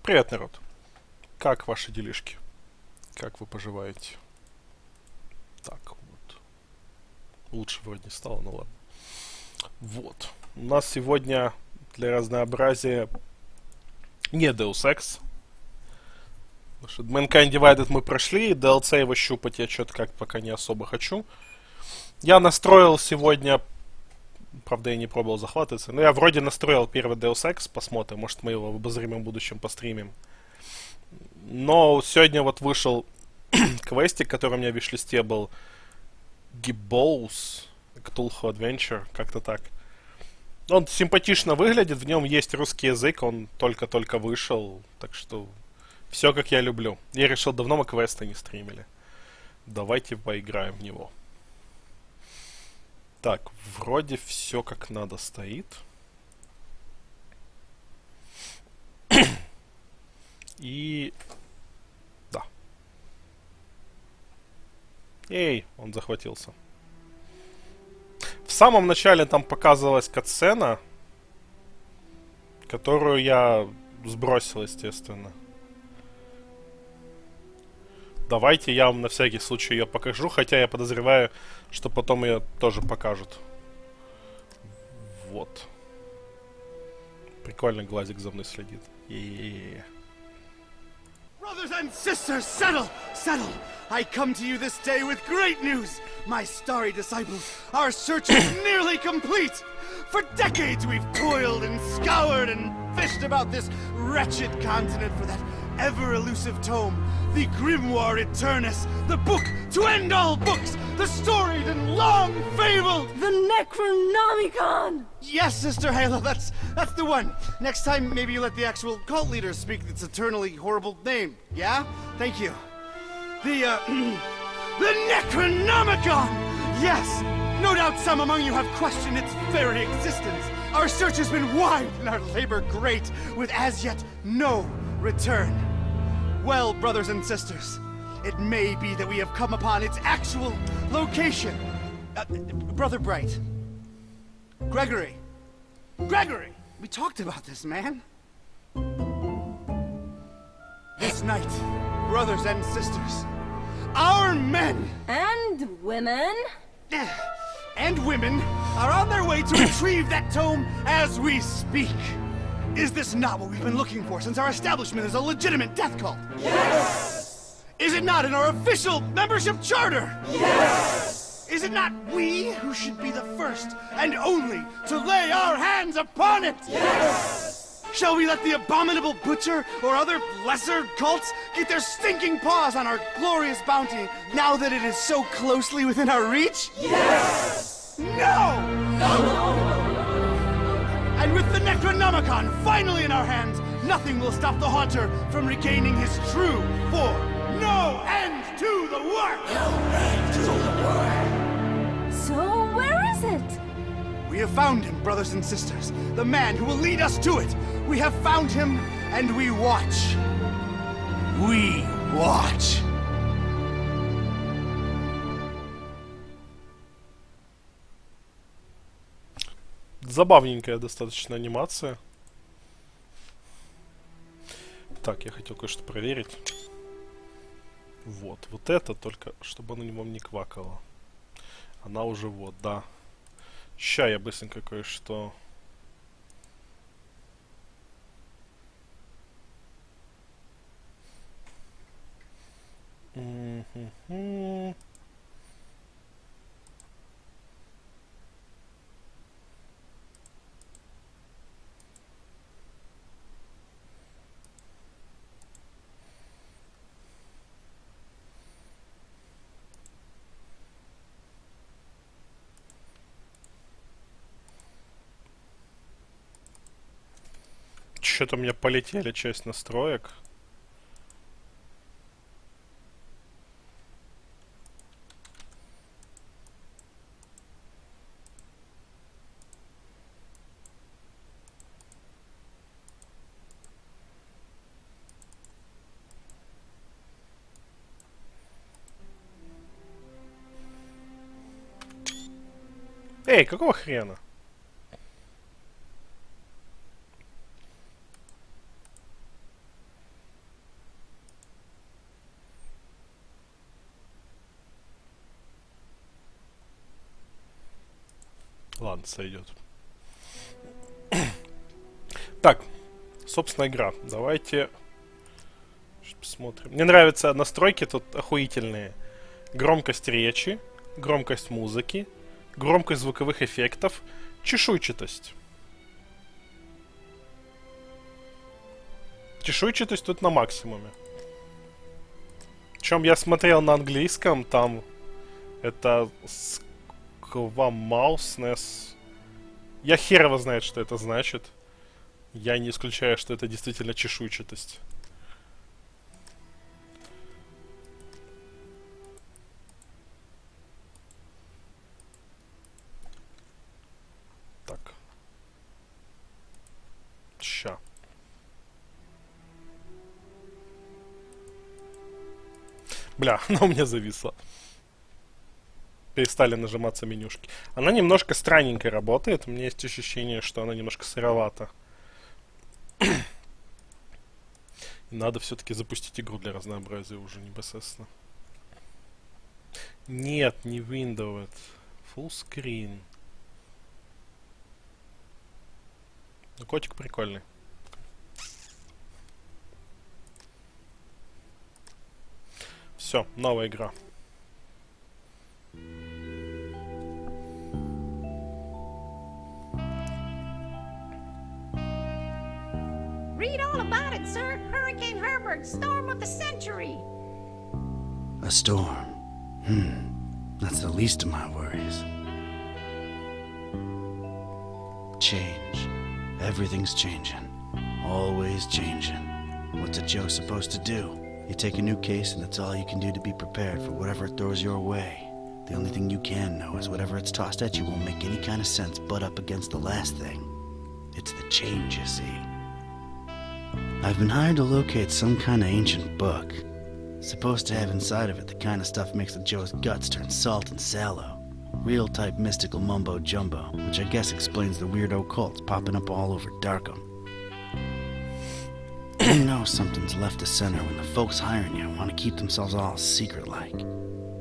Привет, народ. Как ваши делишки? Как вы поживаете? Так, вот. Лучше вроде не стало, ну ладно. Вот. У нас сегодня для разнообразия не Deus Ex. Потому что Mankind Divided мы прошли, DLC его щупать я что-то как пока не особо хочу. Я настроил сегодня... Правда, я не пробовал захватываться. Но я вроде настроил первый Deus Ex. Посмотрим, может мы его в обозримом будущем постримим. Но сегодня вот вышел квестик, который у меня в виш-листе был. Gibbous, Cthulhu Adventure, как-то так. Он симпатично выглядит, в нем есть русский язык, он только-только вышел, так что все как я люблю. Я решил, давно мы квесты не стримили. Давайте поиграем в него. Так, вроде все как надо стоит. И... да. Эй, он захватился. В самом начале там показывалась катсцена, которую я сбросил, естественно. Давайте я вам на всякий случай ее покажу, хотя я подозреваю, что потом ее тоже покажут. Вот. Прикольно, глазик за мной следит. Brothers and sisters, settle! Settle! I come to you this day with great news! My starry disciples, our search is nearly complete! For decades we've toiled and scoured and fished about this wretched continent for that ever-elusive tome, the Grimoire Eternus, the book to end all books, the storied and long-fabled... The Necronomicon! Yes, Sister Halo, that's the one. Next time, maybe you let the actual cult leader speak its eternally horrible name, yeah? Thank you. The Necronomicon! Yes! No doubt some among you have questioned its very existence. Our search has been wide and our labor great, with as yet no return. Well, brothers and sisters, it may be that we have come upon its actual location. Brother Bright. Gregory! Gregory! We talked about this, man. This night, brothers and sisters, our men... And women? And women are on their way to retrieve that tome as we speak. Is this not what we've been looking for since our establishment is a legitimate death cult? Yes! Is it not in our official membership charter? Yes! Is it not we who should be the first and only to lay our hands upon it? Yes! Shall we let the abominable butcher or other lesser cults get their stinking paws on our glorious bounty now that it is so closely within our reach? Yes! No! No! And with the Necronomicon finally in our hands, nothing will stop the Haunter from regaining his true form. No end to the work! No end to the work! So, where is it? We have found him, brothers and sisters. The man who will lead us to it. We have found him, and we watch. We watch. Забавненькая достаточно анимация. Так, я хотел кое-что проверить. Вот это только, чтобы оно вам не квакало. Она уже вот, да. Ща я быстренько кое-что... Что-то у меня полетели часть настроек. Эй, какого хрена? Ладно, сойдет. Так, собственно, игра. Давайте посмотрим. Мне нравятся настройки тут охуительные. Громкость речи, громкость музыки, громкость звуковых эффектов, чешуйчатость. Чешуйчатость тут на максимуме. Причем я смотрел на английском, там это сквамауснес. Я хер его знает, что это значит. Я не исключаю, что это действительно чешуйчатость. Так. Ща. Бля, она у меня зависла. Перестали нажиматься менюшки. Она немножко странненько работает. У меня есть ощущение, что она немножко сыровата. Надо все-таки запустить игру для разнообразия уже непосредственно. Нет, не Windows. Это Full Screen. Ну, котик прикольный. Все, новая игра. Read all about it, sir. Hurricane Herbert, storm of the century. A storm. That's the least of my worries. Change. Everything's changing. Always changing. What's a Joe supposed to do? You take a new case and that's all you can do to be prepared for whatever it throws your way. The only thing you can know is whatever it's tossed at you won't make any kind of sense butt up against the last thing. It's the change, you see. I've been hired to locate some kind of ancient book. Supposed to have inside of it the kind of stuff makes a Joe's guts turn salt and sallow. Real type mystical mumbo jumbo, which I guess explains the weirdo cults popping up all over Darkham. You know something's left of center when the folks hiring you want to keep themselves all secret-like.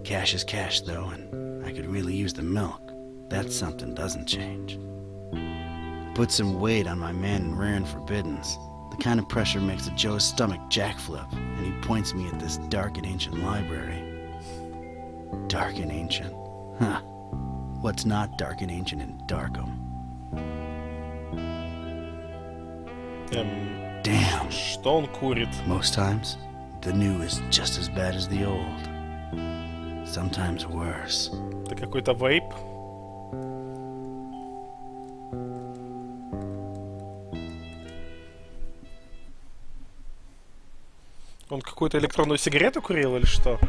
Cash is cash, though, and I could really use the milk. That something doesn't change. Put some weight on my man in rare and forbiddens. The kind of pressure makes a Joe's stomach jackflip, and he points me at this dark and ancient library. Dark and ancient? Huh. What's not dark and ancient in Darkham? Damn. Что он курит? Most times, the new is just as bad as the old. Sometimes worse. Это какой-то вейп? Он какую-то электронную сигарету курил или что?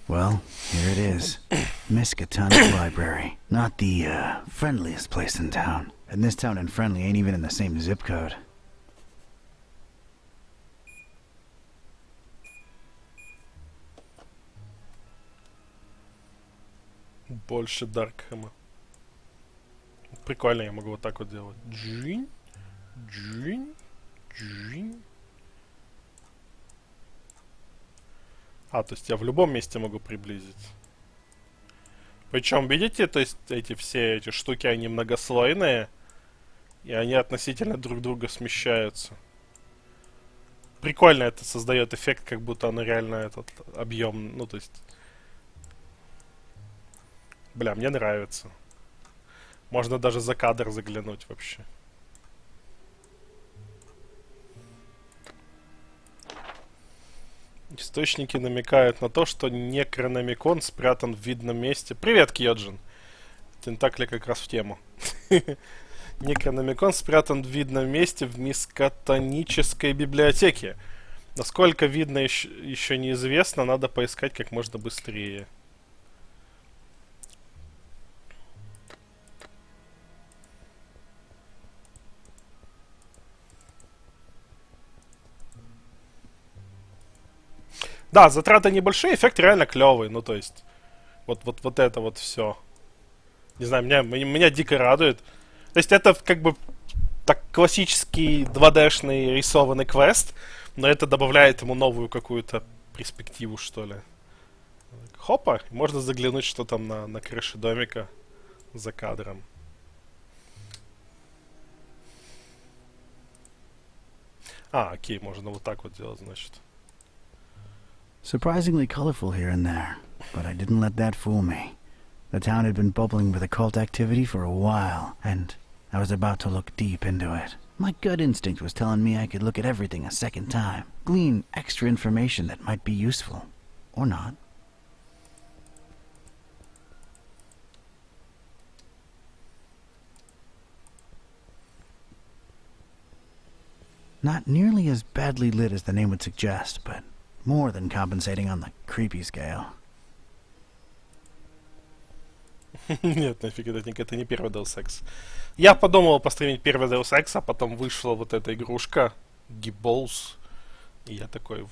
Well, here it is. Miskatonic Library. Not the, friendliest place in town. And this town and friendly ain't even in the same zip code. Больше Даркхэма. Прикольно, я могу вот так вот делать. Джинь, джинь, джинь. А, то есть я в любом месте могу приблизить. Причем, видите, то есть эти все эти штуки, они многослойные. И они относительно друг друга смещаются. Прикольно это создает эффект, как будто оно реально этот объем, ну то есть... Бля, мне нравится. Можно даже за кадр заглянуть вообще. Источники намекают на то, что Некрономикон спрятан в видном месте. Привет, Кьоджин. Тентакли как раз в тему. Некрономикон спрятан в видном месте в мискатонической библиотеке. Насколько видно еще неизвестно, надо поискать как можно быстрее. Да, затраты небольшие, эффект реально клевый. Ну, то есть, вот это вот все. Не знаю, меня дико радует. То есть, это как бы так классический 2D-шный рисованный квест, но это добавляет ему новую какую-то перспективу, что ли. Хопа, можно заглянуть, что там на крыше домика за кадром. Окей, можно вот так вот делать, значит. Surprisingly colorful here and there, but I didn't let that fool me. The town had been bubbling with occult activity for a while, and I was about to look deep into it. My gut instinct was telling me I could look at everything a second time, glean extra information that might be useful. Or not. Not nearly as badly lit as the name would suggest, but more than compensating on the creepy scale. Нет, нафиг это не первый Deus Ex. Я подумал постримить первый Deus Ex, а потом вышла вот эта игрушка Gibbous. И я такой,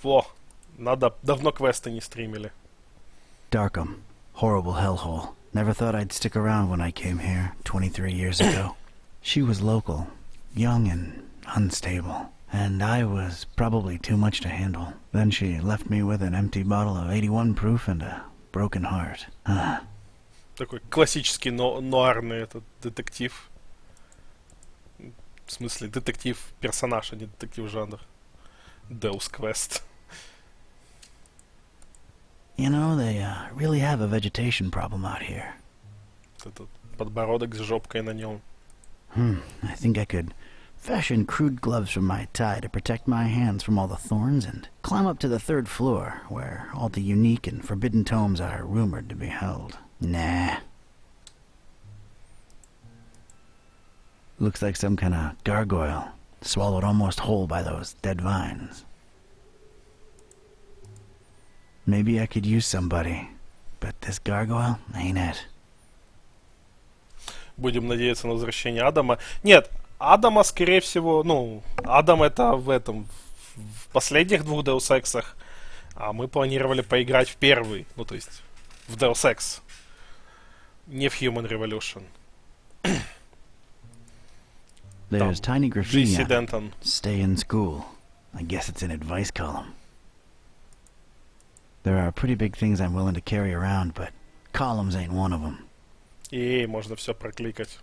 давно квесты не стримили. Darkham. Horrible hellhole. Never thought I'd stick around when I came here 23 years ago. She was local, young and unstable, and I was probably too much to handle. Then she left me with an empty bottle of 81 proof and a broken heart. Такой классический нуарный этот детектив. В смысле, детектив-персонаж, а не детектив-жанр. Deus Quest. You know, they really have a vegetation problem out here. Этот подбородок с жопкой на нем. I think I could fashion crude gloves from my tie to protect my hands from all the thorns and climb up to the 3rd floor, where all the unique and forbidden tomes are rumored to be held. Nah. Looks like some kind of gargoyle, swallowed almost whole by those dead vines. Maybe I could use somebody, but this gargoyle ain't it. Будем надеяться на возвращение Адама. Нет, Адама, скорее всего, Адам это в последних 2 Deus Ex'ах, а мы планировали поиграть в первый, то есть в Deus Ex, не в Human Revolution. There's tiny graffiti on it. Denton. Stay in school. I guess it's an advice column. There are pretty big things I'm willing to carry around, but columns ain't one of them. И можно все прокликать.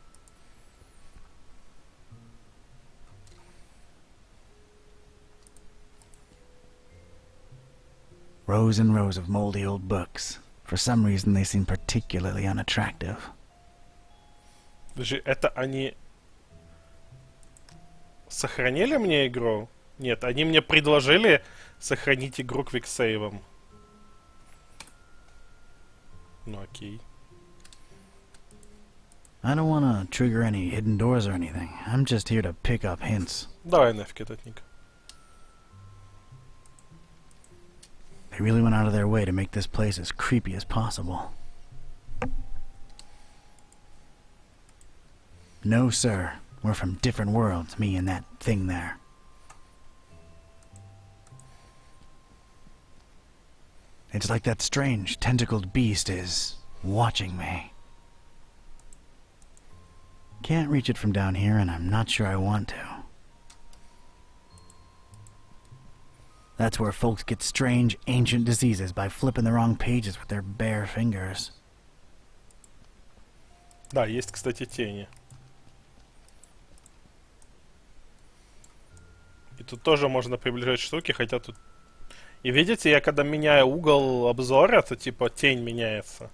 Rows and rows of moldy old books. For some reason they seem particularly unattractive. Подожди, это они сохранили мне игру? Нет, они мне предложили сохранить игру квиксейвом. Окей. I don't want to trigger any hidden doors or anything. I'm just here to pick up hints. Давай нафиг этот ник. They really went out of their way to make this place as creepy as possible. No, sir. We're from different worlds, me and that thing there. It's like that strange, tentacled beast is watching me. Can't reach it from down here, and I'm not sure I want to. That's where folks get strange, ancient diseases by flipping the wrong pages with their bare fingers. Да, есть, кстати, тени. И тут тоже можно приближать штуки, хотя тут... И видите, я когда меняю угол обзора, то типа тень меняется.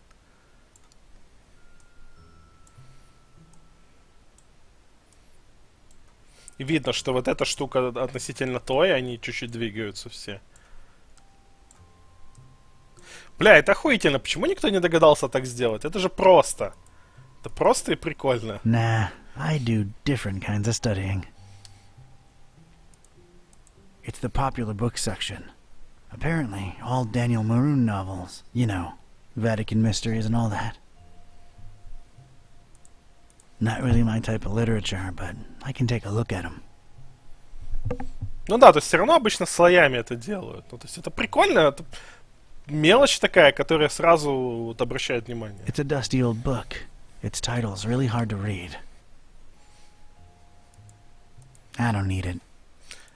И видно, что вот эта штука относительно той, они чуть-чуть двигаются все. Бля, это охуительно. Почему никто не догадался так сделать? Это же просто. Это просто и прикольно. Nah, I do different kinds of studying. It's the popular book section. Apparently, all Daniel Maroon novels. You know, Vatican mysteries and all that. Not really my type of literature, but I can take a look at them. Ну да, то есть все равно обычно слоями это делают. Ну, то есть это прикольно, это мелочь такая, которая сразу вот обращает внимание. It's a dusty old book. Its title's really hard to read. I don't need it.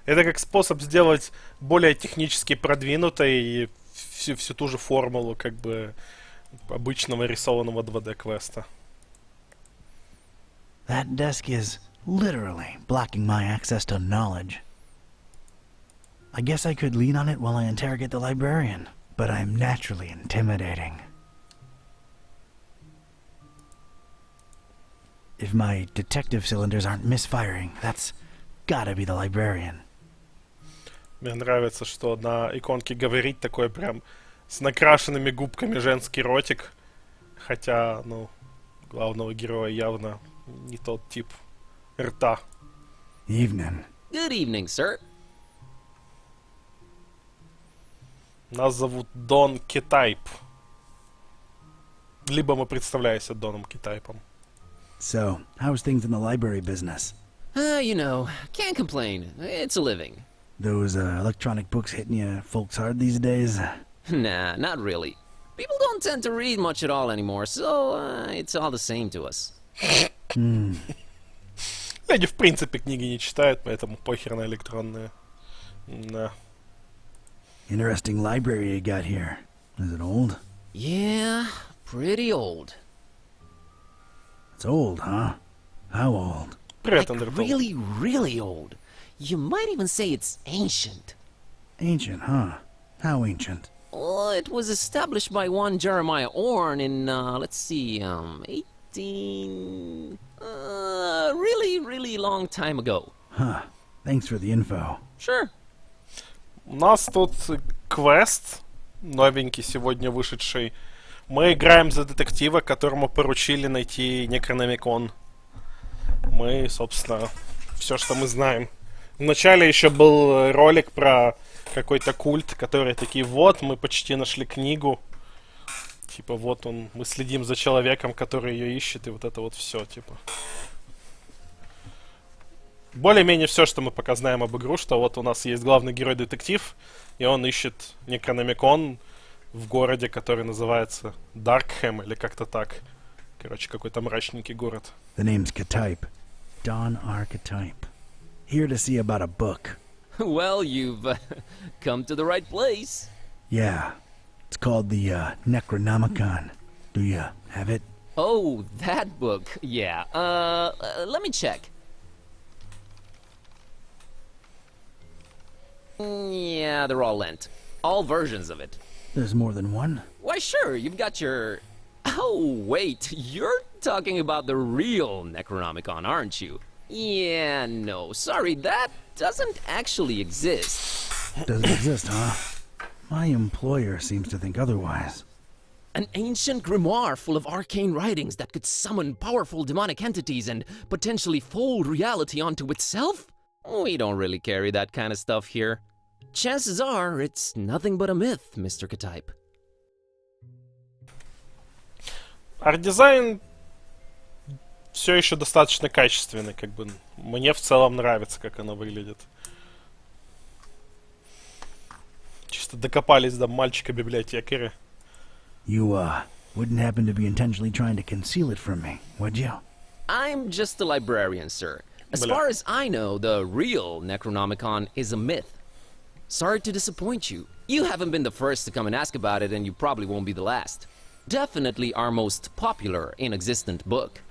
Это как способ сделать более технически продвинутой всю ту же формулу, как бы, обычного рисованного 2D квеста. That desk is literally blocking my access to knowledge. I guess I could lean on it while I interrogate the librarian, but I'm naturally intimidating. If my detective cylinders aren't misfiring, that's gotta be the librarian. Мне нравится, что на иконке говорить такой прям с накрашенными губками женский ротик. Хотя, ну, главного героя явно не тот тип рта. Evening. Good evening, sir. Нас зовут Дон Китайп. Либо мы представляемся Доном Китайпом. So, how's things in the library business? You know, can't complain. It's a living. Those electronic books hitting you folks hard these days? Nah, not really. People don't tend to read much at all anymore, so it's all the same to us. Люди, в принципе, книги не читают, поэтому похер на электронные. Да. Interesting library you got here. Is it old? Yeah, pretty old. It's old, huh? How old? Привет, Like Андертол. really, really old. You might even say it's ancient. Ancient, huh? How ancient? Well, it was established by one Jeremiah Orn in, let's see, 18... really, really long time ago. Huh. Thanks for the info. Sure. У нас тут квест, новенький, сегодня вышедший. Мы играем за детектива, которому поручили найти Некрономикон. Мы, собственно, все, что мы знаем. Вначале еще был ролик про какой-то культ, который такие, вот, мы почти нашли книгу. Типа, вот он, мы следим за человеком, который ее ищет, и вот это вот все, типа. Более-менее все, что мы пока знаем об игру, что вот у нас есть главный герой-детектив, и он ищет Некрономикон в городе, который называется Даркхэм, или как-то так. Короче, какой-то мрачненький город. The name's Ktype. Don Archetype. Here to see about a book. Well, you've come to the right place. Yeah. It's called the Necronomicon. Do you have it? Oh, that book. Yeah. Let me check. Yeah, they're all lent. All versions of it. There's more than one? Why, sure, you've got your... Oh, wait, you're talking about the real Necronomicon, aren't you? Yeah, no, sorry, that doesn't actually exist. Doesn't exist, huh? My employer seems to think otherwise. An ancient grimoire full of arcane writings that could summon powerful demonic entities and potentially fold reality onto itself? We don't really carry that kind of stuff here. Chances are, it's nothing but a myth, Mr. Ktype. Арт-дизайн все еще достаточно качественный, как бы мне в целом нравится, как оно выглядит. Чисто докопались до мальчика-библиотекаря. You, wouldn't happen to be intentionally trying to conceal it from me, would you? I'm just a librarian, sir. As Blah. far as I know, the real Necronomicon is a myth. Sorry to disappoint you. You haven't been the first to come and ask about it, and you probably won't be the last. Definitely our most popular inexistent book.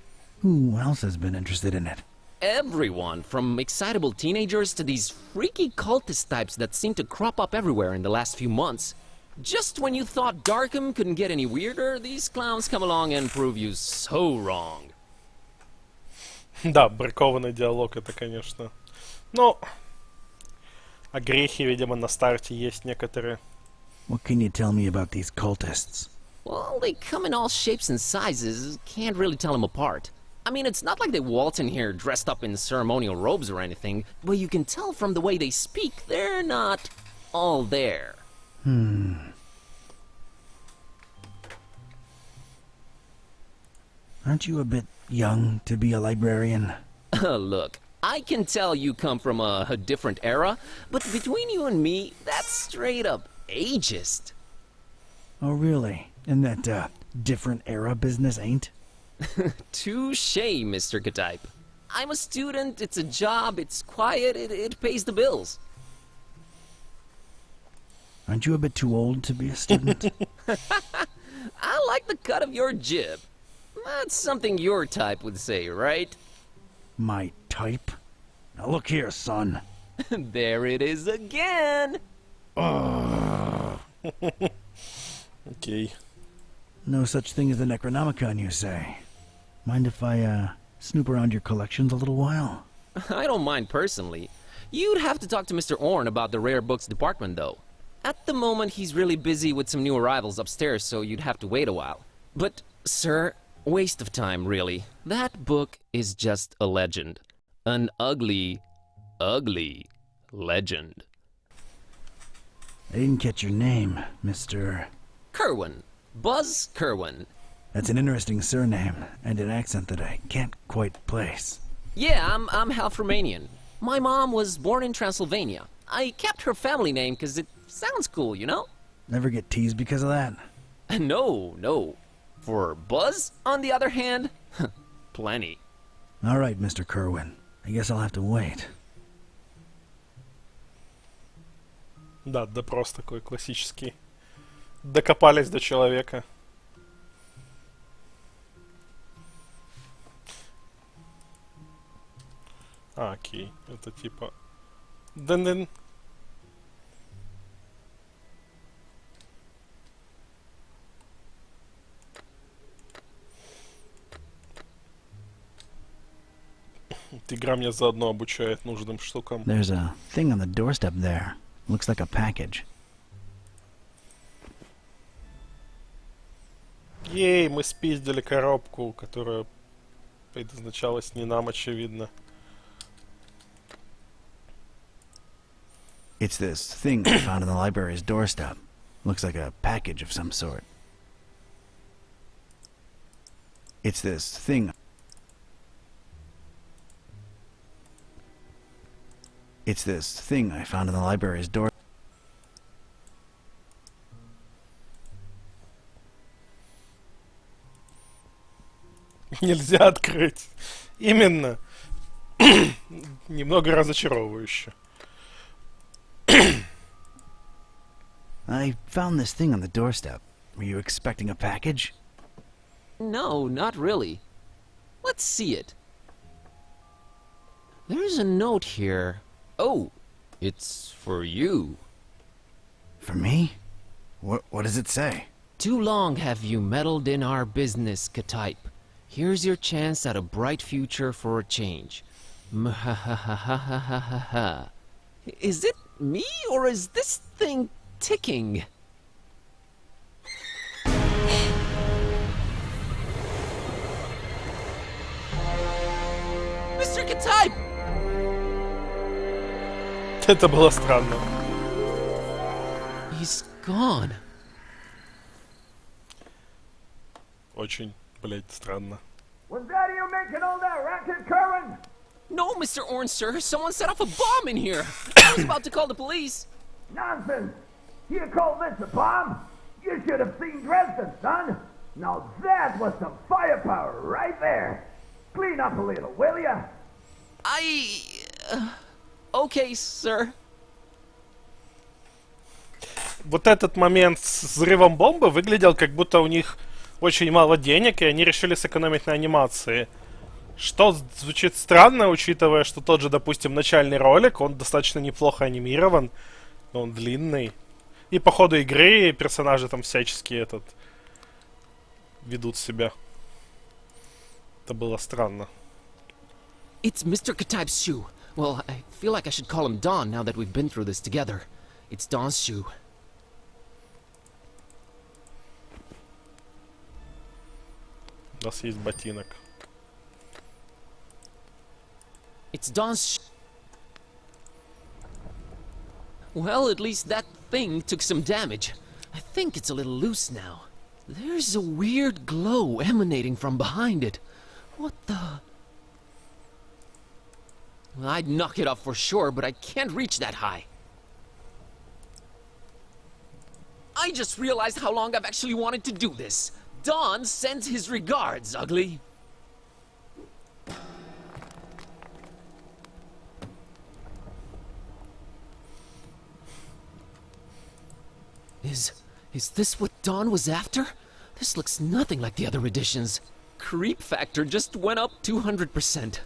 Who else has been interested in it? Everyone, from excitable teenagers to these freaky cultist types that seem to crop up everywhere in the last few months. Just when you thought Darkham couldn't get any weirder, these clowns come along and prove you so wrong. Да, бракованный диалог это, конечно. Но огрехи, видимо, на старте есть некоторые. What can you tell me about these cultists? Well, they come in all shapes and sizes. Can't really tell them apart. I mean, it's not like they waltz in here dressed up in ceremonial robes or anything, but you can tell from the way they speak, they're not all there. Aren't you a bit young to be a librarian? Look, I can tell you come from a different era, but between you and me, that's straight up ageist. Oh, really? And that, different era business ain't? Touché, Mr. Ktype. I'm a student, it's a job, it's quiet, it pays the bills. Aren't you a bit too old to be a student? I like the cut of your jib. That's something your type would say, right? My type? Now look here, son. There it is again! Окей. No such thing as the Necronomicon, you say? Mind if I, snoop around your collections a little while? I don't mind personally. You'd have to talk to Mr. Orn about the rare books department, though. At the moment, he's really busy with some new arrivals upstairs, so you'd have to wait a while. But, sir, waste of time, really. That book is just a legend. An ugly, ugly legend. I didn't catch your name, Mr. Kerwin. Buzz Kerwin. That's an interesting surname, and an accent that I can't quite place. Yeah, I'm half Romanian. My mom was born in Transylvania. I kept her family name because it sounds cool, you know? Never get teased because of that? No. For Buzz, on the other hand, plenty. All right, Mr. Kerwin. I guess I'll have to wait. Да, допрос такой классический. Докопались до человека. А, окей. Это типа... Дын-дын. Игра меня заодно обучает нужным штукам. There's a thing on the doorstep there. Looks like a package. Ей, мы спиздили коробку, которая предназначалась не нам, очевидно. It's this thing I found on the library's doorstep. Looks like a package of some sort. It's this thing. It's this thing I found on the library's door. Нельзя открыть. Именно. Немного разочаровывающе. I found this thing on the doorstep. Were you expecting a package? No, not really. Let's see it. There's a note here. Oh, it's for you. For me? What does it say? Too long have you meddled in our business, Ktype. Here's your chance at a bright future for a change. Mhahahahahaha. Is it me, or is this thing ticking? Mr. Ktype! Это было странно. He's gone. Очень, блядь, странно. Was that you making all that racket, Kerwin? No, Mr. Orange, sir. Someone set off a bomb in here. I was about to call the police. Nonsense! You call this a bomb? You should have seen Dresden, son! Now that was some firepower right there! Clean up a little, will ya? Okay, sir. Вот этот момент с взрывом бомбы выглядел, как будто у них очень мало денег, и они решили сэкономить на анимации. Что звучит странно, учитывая, что тот же, допустим, начальный ролик, он достаточно неплохо анимирован, но он длинный. И по ходу игры персонажи там всячески ведут себя. Это было странно. It's Mr. Ktype's shoe. Well, I feel like I should call him Don now that we've been through this together. It's Don's shoe. У нас есть ботинок. It's Don's Well, at least that thing took some damage. I think it's a little loose now. There's a weird glow emanating from behind it. What the... Well, I'd knock it off for sure, but I can't reach that high. I just realized how long I've actually wanted to do this. Don sends his regards, Ugly. Is this what Dawn was after? This looks nothing like the other editions. Creep factor just went up 200%.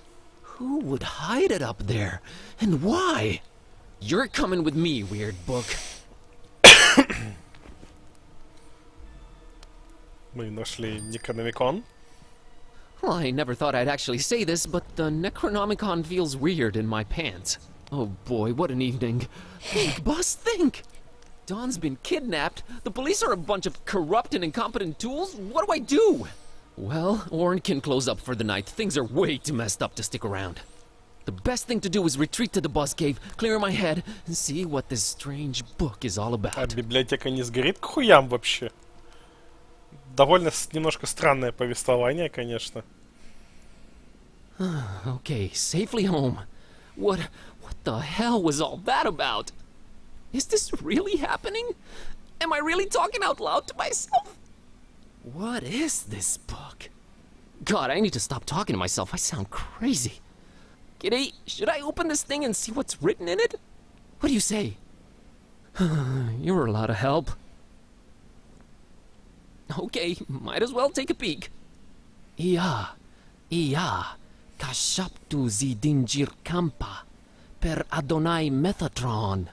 Who would hide it up there? And why? You're coming with me, weird book. Мы нашли Necronomicon. Well, I never thought I'd actually say this, but the Necronomicon feels weird in my pants. Oh boy, what an evening. Think, boss, think! Dawn's been kidnapped, the police are a bunch of corrupt and incompetent tools, what do I do? Well, Orn can close up for the night, things are way too messed up to stick around. The best thing to do is retreat to the buzz cave, clear my head, and see what this strange book is all А about. библиотека не сгорит к хуям вообще? Довольно немножко странное повествование, конечно. Okay, safely home. What the hell was all that about? Is this really happening? Am I really talking out loud to myself? What is this book? God, I need to stop talking to myself. I sound crazy. Kitty, should I open this thing and see what's written in it? What do you say? You're a lot of help. Okay, might as well take a peek. Ia, kashaptu zidinjir kampa, per Adonai Methatron.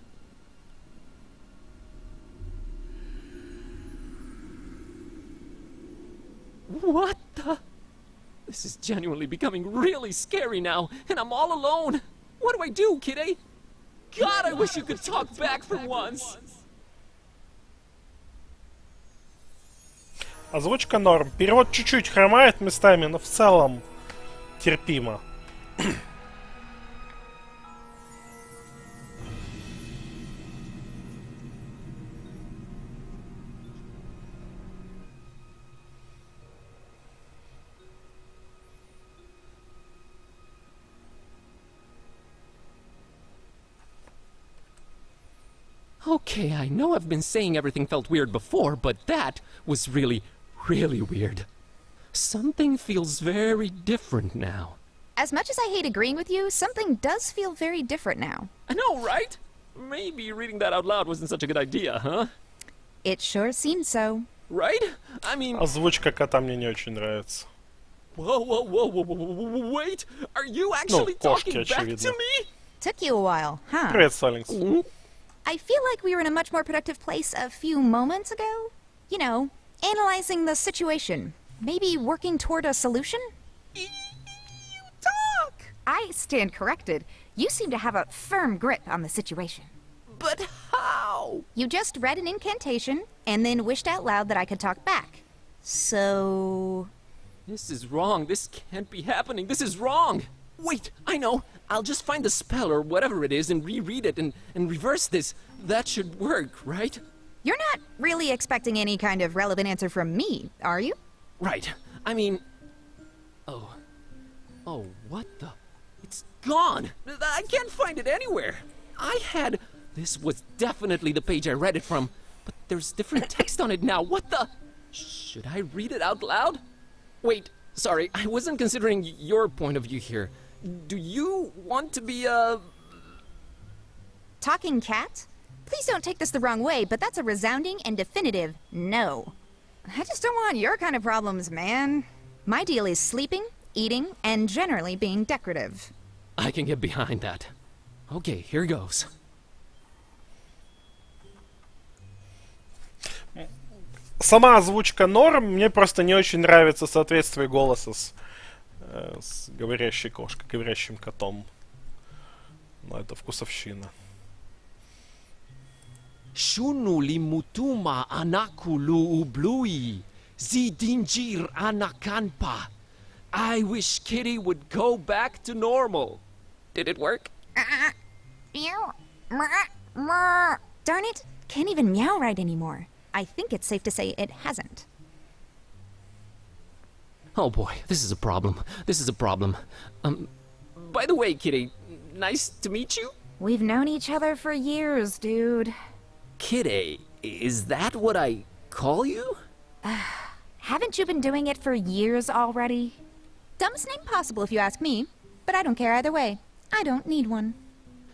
What the? This is genuinely becoming really scary now, and I'm all alone. What do I do, kiddy? God, I wish you could talk back for once. Озвучка норм. Перевод чуть-чуть хромает местами, но в целом терпимо. Okay, I know I've been saying everything felt weird before, but that was really weird. Something feels very different now. As much as I hate agreeing with you, something does feel very different now. I know, right? Maybe reading that out loud wasn't such a good idea, huh? It sure seems so. Right? I mean... Озвучка кота мне не очень нравится. Whoa, wait! Are you actually кошки, talking back очевидно. to me? Took you a while, huh? Привет, Солинкс. I feel like we were in a much more productive place a few moments ago. You know, analyzing the situation. Maybe working toward a solution? You talk! I stand corrected. You seem to have a firm grip on the situation. But how? You just read an incantation, and then wished out loud that I could talk back. So... This is wrong. This can't be happening. This is wrong. Wait, I know. I'll just find the spell or whatever it is and reread it and reverse this. That should work, right? You're not really expecting any kind of relevant answer from me, are you? Right. I mean... Oh, what the... It's gone! I can't find it anywhere! I had... This was definitely the page I read it from, but there's different text on it now. What the... Should I read it out loud? Wait, sorry, I wasn't considering your point of view here. Do you want to be a... Talking cat? Please don't take this the wrong way, but that's a resounding and definitive no. I just don't want your kind of problems, man. My deal is sleeping, eating, and generally being decorative. I can get behind that. Okay, here goes. Сама озвучка норм, мне просто не очень нравится соответствие голоса с говорящей кошкой, говорящим котом. Но это вкусовщина. Shunu limutuma anakulu ublui, zidinjir anakanpa. I wish Kitty would go back to normal. Did it work? Darn it, can't even meow right anymore. I think it's safe to say it hasn't. Oh boy, this is a problem. This is a problem. By the way, Kitty, nice to meet you? We've known each other for years, dude. Kitty, is that what I call you? Haven't you been doing it for years already? Dumbest name possible if you ask me, but I don't care either way. I don't need one.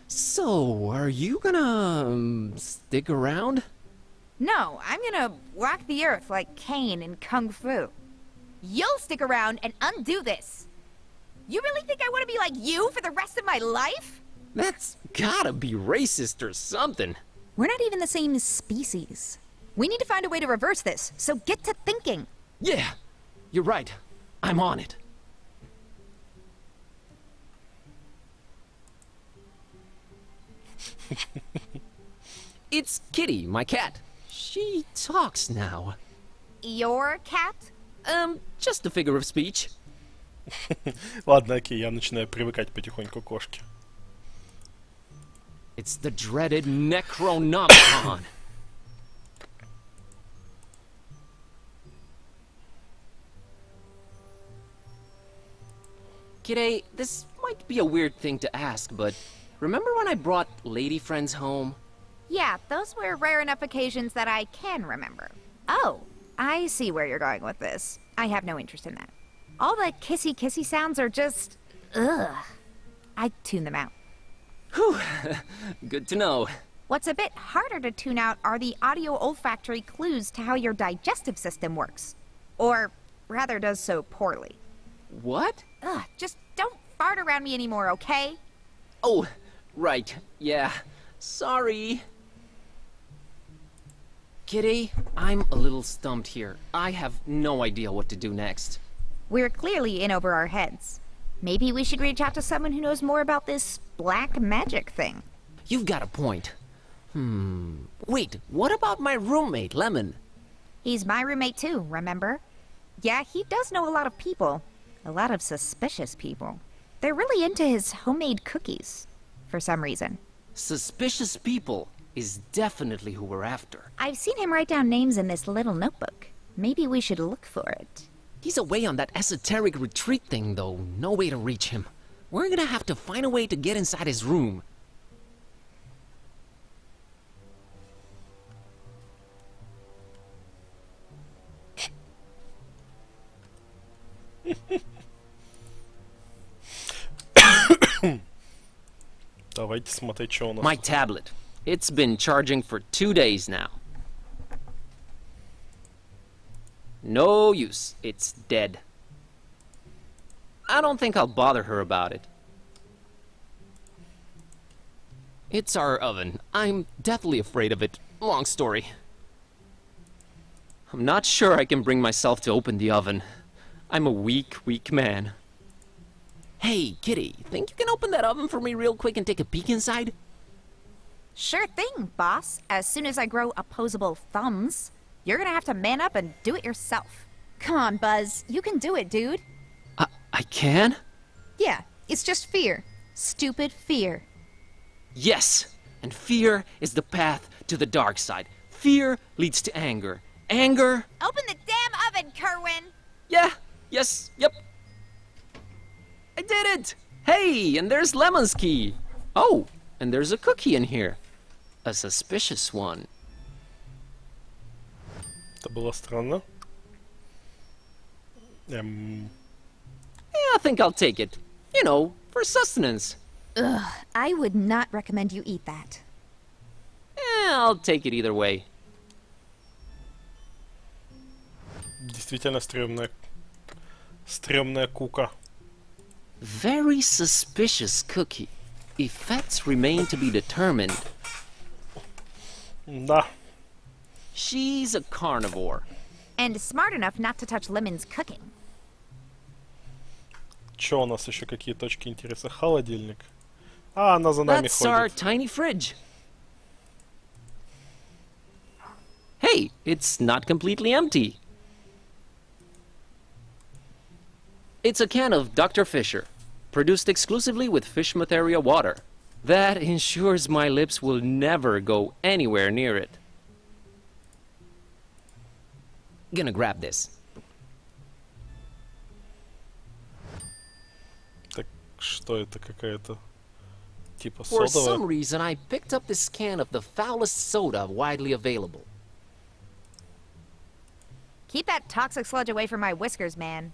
So, are you gonna stick around? No, I'm gonna walk the earth like Cain in Kung Fu. You'll stick around and undo this. You really think I want to be like you for the rest of my life? That's gotta be racist or something. We're not even the same species. We need to find a way to reverse this, so get to thinking. Yeah, you're right. I'm on it. It's Kitty, my cat. She talks now. Your cat? Just a figure of speech. Ладно, окей, я начинаю привыкать потихоньку к кошке. It's the dreaded Necronomicon. Kitty, this might be a weird thing to ask, but remember when I brought lady friends home? Yeah, those were rare enough occasions that I can remember. Oh, I see where you're going with this. I have no interest in that. All the kissy sounds are just... ugh. I'd tune them out. Whew, good to know. What's a bit harder to tune out are the audio-olfactory clues to how your digestive system works. Or, rather, does so poorly. What? Ugh, just don't fart around me anymore, okay? Oh, right, yeah. Sorry. Kitty, I'm a little stumped here. I have no idea what to do next. We're clearly in over our heads. Maybe we should reach out to someone who knows more about this black magic thing. You've got a point. Wait, what about my roommate, Lemon? He's my roommate too, remember? Yeah, he does know a lot of people. A lot of suspicious people. They're really into his homemade cookies. For some reason. Suspicious people is definitely who we're after. I've seen him write down names in this little notebook. Maybe we should look for it. He's away on that esoteric retreat thing, though. No way to reach him. We're gonna have to find a way to get inside his room. Давайте смотреть, что у нас. My tablet. It's been charging for 2 days now. No use. It's dead. I don't think I'll bother her about it. It's our oven. I'm deathly afraid of it. Long story. I'm not sure I can bring myself to open the oven. I'm a weak man. Hey, Kitty, think you can open that oven for me real quick and take a peek inside? Sure thing, boss. As soon as I grow opposable thumbs, you're gonna have to man up and do it yourself. Come on, Buzz. You can do it, dude. I can? Yeah, it's just fear. Stupid fear. Yes! And fear is the path to the dark side. Fear leads to anger. Anger... Open the damn oven, Kerwin! Yeah, yes, yep. I did it! Hey, and there's Lemon's key. Oh, and there's a cookie in here. A suspicious one. Это было странно. Yeah, I think I'll take it. You know, for sustenance. Ugh, I would not recommend you eat that. I'll take it either way. Действительно стрёмная кука. Very suspicious cookie. Effects remain to be determined. Да. She's a carnivore. And smart enough not to touch Lemon's cooking. Чё у нас еще какие точки интереса? Холодильник. А, она за нами That's our ходит. tiny fridge. Hey, it's not completely empty. It's a can of Dr. Fisher, produced exclusively with Fishmatheria water. That ensures my lips will never go anywhere near it. Gonna grab this. Так что это какая-то типа For some содовая? reason, I picked up this can of the foulest soda widely available. Keep that toxic sludge away from my whiskers, man.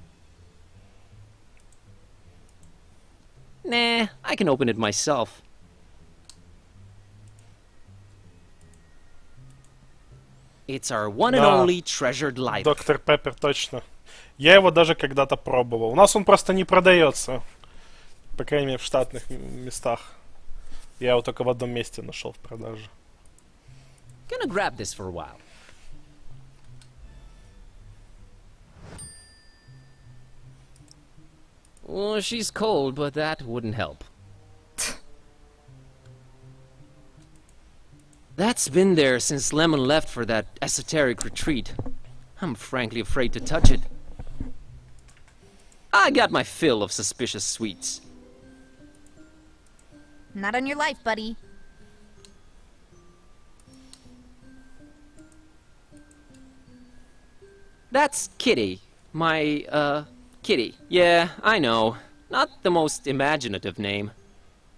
Nah, I can open it myself. It's our one and Да. only treasured life. Доктор Пеппер, точно. Я его даже когда-то пробовал. У нас он просто не продается. По крайней мере, в штатных местах. Я его только в одном месте нашел в продаже. Gonna grab this for a while. Well, she's cold, but that wouldn't help. That's been there since Lemon left for that esoteric retreat. I'm frankly afraid to touch it. I got my fill of suspicious sweets. Not on your life, buddy. That's Kitty. My, Kitty. Yeah, I know. Not the most imaginative name.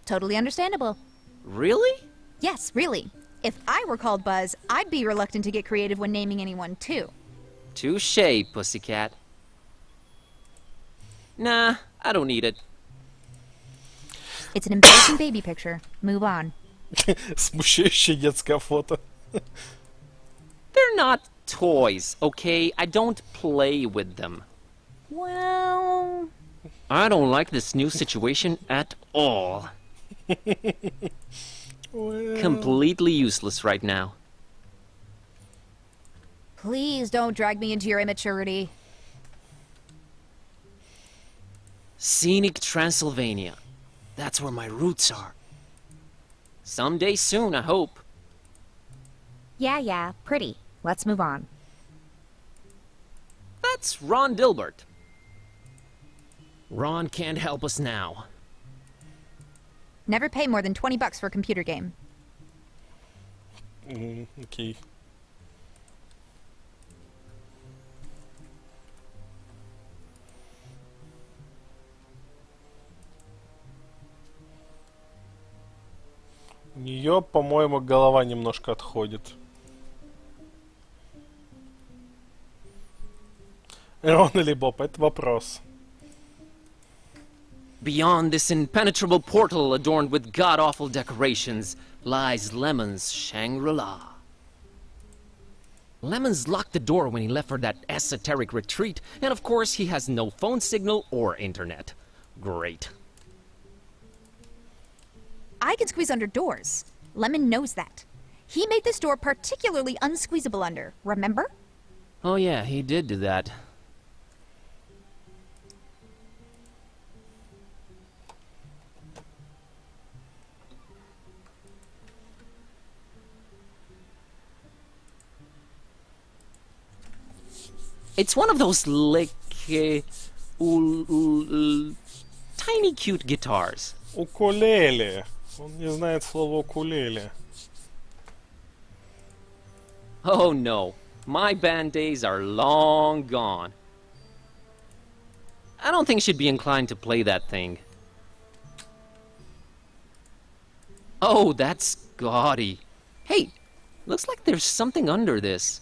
Totally understandable. Really? Yes, really. If I were called Buzz, I'd be reluctant to get creative when naming anyone, too. Touché, pussycat. Nah, I don't need it. It's an embarrassing baby picture. Move on. Смущающее детское фото. They're not toys, okay? I don't play with them. Well... I don't like this new situation at all. Completely useless right now. Please don't drag me into your immaturity. Scenic Transylvania. That's where my roots are. Someday soon, I hope. Yeah, pretty. Let's move on. That's Ron Dilbert. Ron can't help us now. Never pay more than $20 for a computer game. Окей. У нее, по-моему, голова немножко отходит. Рон или Боб, это вопрос. Beyond this impenetrable portal adorned with god-awful decorations lies Lemon's Shangri-La. Lemon's locked the door when he left for that esoteric retreat, and of course he has no phone signal or internet. Great. I can squeeze under doors. Lemon knows that. He made this door particularly unsqueezable under, remember? Oh yeah, he did do that. It's one of those tiny cute guitars. Укулеле. Он не знает слова укулеле. Oh no, my band days are long gone. I don't think she'd be inclined to play that thing. Oh, that's gaudy. Hey, looks like there's something under this.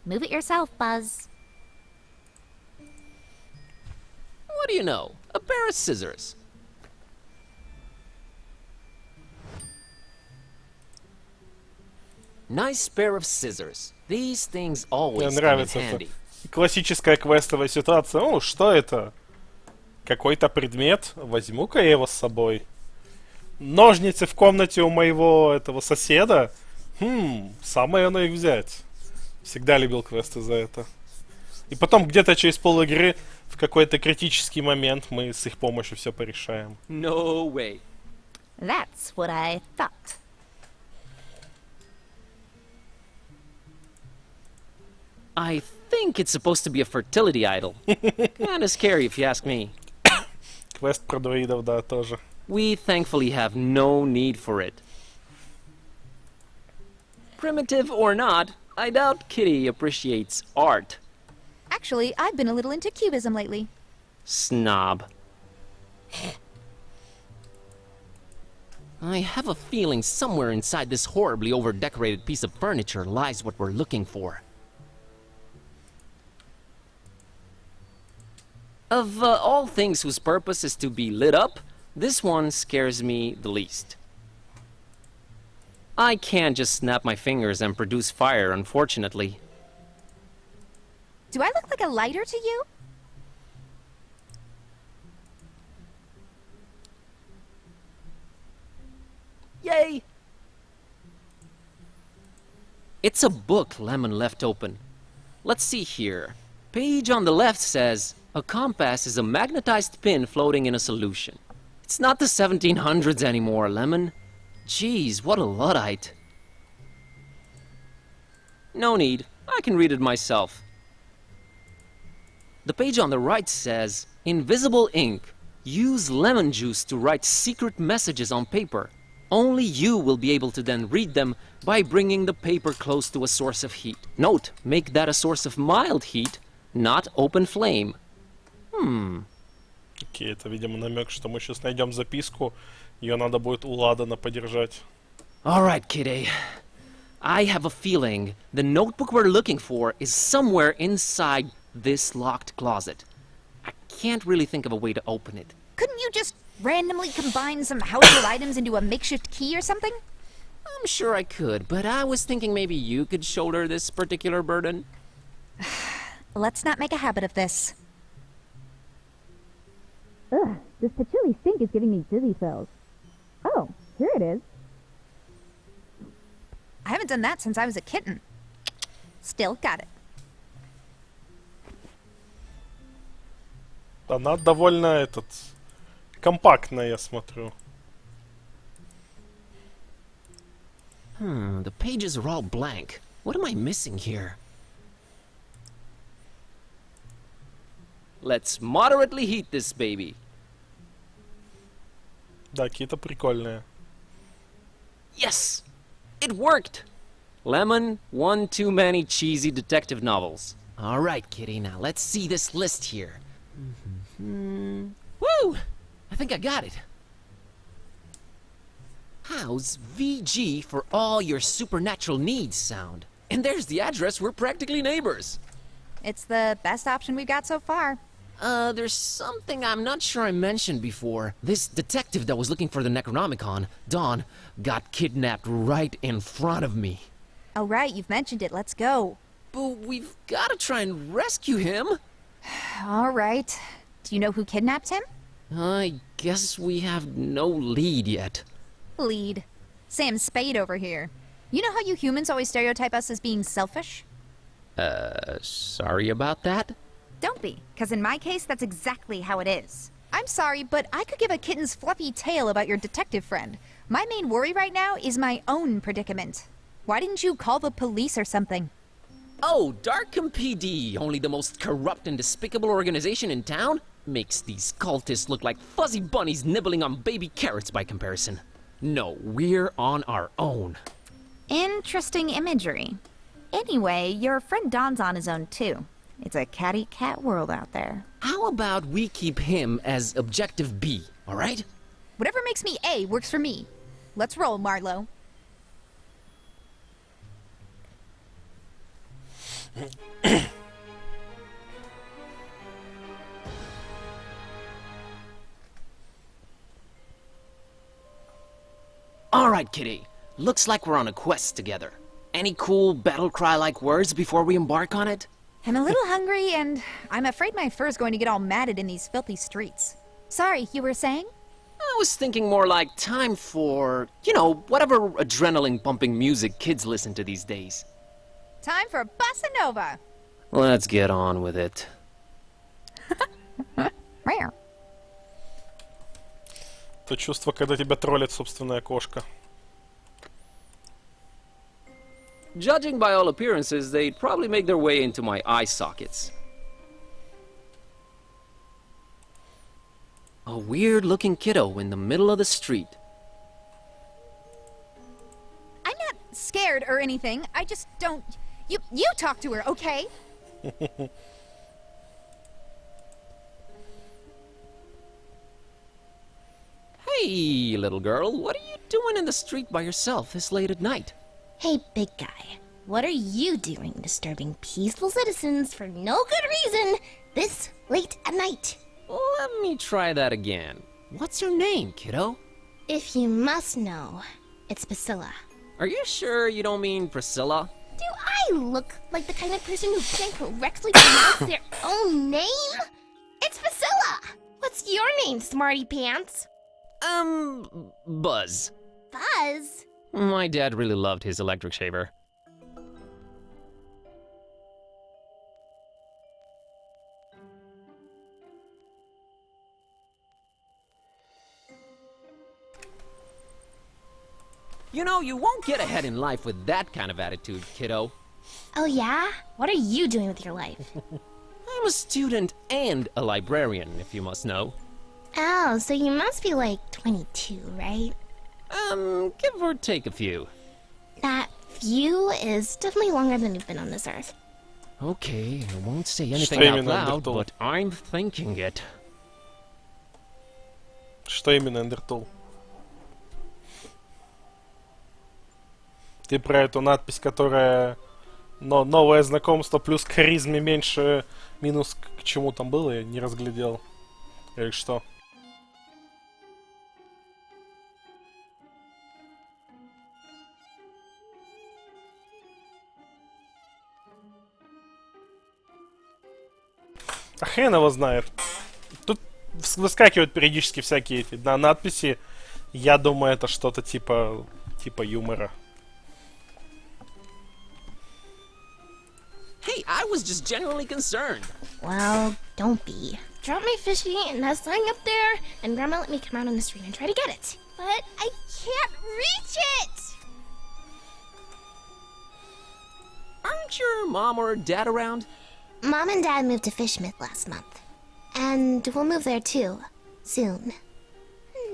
Move it yourself, Buzz. What do you know? A pair of scissors. Nice pair of scissors. These things Мне always come in нравится handy. это. Классическая квестовая ситуация. Ну, что это? Какой-то предмет. Возьму-ка я его с собой. Ножницы в комнате у моего этого соседа. Самое оно их взять. Всегда любил квесты за это. И потом где-то через пол-игры в какой-то критический момент мы с их помощью все порешаем. No way. That's what I thought. I think it's supposed to be a fertility idol. Kinda scary if you ask me. Квест про друидов, да, тоже. We thankfully have no need for it. Primitive or not, I doubt Kitty appreciates art. Actually, I've been a little into cubism lately. Snob. I have a feeling somewhere inside this horribly over-decorated piece of furniture lies what we're looking for. Of all things whose purpose is to be lit up, this one scares me the least. I can't just snap my fingers and produce fire, unfortunately. Do I look like a lighter to you? Yay! It's a book Lemon left open. Let's see here. Page on the left says, a compass is a magnetized pin floating in a solution. It's not the 1700s anymore, Lemon. Jeez, what a Luddite. No need. I can read it myself. The page on the right says, invisible ink. Use lemon juice to write secret messages on paper. Only you will be able to then read them by bringing the paper close to a source of heat. Note, make that a source of mild heat, not open flame. Окей, это, видимо, намек, что мы сейчас найдем записку. Ее надо будет у Ладана подержать. Alright, kiddy. I have a feeling the notebook we're looking for is somewhere inside this locked closet. I can't really think of a way to open it. Couldn't you just randomly combine some household items into a makeshift key or something? I'm sure I could, but I was thinking maybe you could shoulder this particular burden. Let's not make a habit of this. Ugh, this patchouli stink is giving me dizzy spells. Oh, here it is. I haven't done that since I was a kitten. Still got it. Она довольно компактная, я смотрю. The pages are all blank. What am I missing here? Let's moderately heat this baby. Да, какие-то прикольные. Yes! It worked! Lemon, one too many cheesy detective novels. Alright, kitty, now let's see this list here. Woo! I think I got it. How's VG for all your supernatural needs sound? And there's the address, we're practically neighbors. It's the best option we've got so far. There's something I'm not sure I mentioned before. This detective that was looking for the Necronomicon, Dawn, got kidnapped right in front of me. Oh, right, you've mentioned it. Let's go. But we've gotta try and rescue him. All right. Do you know who kidnapped him? I guess we have no lead yet. Lead. Sam Spade over here. You know how you humans always stereotype us as being selfish? Sorry about that? Don't be, because in my case, that's exactly how it is. I'm sorry, but I could give a kitten's fluffy tale about your detective friend. My main worry right now is my own predicament. Why didn't you call the police or something? Oh, Darkham PD, only the most corrupt and despicable organization in town? Makes these cultists look like fuzzy bunnies nibbling on baby carrots by comparison. No, we're on our own. Interesting imagery. Anyway, your friend Don's on his own too. It's a catty-cat world out there. How about we keep him as Objective B, alright? Whatever makes me A works for me. Let's roll, Marlowe. Alright, kitty. Looks like we're on a quest together. Any cool battle cry-like words before we embark on it? I'm a little hungry, and I'm afraid my fur's going to get all matted in these filthy streets. Sorry, you were saying? I was thinking more like time for, whatever adrenaline-pumping music kids listen to these days. Time for Bossa Nova! Let's get on with it. Rare. То чувство, когда тебя троллит собственная кошка. Judging by all appearances, they'd probably make their way into my eye sockets. A weird-looking kiddo in the middle of the street. I'm not scared or anything. I just don't... You talk to her, okay? Hey, little girl, what are you doing in the street by yourself this late at night? Hey, big guy. What are you doing disturbing peaceful citizens for no good reason this late at night? Let me try that again. What's your name, kiddo? If you must know, it's Priscilla. Are you sure you don't mean Priscilla? Do I look like the kind of person who can't correctly pronounce their own name? It's Priscilla! What's your name, Smarty Pants? Buzz. Buzz? My dad really loved his electric shaver. You know, you won't get ahead in life with that kind of attitude, kiddo. Oh yeah? What are you doing with your life? I'm a student and a librarian, if you must know. Oh, so you must be like 22, right? Give or take a few. That few is definitely longer than you've been on this earth. Okay, I won't say anything Что out именно, loud, Эндертул? but I'm thinking it. Что именно, Эндертул? Ты про эту надпись, которая... Но новое знакомство плюс к харизме меньше минус к чему там было, я не разглядел. Или что? А хрен его знает. Тут выскакивают периодически всякие эти надписи. Я думаю, это что-то типа юмора. Hey, I was just genuinely concerned. Well, don't be. Drop my fishy and that sign up there, and Grandma let me come out on the street and try to get it. But I can't reach it! Aren't your mom or dad around? Mom and Dad moved to Fishmith last month. And we'll move there too. Soon.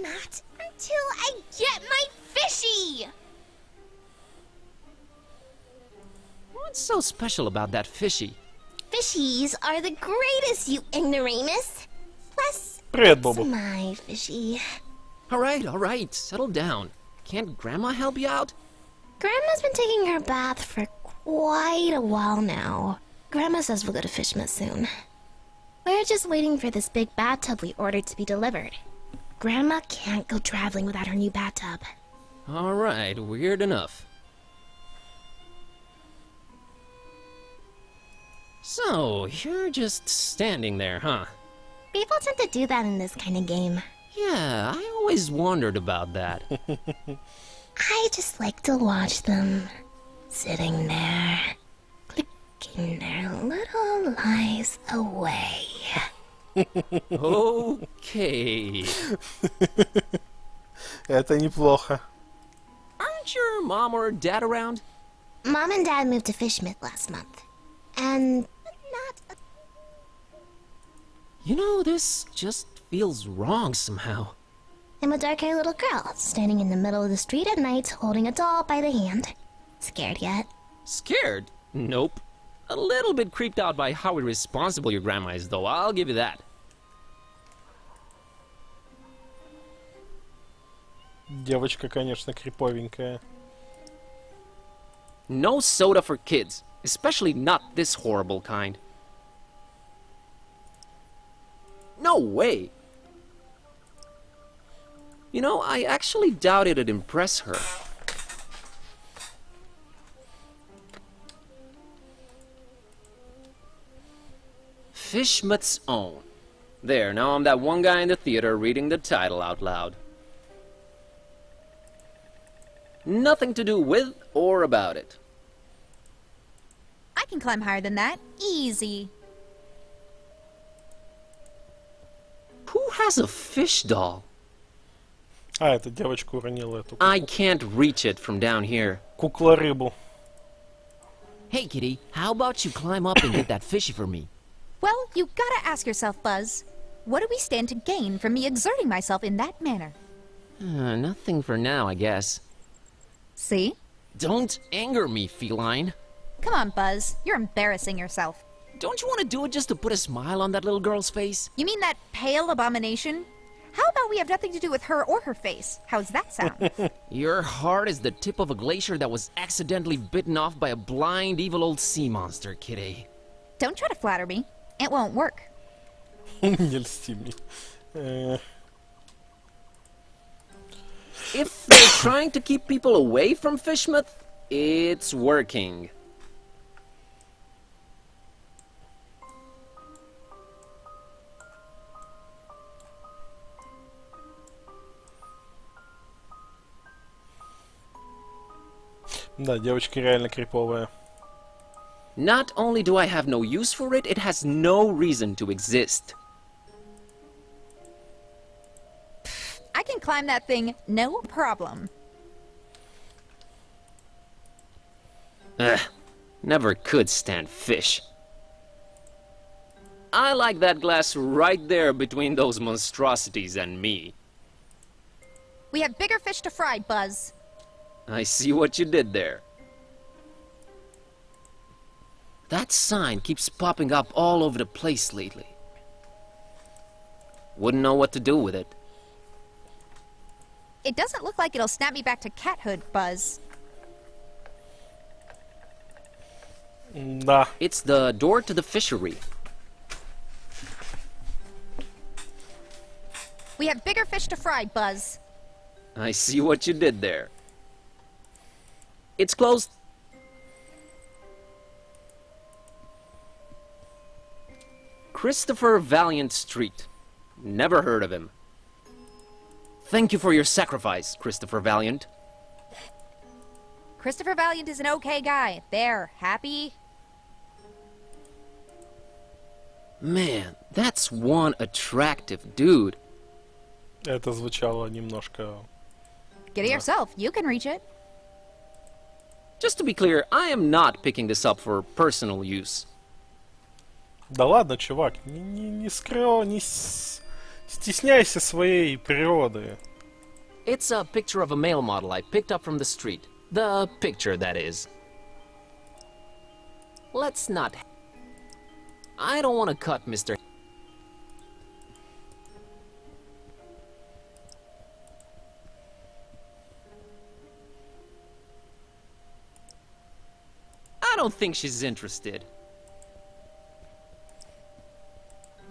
Not until I get my fishy! What's so special about that fishy? Fishies are the greatest, you ignoramus! Plus, Привет, it's Бобу. my fishy. Alright, settle down. Can't Grandma help you out? Grandma's been taking her bath for quite a while now. Grandma says we'll go to Fishmith soon. We're just waiting for this big bathtub we ordered to be delivered. Grandma can't go traveling without her new bathtub. Alright, weird enough. So, you're just standing there, huh? People tend to do that in this kind of game. Yeah, I always wondered about that. I just like to watch them sitting there, clicking their little lies away. Okay. Это неплохо. Aren't your mom or dad around? Mom and Dad moved to Fishmith last month. And not... You know, this just feels wrong somehow. I'm a dark-haired little girl, standing in the middle of the street at night, holding a doll by the hand. Scared yet? Scared? Nope. A little bit creeped out by how irresponsible your grandma is, though, I'll give you that. Девочка, конечно, криповенькая. No soda for kids, especially not this horrible kind. No way! You know, I actually doubt it'd impress her. Fishmith's Own. There, now I'm that one guy in the theater reading the title out loud. Nothing to do with or about it. I can climb higher than that. Easy. Who has a fish doll? А, эта девочка уронила эту I can't reach it from down here. кукла-рыбу. Hey, kitty, how about you climb up and get that fishy for me? Well, you gotta ask yourself, Buzz. What do we stand to gain from me exerting myself in that manner? Nothing for now, I guess. See? Don't anger me, feline. Come on, Buzz. You're embarrassing yourself. Don't you want to do it just to put a smile on that little girl's face? You mean that pale abomination? How about we have nothing to do with her or her face? How's that sound? Your heart is the tip of a glacier that was accidentally bitten off by a blind, evil old sea monster, kitty. Don't try to flatter me. It won't work. Не льсти мне. If they're trying to keep people away from Fishmouth? It's working. Да, девочка реально криповая. Not only do I have no use for it, it has no reason to exist. I can climb that thing, no problem. Ugh, never could stand fish. I like that glass right there between those monstrosities and me. We have bigger fish to fry, Buzz. I see what you did there. That sign keeps popping up all over the place lately. Wouldn't know what to do with it. It doesn't look like it'll snap me back to cathood, Buzz. Да. It's the door to the fishery. We have bigger fish to fry, Buzz. I see what you did there. It's closed. Christopher Valiant Street. Never heard of him. Thank you for your sacrifice, Christopher Valiant. Christopher Valiant is an okay guy. There, happy? Man, that's one attractive dude. Это звучало немножко... Get it yourself, you can reach it. Just to be clear, I am not picking this up for personal use. Да ладно, чувак, не стесняйся своей природы. It's a picture of a male model I picked up from the street. The picture, that is. Let's not... I don't want to cut Mr. I don't think she's interested.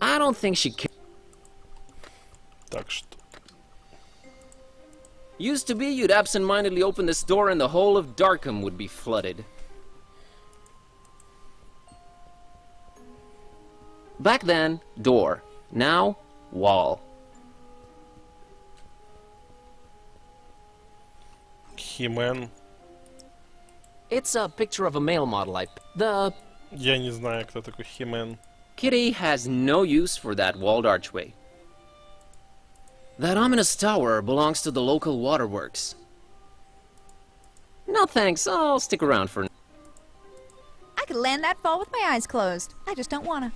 I don't think she cares. Так что... Used to be, you'd absent-mindedly open this door and the whole of Darkham would be flooded. Back then, door. Now, wall. He-Man. It's a picture of a male model The Я не знаю, кто такой He-Man. kitty has no use for that walled archway. That ominous tower belongs to the local waterworks. No thanks, I'll stick around for... I could land that fall with my eyes closed. I just don't wanna.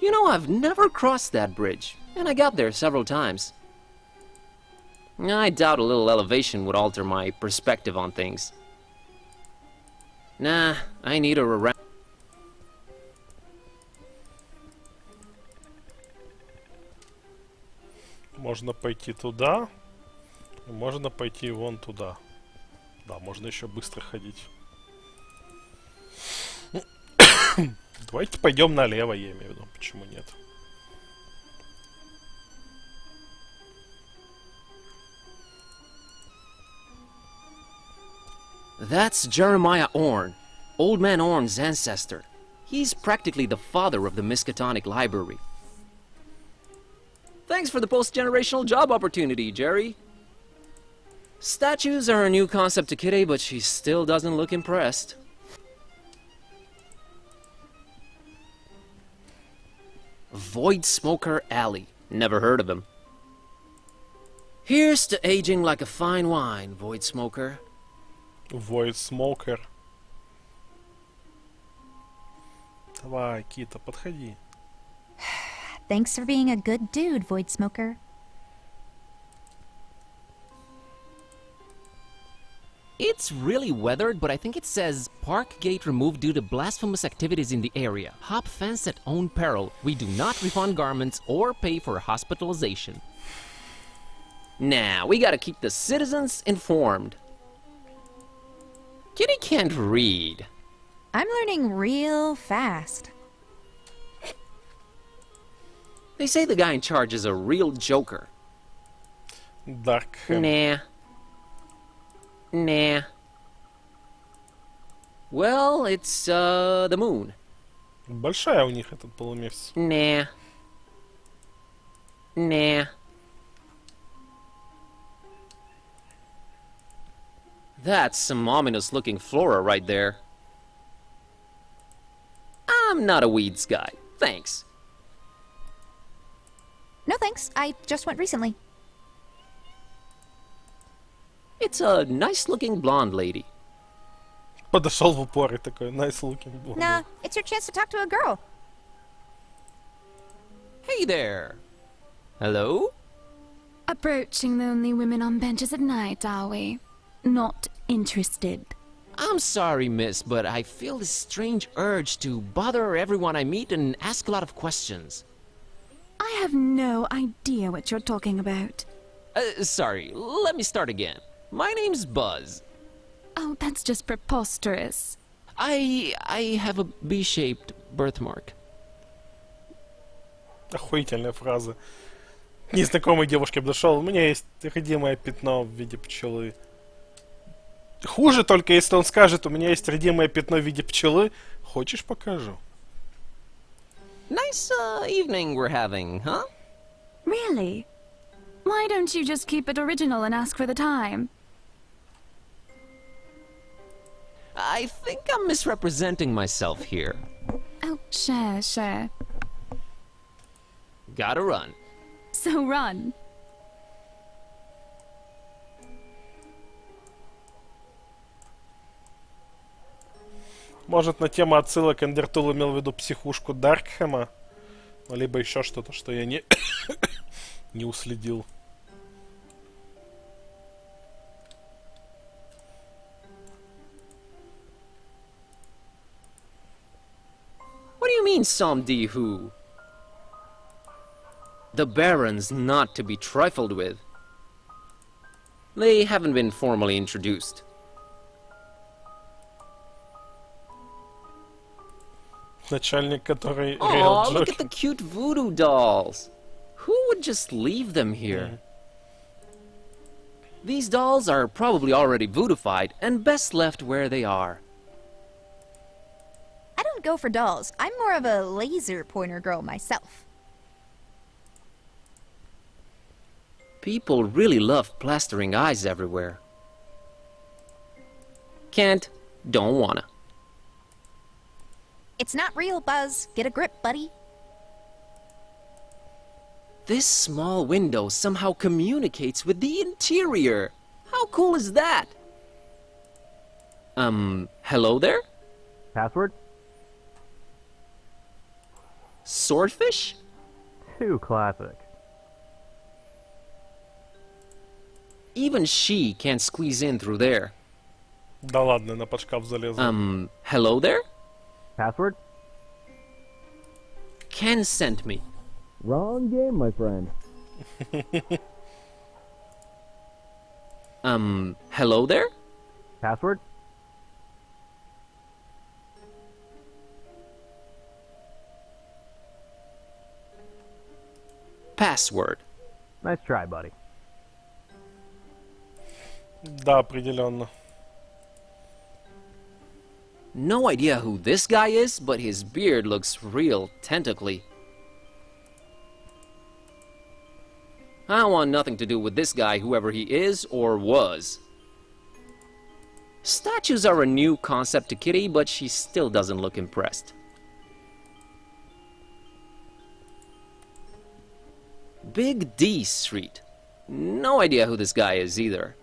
You know, I've never crossed that bridge, and I got there several times. I doubt a little elevation would alter my perspective on things. Nah, I need her around. Можно пойти туда, и можно пойти вон туда. Да, можно еще быстро ходить. Давайте пойдем налево, я имею в виду. Почему нет? That's Jeremiah Orne, Old Man Orne's ancestor. He's practically the father of the Miskatonic Library. Thanks for the post-generational job opportunity, Jerry. Statues are a new concept to Kitty, but she still doesn't look impressed. Void Smoker Alley. Never heard of him. Here's to aging like a fine wine, Void Smoker. Void Smoker. Давай, Кита, подходи. Thanks for being a good dude, Void Smoker. It's really weathered, but I think it says Park Gate removed due to blasphemous activities in the area. Hop fence at own peril. We do not refund garments or pay for hospitalization. Nah, we gotta keep the citizens informed. Kitty can't read. I'm learning real fast. They say the guy in charge is a real joker. Даркхэм. Nah. Nah. Well, it's, the moon. Большая у них этот полумесяц. Nah. Nah. That's some ominous-looking flora right there. I'm not a weeds guy. Thanks. No thanks, I just went recently. It's a nice-looking blonde lady. Подошел в упор и такой, nice looking. Nah, it's your chance to talk to a girl. Hey there. Hello? Approaching lonely women on benches at night, are we? Not interested. I'm sorry, miss, but I feel this strange urge to bother everyone I meet and ask a lot of questions. I have no idea what you're talking about. Sorry, let me start again. My name's Buzz. Oh, that's just preposterous. I have a B-shaped birthmark. Охуительная фраза. Незнакомой девушке подошел. У меня есть родимое пятно в виде пчелы. Хуже только, если он скажет, у меня есть родимое пятно в виде пчелы. Хочешь, покажу? Nice evening we're having, huh? Really? Why don't you just keep it original and ask for the time? I think I'm misrepresenting myself here. Oh, sure. Gotta run. So run. Может, на тему отсылок Эндертул имел в виду психушку Даркхэма? Ну, либо еще что-то, что я не, не уследил. What do you mean, somebody who? The Baron's not to be trifled with. They haven't been formally introduced. Начальник, который Oh, реал look at the cute voodoo dolls. Who would just leave them here? These dolls are probably already voodoofied and best left where they are. I don't go for dolls. I'm more of a laser pointer girl myself. People really love plastering eyes everywhere. Can't, don't wanna. It's not real, Buzz. Get a grip, buddy. This small window somehow communicates with the interior. How cool is that? Hello there? Password? Swordfish? Too classic. Even she can't squeeze in through there. Да ладно, на под шкаф залезла. Hello there? Password? Ken sent me. Wrong game, my friend. Hello there? Password? Password. Nice try, buddy. Да, определенно. No idea who this guy is, but his beard looks real tentacly. I want nothing to do with this guy, whoever he is or was. Statues are a new concept to Kitty, but she still doesn't look impressed. Big D Street. No idea who this guy is either.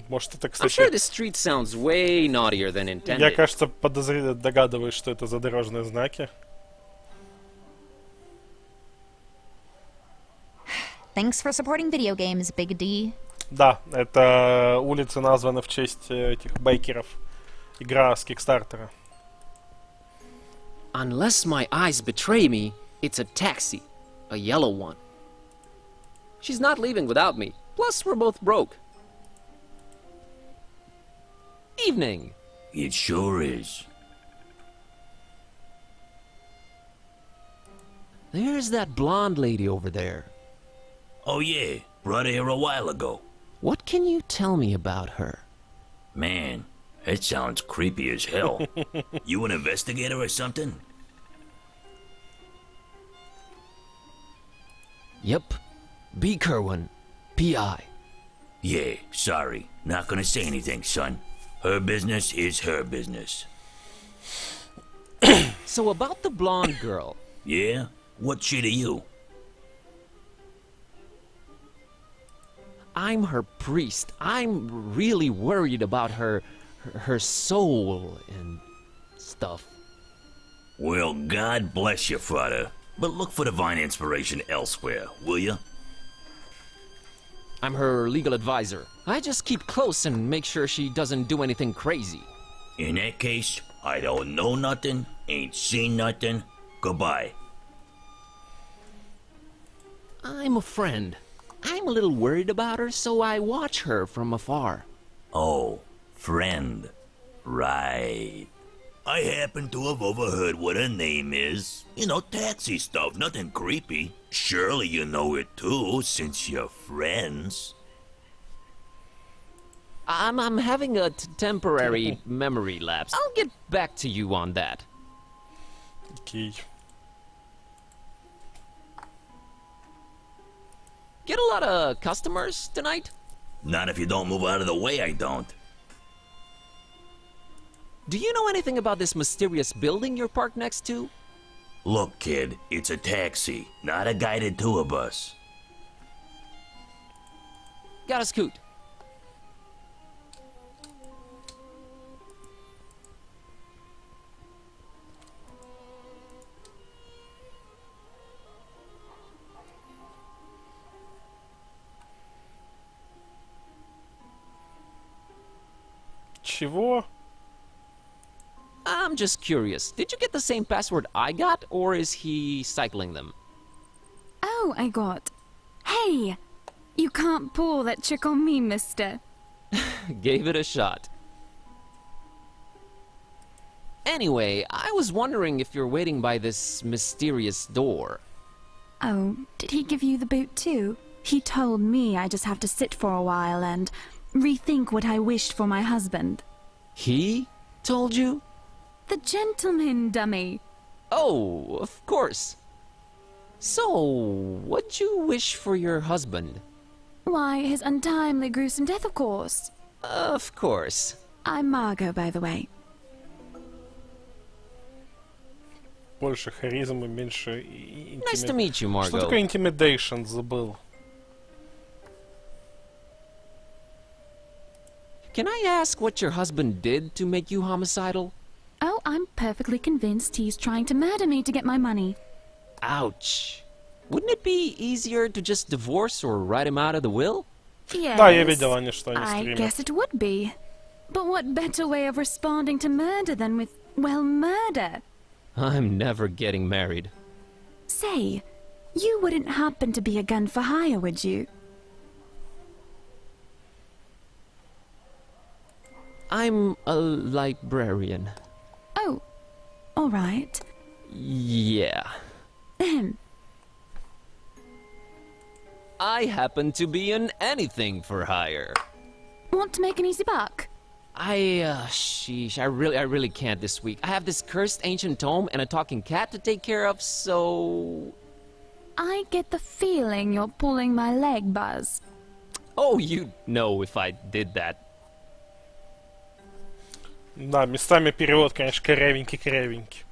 Может, это, I'm кстати... sure this street sounds way naughtier than Я, intended. кажется, догадываюсь, что это за дорожные знаки. Thanks for supporting video games, Big D. Да, это улицы названы в честь этих байкеров. Игра с Кикстартера. Unless my eyes betray me, it's a taxi. A yellow one. She's not leaving without me. Plus, we're both broke. Evening. It sure is. There's that blonde lady over there. Oh yeah, Brought her here a while ago. What can you tell me about her? Man, that sounds creepy as hell. You an investigator or something? Yep. B. Kerwin, P.I. Yeah, sorry. Not gonna say anything, son. Her business is her business. So about the blonde girl. Yeah? What's she to you? I'm her priest. I'm really worried about her soul and stuff. Well, God bless you, Father. But look for divine inspiration elsewhere, will you? I'm her legal advisor. I just keep close and make sure she doesn't do anything crazy. In that case, I don't know nothing, ain't seen nothing. Goodbye. I'm a friend. I'm a little worried about her, so I watch her from afar. Oh, friend. Right. I happen to have overheard what her name is. You know, taxi stuff, nothing creepy. Surely you know it too, since you're friends. I'm having a temporary memory lapse. I'll get back to you on that. Окей. Get a lot of customers tonight? Not if you don't move out of the way, I don't. Do you know anything about this mysterious building you're parked next to? Look, kid, it's a taxi, not a guided tour bus. Got a scoot. Чего? I'm just curious. Did you get the same password I got, or is he cycling them? Oh, I got. Hey! You can't pull that trick on me, mister. Gave it a shot. Anyway, I was wondering if you're waiting by this mysterious door. Oh, did he give you the boot too? He told me I just have to sit for a while and rethink what I wished for my husband. He told you? The gentleman, dummy. Oh, of course. So, what'd you wish for your husband? Why, his untimely, gruesome death, of course. Of course. I'm Margot, by the way. Больше харизмы, меньше Nice to meet you, Margot. Что такое intimidation? Забыл. Can I ask what your husband did to make you homicidal? Oh, I'm perfectly convinced he's trying to murder me to get my money. Ouch. Wouldn't it be easier to just divorce or write him out of the will? Yes, Да, я видел, они что они I стримят. guess it would be. But what better way of responding to murder than with, well, murder? I'm never getting married. Say, you wouldn't happen to be a gun for hire, would you? I'm a librarian. Oh, all right. Yeah. Ahem. I happen to be an anything for hire. Want to make an easy buck? Sheesh, I really can't this week. I have this cursed ancient tome and a talking cat to take care of, so... I get the feeling you're pulling my leg, Buzz. Oh, you'd know if I did that. Да, местами перевод, конечно, корявенький.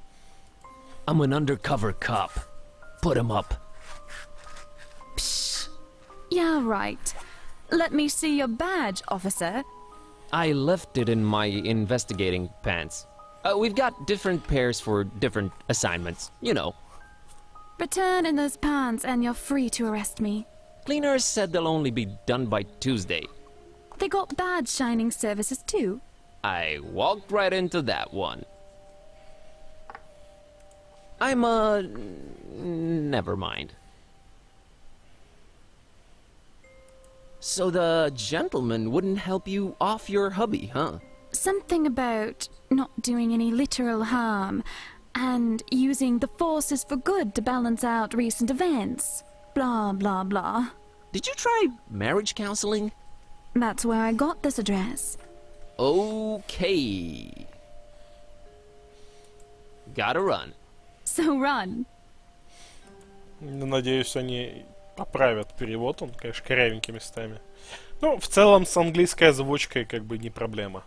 I'm an undercover cop. Put him up. Psh. Yeah, right. Let me see your badge, officer. I left it in my investigating pants. We've got different pairs for different assignments, you know. Return in those pants and you're free to arrest me. Cleaners said they'll only be done by Tuesday. They got badge shining services too. I walked right into that one. Never mind. So the gentleman wouldn't help you off your hubby, huh? Something about not doing any literal harm and using the forces for good to balance out recent events. Blah, blah, blah. Did you try marriage counseling? That's where I got this address. Okay. Gotta run. So run. Надеюсь, они поправят перевод. Он, конечно, корявенький местами. Ну, в целом, с английской озвучкой как бы не проблема.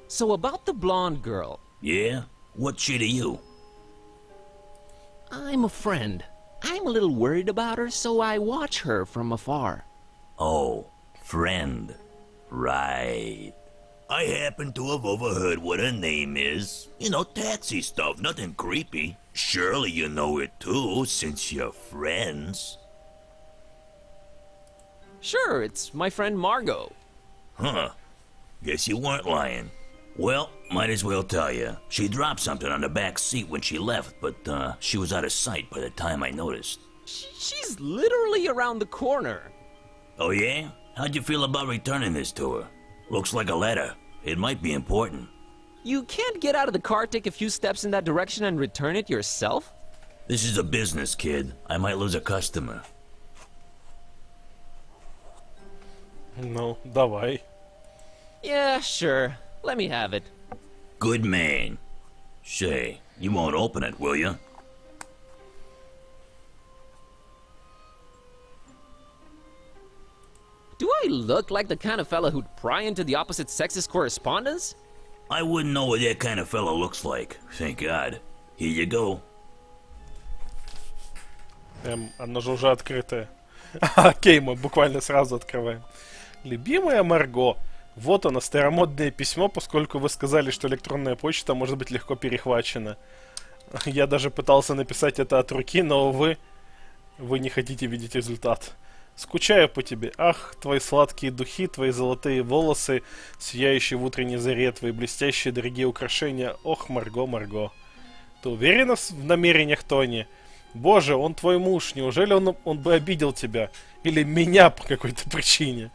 So about the blonde girl. Yeah? What's she to you? I'm a friend. I'm a little worried about her, so I watch her from afar. Oh, friend. Right. I happen to have overheard what her name is. You know, taxi stuff, nothing creepy. Surely you know it too, since you're friends. Sure, it's my friend Margot. Huh. Guess you weren't lying. Well, might as well tell you. She dropped something on the back seat when she left, but she was out of sight by the time I noticed. She's literally around the corner. Oh yeah? How'd you feel about returning this to her? Looks like a letter. It might be important. You can't get out of the car, take a few steps in that direction, and return it yourself? This is a business, kid. I might lose a customer. Ну, давай. Yeah, sure. Let me have it. Good man. Say, you won't open it, will you? Do I look like the kind of fella who'd pry into the opposite sex's correspondence? I wouldn't know what that kind of fella looks like. Thank God. Here you go. Оно же уже открытое. Окей, мы буквально сразу открываем. Любимая Марго, вот оно, старомодное письмо, поскольку вы сказали, что электронная почта может быть легко перехвачена. Я даже пытался написать это от руки, но, увы, вы не хотите видеть результат. Скучаю по тебе. Ах, твои сладкие духи, твои золотые волосы, сияющие в утренней заре, твои блестящие дорогие украшения. Ох, Марго, Марго. Ты уверена в намерениях Тони? Боже, он твой муж. Неужели он бы обидел тебя? Или меня по какой-то причине?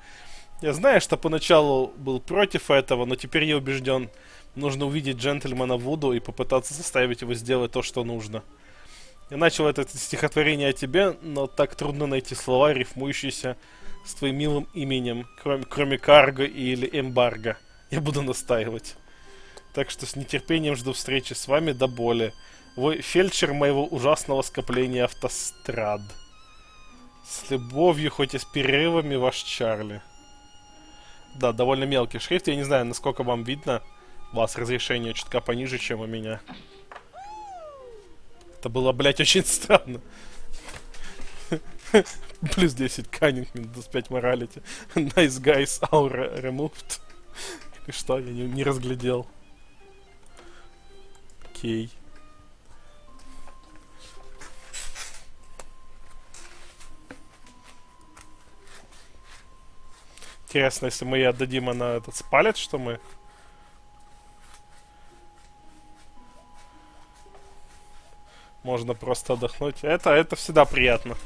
Я знаю, что поначалу был против этого, но теперь я убежден. Нужно увидеть джентльмена Вуду и попытаться заставить его сделать то, что нужно. Я начал это стихотворение о тебе, но так трудно найти слова, рифмующиеся с твоим милым именем, кроме карго или эмбарго. Я буду настаивать. Так что с нетерпением жду встречи с вами до боли. Вы фельдшер моего ужасного скопления автострад. С любовью, хоть и с перерывами, ваш Чарли. Да, довольно мелкий шрифт. Я не знаю, насколько вам видно. У вас разрешение чутка пониже, чем у меня. Это было, блять, очень странно. Плюс 10 каннинг, минус 5 моралити. Nice guys, aura removed. И что, я не разглядел. Окей. Интересно, если мы ей отдадим, она этот спалит, что мы... Можно просто отдохнуть. Это всегда приятно,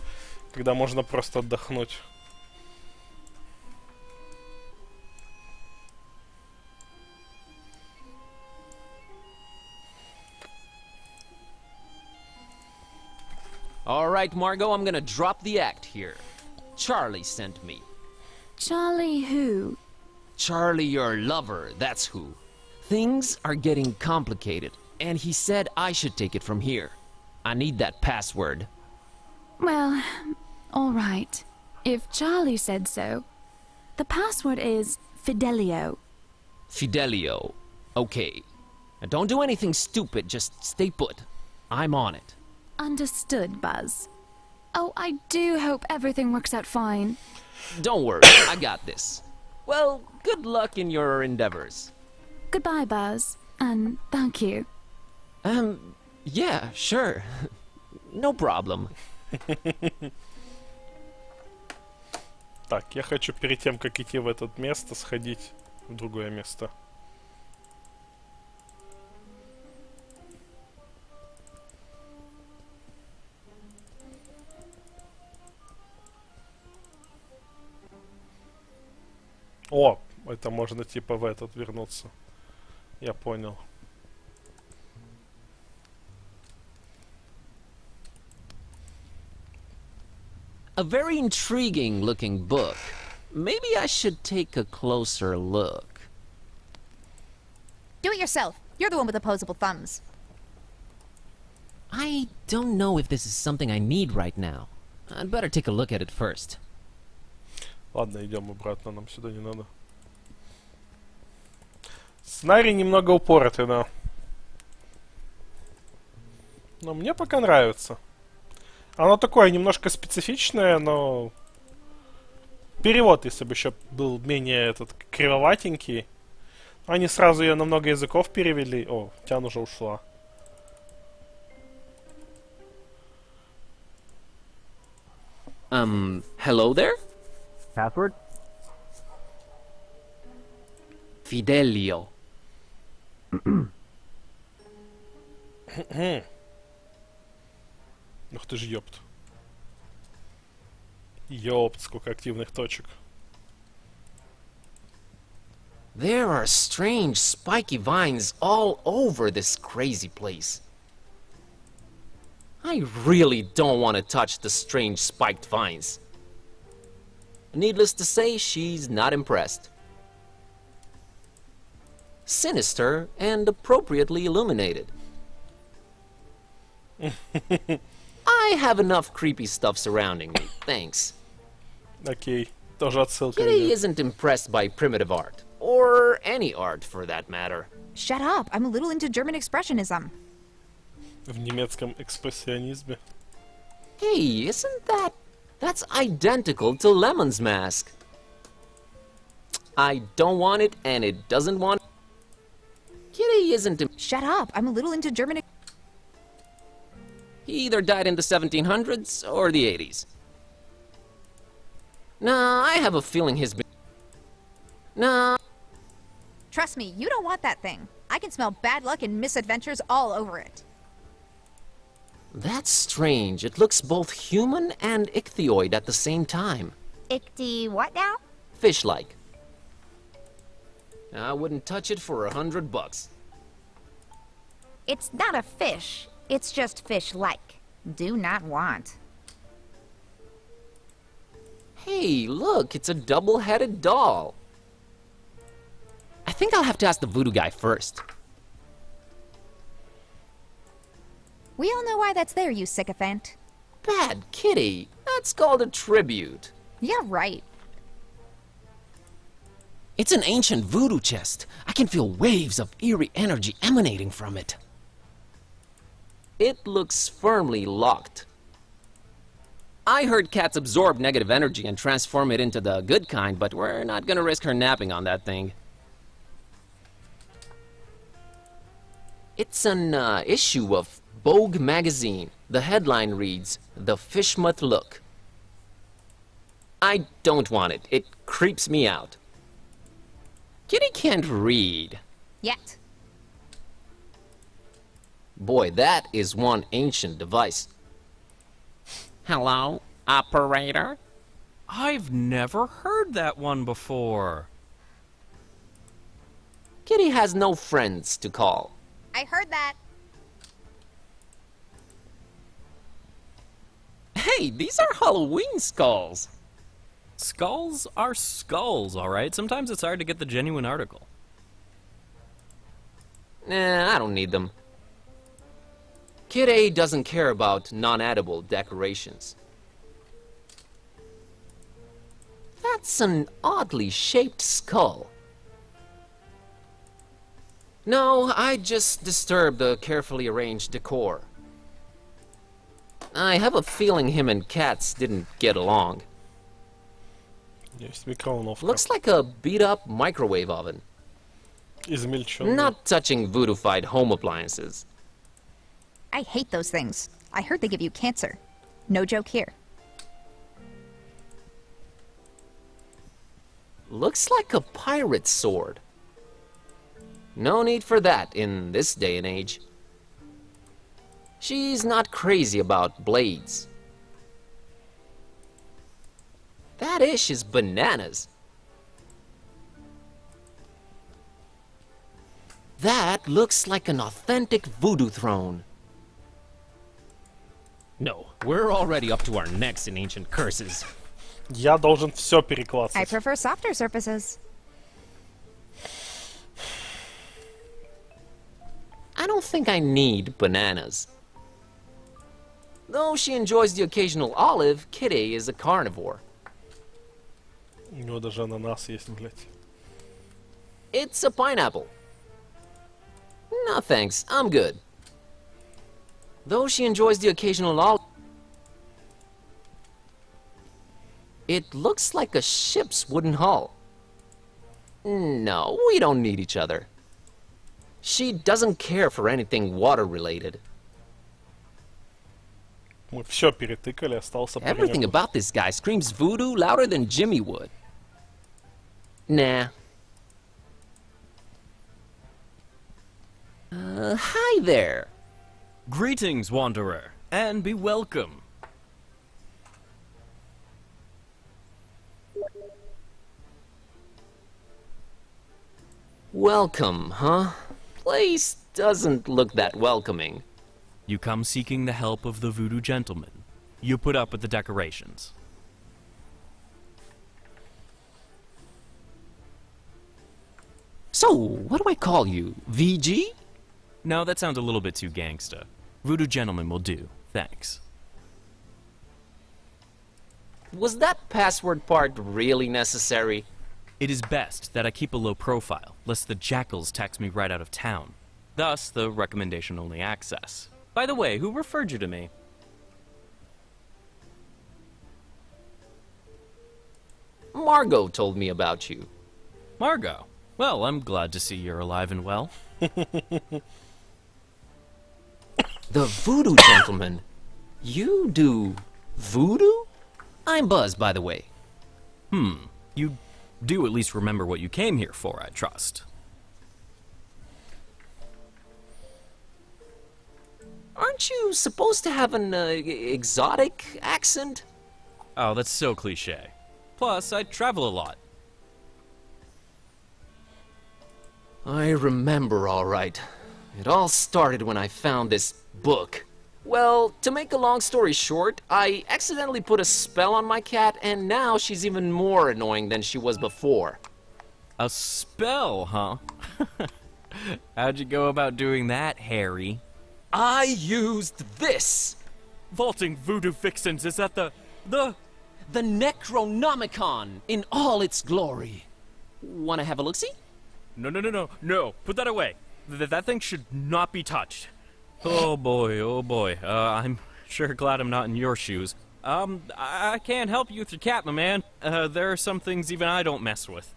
когда можно просто отдохнуть. All right, Margot, I'm gonna drop the act here. Charlie sent me. Charlie who? Charlie, your lover, that's who. Things are getting complicated, and he said I should take it from here. I need that password. Well, all right. If Charlie said so. The password is Fidelio. Fidelio. Okay. Now don't do anything stupid, just stay put. I'm on it. Understood, Buzz. Oh, I do hope everything works out fine. Don't worry, I got this. Well, good luck in your endeavors. Goodbye, Buzz. And thank you. Yeah, sure. No problem. Так, я хочу перед тем, как идти в это место, сходить в другое место. О, это можно типа в этот вернуться. Я понял. A very intriguing looking book. Maybe I should take a closer look. Do it yourself. You're the one with opposable thumbs. I don't know if this is something I need right now. I'd better take a look at it first. Ладно, идем обратно, нам сюда не надо. Сценарий немного упоротый, да. Но мне пока нравится. Оно такое немножко специфичное, но... Перевод, если бы еще был менее этот кривоватенький. Они сразу ее на много языков перевели. О, Тян уже ушла. Hello there? Password? Fidelio. Ух ты ж, ёпт. Ёпт, сколько активных точек. There are strange spiky vines all over this crazy place. I really don't want to touch the strange spiked vines. Needless to say, she's not impressed. Sinister and appropriately illuminated. I have enough creepy stuff surrounding me, thanks. Окей, тоже отсылка Kitty идет. isn't impressed by primitive art, or any art for that matter. Shut up. I'm a little into German expressionism. В немецком экспрессионизме. Hey, isn't that's identical to Lemon's mask. I don't want it, and it doesn't want... Kitty isn't... Shut up. I'm a little into German... He either died in the 1700s or the 80s. Nah, I have a feeling he's been... Nah. Trust me, you don't want that thing. I can smell bad luck and misadventures all over it. That's strange. It looks both human and ichthyoid at the same time. Ichty what now? Fish-like. I wouldn't touch it for $100. It's not a fish. It's just fish-like. Do not want. Hey, look, it's a double-headed doll. I think I'll have to ask the voodoo guy first. We all know why that's there, you sycophant. Bad kitty. That's called a tribute. Yeah, right. It's an ancient voodoo chest. I can feel waves of eerie energy emanating from it. It looks firmly locked. I heard cats absorb negative energy and transform it into the good kind, but we're not gonna risk her napping on that thing. It's an issue of Vogue magazine. The headline reads, "The Fishmuth Look." I don't want it. It creeps me out. Kitty can't read. Yet. Boy, that is one ancient device. Hello, operator? I've never heard that one before. Kitty has no friends to call. I heard that. Hey, these are Halloween skulls. Skulls are skulls, alright? Sometimes it's hard to get the genuine article. Nah, I don't need them. Kitty doesn't care about non-edible decorations. That's an oddly shaped skull. No, I just disturbed the carefully arranged decor. I have a feeling him and cats didn't get along. Есть микроволновка. Looks like a beat-up microwave oven. Измельченная. Not touching voodoofied home appliances. I hate those things. I heard they give you cancer. No joke here. Looks like a pirate's sword. No need for that in this day and age. She's not crazy about blades. That ish is bananas. That looks like an authentic voodoo throne. No, we're already up to our necks in ancient curses. Я должен все I переклассать. prefer softer surfaces. I don't think I need bananas. Though she enjoys the occasional olive, Kitty is a carnivore. У него даже ананас есть, блядь. It's a pineapple. No thanks, I'm good. Though she enjoys the occasional olive... It looks like a ship's wooden hull. No, we don't need each other. She doesn't care for anything water-related. Мы все перетыкали, остался Everything паренек. about this guy screams voodoo louder than Jimmy would. Nah. Hi there. Greetings, wanderer, and be welcome. Welcome, huh? Place doesn't look that welcoming. You come seeking the help of the voodoo gentleman. You put up with the decorations. So, what do I call you? VG? No, that sounds a little bit too gangsta. Voodoo gentleman will do, thanks. Was that password part really necessary? It is best that I keep a low profile, lest the jackals tax me right out of town. Thus, the recommendation-only access. By the way, who referred you to me? Margot told me about you. Margot. Well, I'm glad to see you're alive and well. The voodoo gentleman? You do voodoo? I'm Buzz, by the way. You do at least remember what you came here for, I trust. Aren't you supposed to have an exotic accent? Oh, that's so cliche. Plus, I travel a lot. I remember all right. It all started when I found this book. Well, to make a long story short, I accidentally put a spell on my cat, and now she's even more annoying than she was before. A spell, huh? How'd you go about doing that, Harry? I used this! Vaulting voodoo fixins, is that the... The Necronomicon in all its glory. Wanna have a look-see? No, put that away. That thing should not be touched. Oh boy. I'm sure glad I'm not in your shoes. I can't help you with your cat, my man. There are some things even I don't mess with.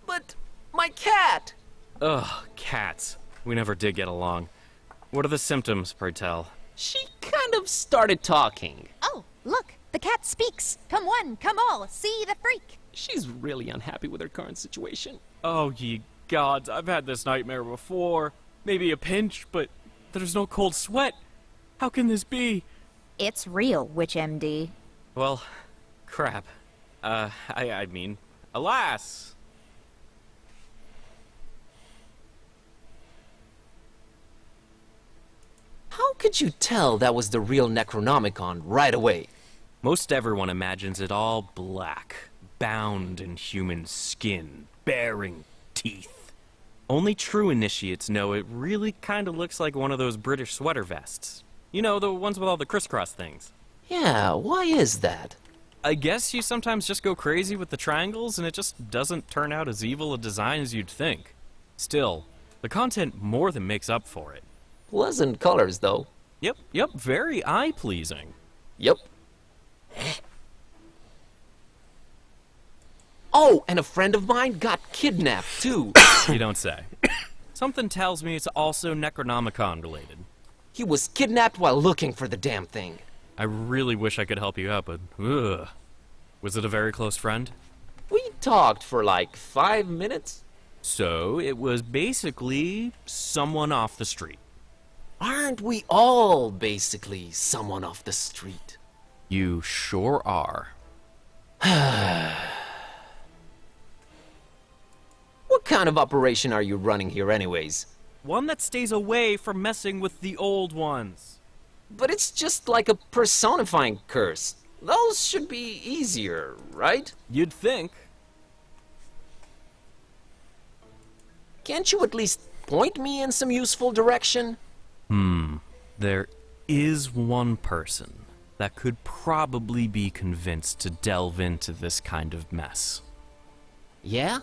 But my cat! Ugh, cats. We never did get along. What are the symptoms, pray tell? She kind of started talking. Oh, look, the cat speaks. Come one, come all, see the freak. She's really unhappy with her current situation. Oh, ye gods, I've had this nightmare before. Maybe a pinch, but there's no cold sweat. How can this be? It's real, Witch MD. Well, crap. I mean, alas. How could you tell that was the real Necronomicon right away? Most everyone imagines it all black, bound in human skin, bearing teeth. Only true initiates know it really kind of looks like one of those British sweater vests. You know, the ones with all the crisscross things. Yeah, why is that? I guess you sometimes just go crazy with the triangles and it just doesn't turn out as evil a design as you'd think. Still, the content more than makes up for it. Pleasant colors, though. Yep, very eye-pleasing. Yep. Oh, and a friend of mine got kidnapped, too. You don't say. Something tells me it's also Necronomicon related. He was kidnapped while looking for the damn thing. I really wish I could help you out, but ugh. Was it a very close friend? We talked for like 5 minutes. So, it was basically someone off the street. Aren't we all basically someone off the street? You sure are. What kind of operation are you running here anyways? One that stays away from messing with the old ones. But it's just like a personifying curse. Those should be easier, right? You'd think. Can't you at least point me in some useful direction? There is one person that could probably be convinced to delve into this kind of mess. Yeah?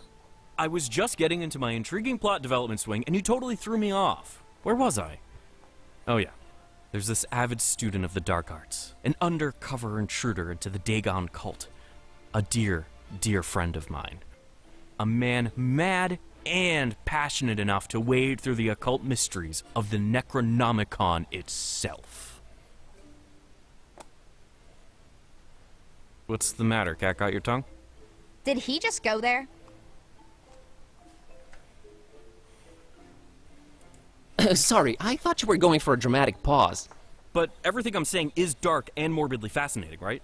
I was just getting into my intriguing plot development swing, and you totally threw me off. Where was I? Oh yeah. There's this avid student of the dark arts, an undercover intruder into the Dagon cult. A dear, dear friend of mine. A man mad and passionate enough to wade through the occult mysteries of the Necronomicon itself. What's the matter? Cat got your tongue? Did he just go there? Sorry, I thought you were going for a dramatic pause. But everything I'm saying is dark and morbidly fascinating, right?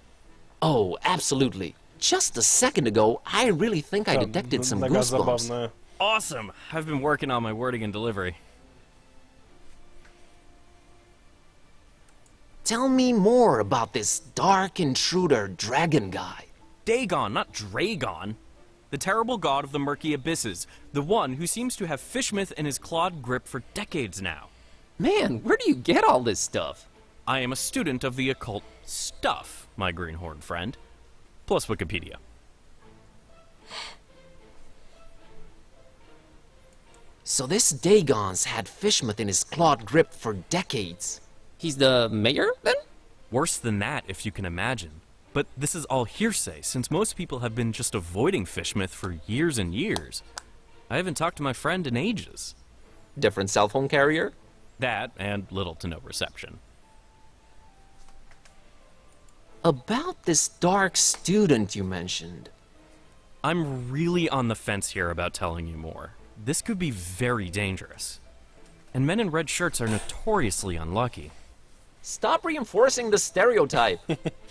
Oh, absolutely. Just a second ago, I really think I detected some Нога goosebumps. забавная. Awesome! I've been working on my wording and delivery. Tell me more about this dark intruder dragon guy. Dagon, not Dragon. The terrible god of the murky abysses. The one who seems to have fishmouth in his clawed grip for decades now. Man, where do you get all this stuff? I am a student of the occult stuff, my greenhorn friend. Plus Wikipedia. So this Dagon's had fishmouth in his clawed grip for decades. He's the mayor, then? Worse than that, if you can imagine. But this is all hearsay, since most people have been just avoiding fishmouth for years and years. I haven't talked to my friend in ages. Different cell phone carrier? That, and little to no reception. About this dark student you mentioned. I'm really on the fence here about telling you more. This could be very dangerous. And men in red shirts are notoriously unlucky. Stop reinforcing the stereotype.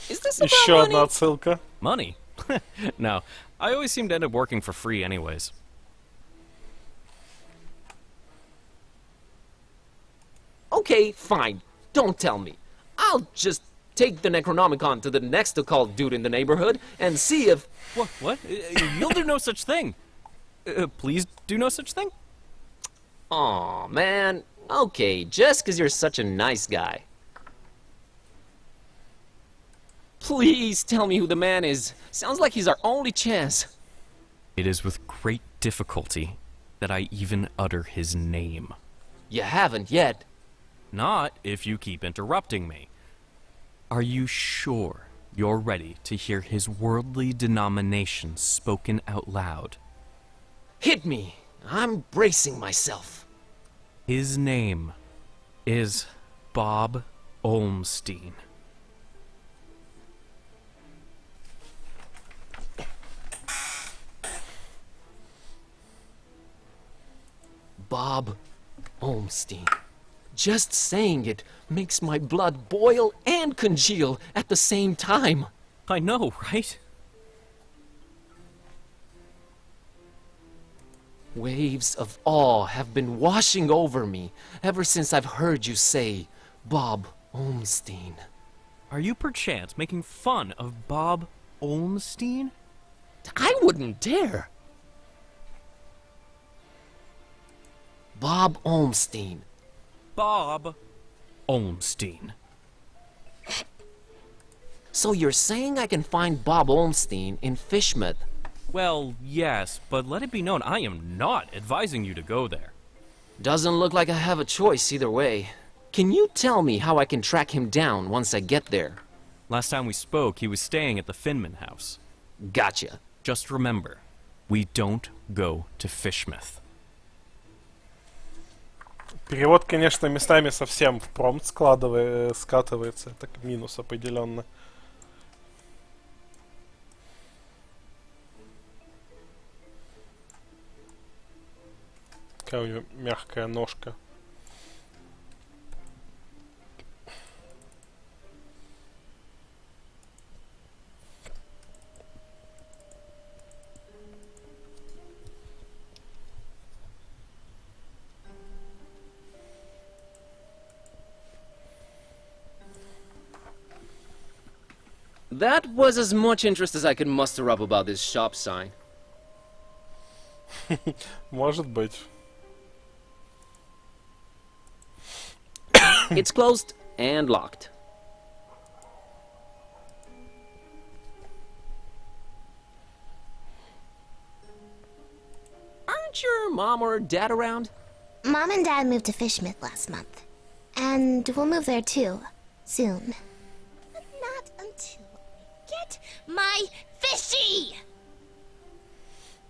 Is this about Еще money? одна отсылка. Money? No, I always seem to end up working for free anyways. Okay, fine. Don't tell me. I'll just take the Necronomicon to the next occult dude in the neighborhood and see if... What? You'll do no such thing. Please do no such thing? Aw, man. Okay, just 'cause you're such a nice guy. Please tell me who the man is. Sounds like he's our only chance. It is with great difficulty that I even utter his name. You haven't yet. Not if you keep interrupting me. Are you sure you're ready to hear his worldly denominations spoken out loud? Hit me. I'm bracing myself. His name is Bob Olmstein. Bob Olmstein. Just saying it makes my blood boil and congeal at the same time. I know, right? Waves of awe have been washing over me ever since I've heard you say Bob Olmstein. Are you perchance making fun of Bob Olmstein? I wouldn't dare. Bob Olmstein. Bob Olmstein. So you're saying I can find Bob Olmstein in Fishmouth? Well, yes, but let it be known I am not advising you to go there. Doesn't look like I have a choice either way. Can you tell me how I can track him down once I get there? Last time we spoke, he was staying at the Finman house. Gotcha. Just remember, we don't go to Fishmouth. Перевод, конечно, местами совсем в промпт скатывается. Так минус определенно. Какая у него мягкая ножка. That was as much interest as I could muster up about this shop sign. Может быть. It's closed and locked. Aren't your mom or dad around? Mom and Dad moved to Fishmith last month. And we'll move there too. Soon. But not until I get my fishy!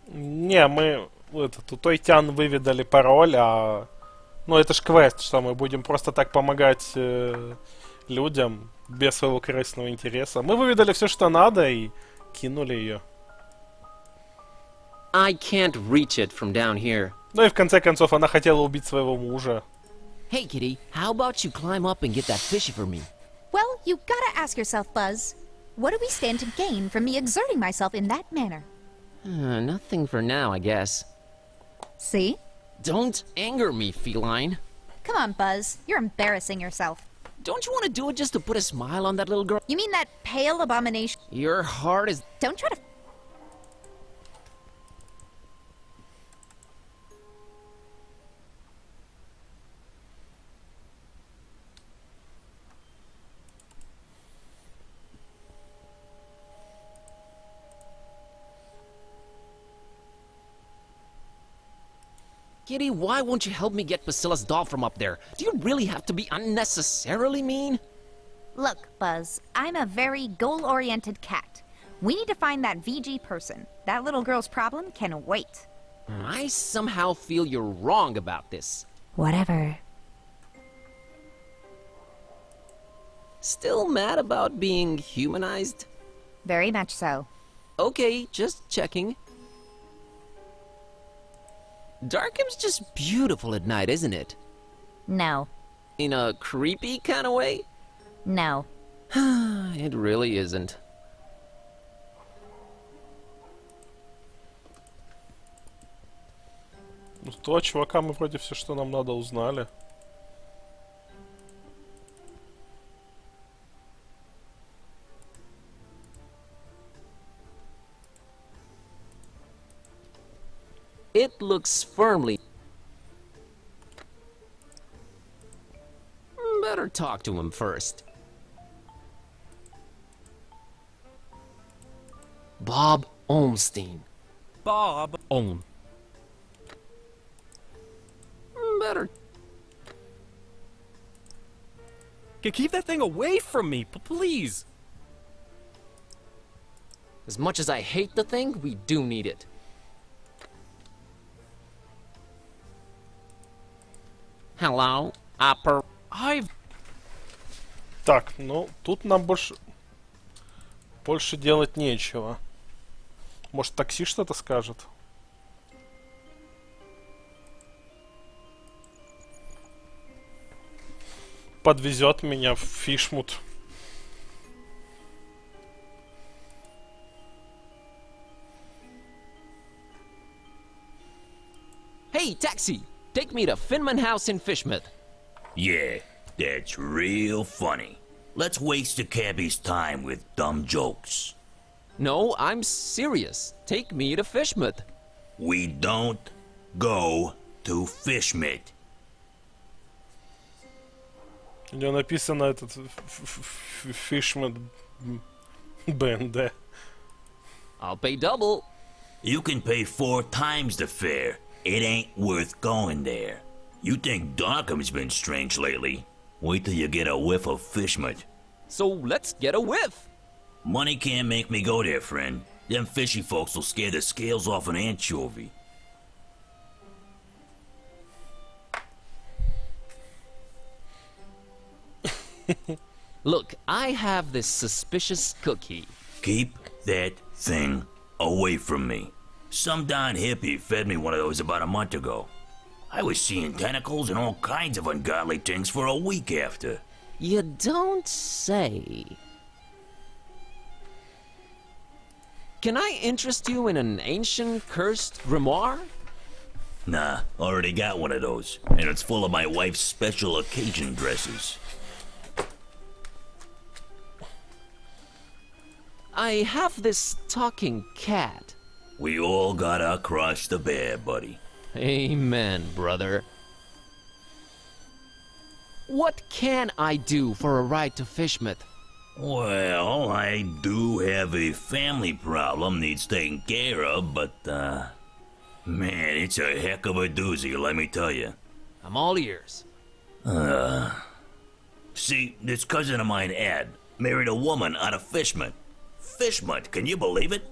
Не, мы этот, у той Тян выведали пароль, а... Ну, это ж квест, что мы будем просто так помогать людям без своего корыстного интереса. Мы выведали все, что надо, и кинули ее. I can't reach it from down here. Ну и в конце концов она хотела убить своего мужа. Hey, kitty, how about you climb up and get that fishy for me? Well, you gotta ask yourself, Buzz. What do we stand to gain from me exerting myself in that manner? Nothing for now, I guess. See? Don't anger me, feline. Come on, Buzz. You're embarrassing yourself. Don't you want to do it just to put a smile on that little girl? You mean that pale abomination? Your heart is... Don't try to... Kitty, why won't you help me get Basilla's doll from up there? Do you really have to be unnecessarily mean? Look, Buzz, I'm a very goal-oriented cat. We need to find that VG person. That little girl's problem can wait. I somehow feel you're wrong about this. Whatever. Still mad about being humanized? Very much so. Okay, just checking. Darkham's just beautiful at night, isn't it? No. In a creepy kind of way? No. It really isn't. Ну, то, чувака, мы вроде все, что нам надо, узнали. It looks firmly... Better talk to him first. Bob Olmstein. Bob Olm. Better... Keep that thing away from me, please. As much as I hate the thing, we do need it. Hello, upper... Так, ну, тут нам больше делать нечего. Может, такси что-то скажет? Подвезет меня в Фишмут. Hey, taxi! Take me to Finman House in Fishmith. Yeah, that's real funny. Let's waste the cabbie's time with dumb jokes. No, I'm serious. Take me to Fishmith. We don't go to Fishmith. У него написано этот Фишман БНД. I'll pay double. You can pay 4 times the fare. It ain't worth going there. You think Darkham's been strange lately? Wait till you get a whiff of Fishmith. So let's get a whiff. Money can't make me go there, friend. Them fishy folks will scare the scales off an anchovy. Look, I have this suspicious cookie. Keep that thing away from me. Some darn hippie fed me one of those about a month ago. I was seeing tentacles and all kinds of ungodly things for a week after. You don't say. Can I interest you in an ancient cursed grimoire? Nah, already got one of those, and it's full of my wife's special occasion dresses. I have this talking cat. We all got our cross to bear, buddy. Amen, brother. What can I do for a ride to Fishmouth? Well, I do have a family problem needs taken care of, but, man, it's a heck of a doozy, let me tell you. I'm all ears. See, this cousin of mine, Ed, married a woman out of Fishmouth. Fishmouth, can you believe it?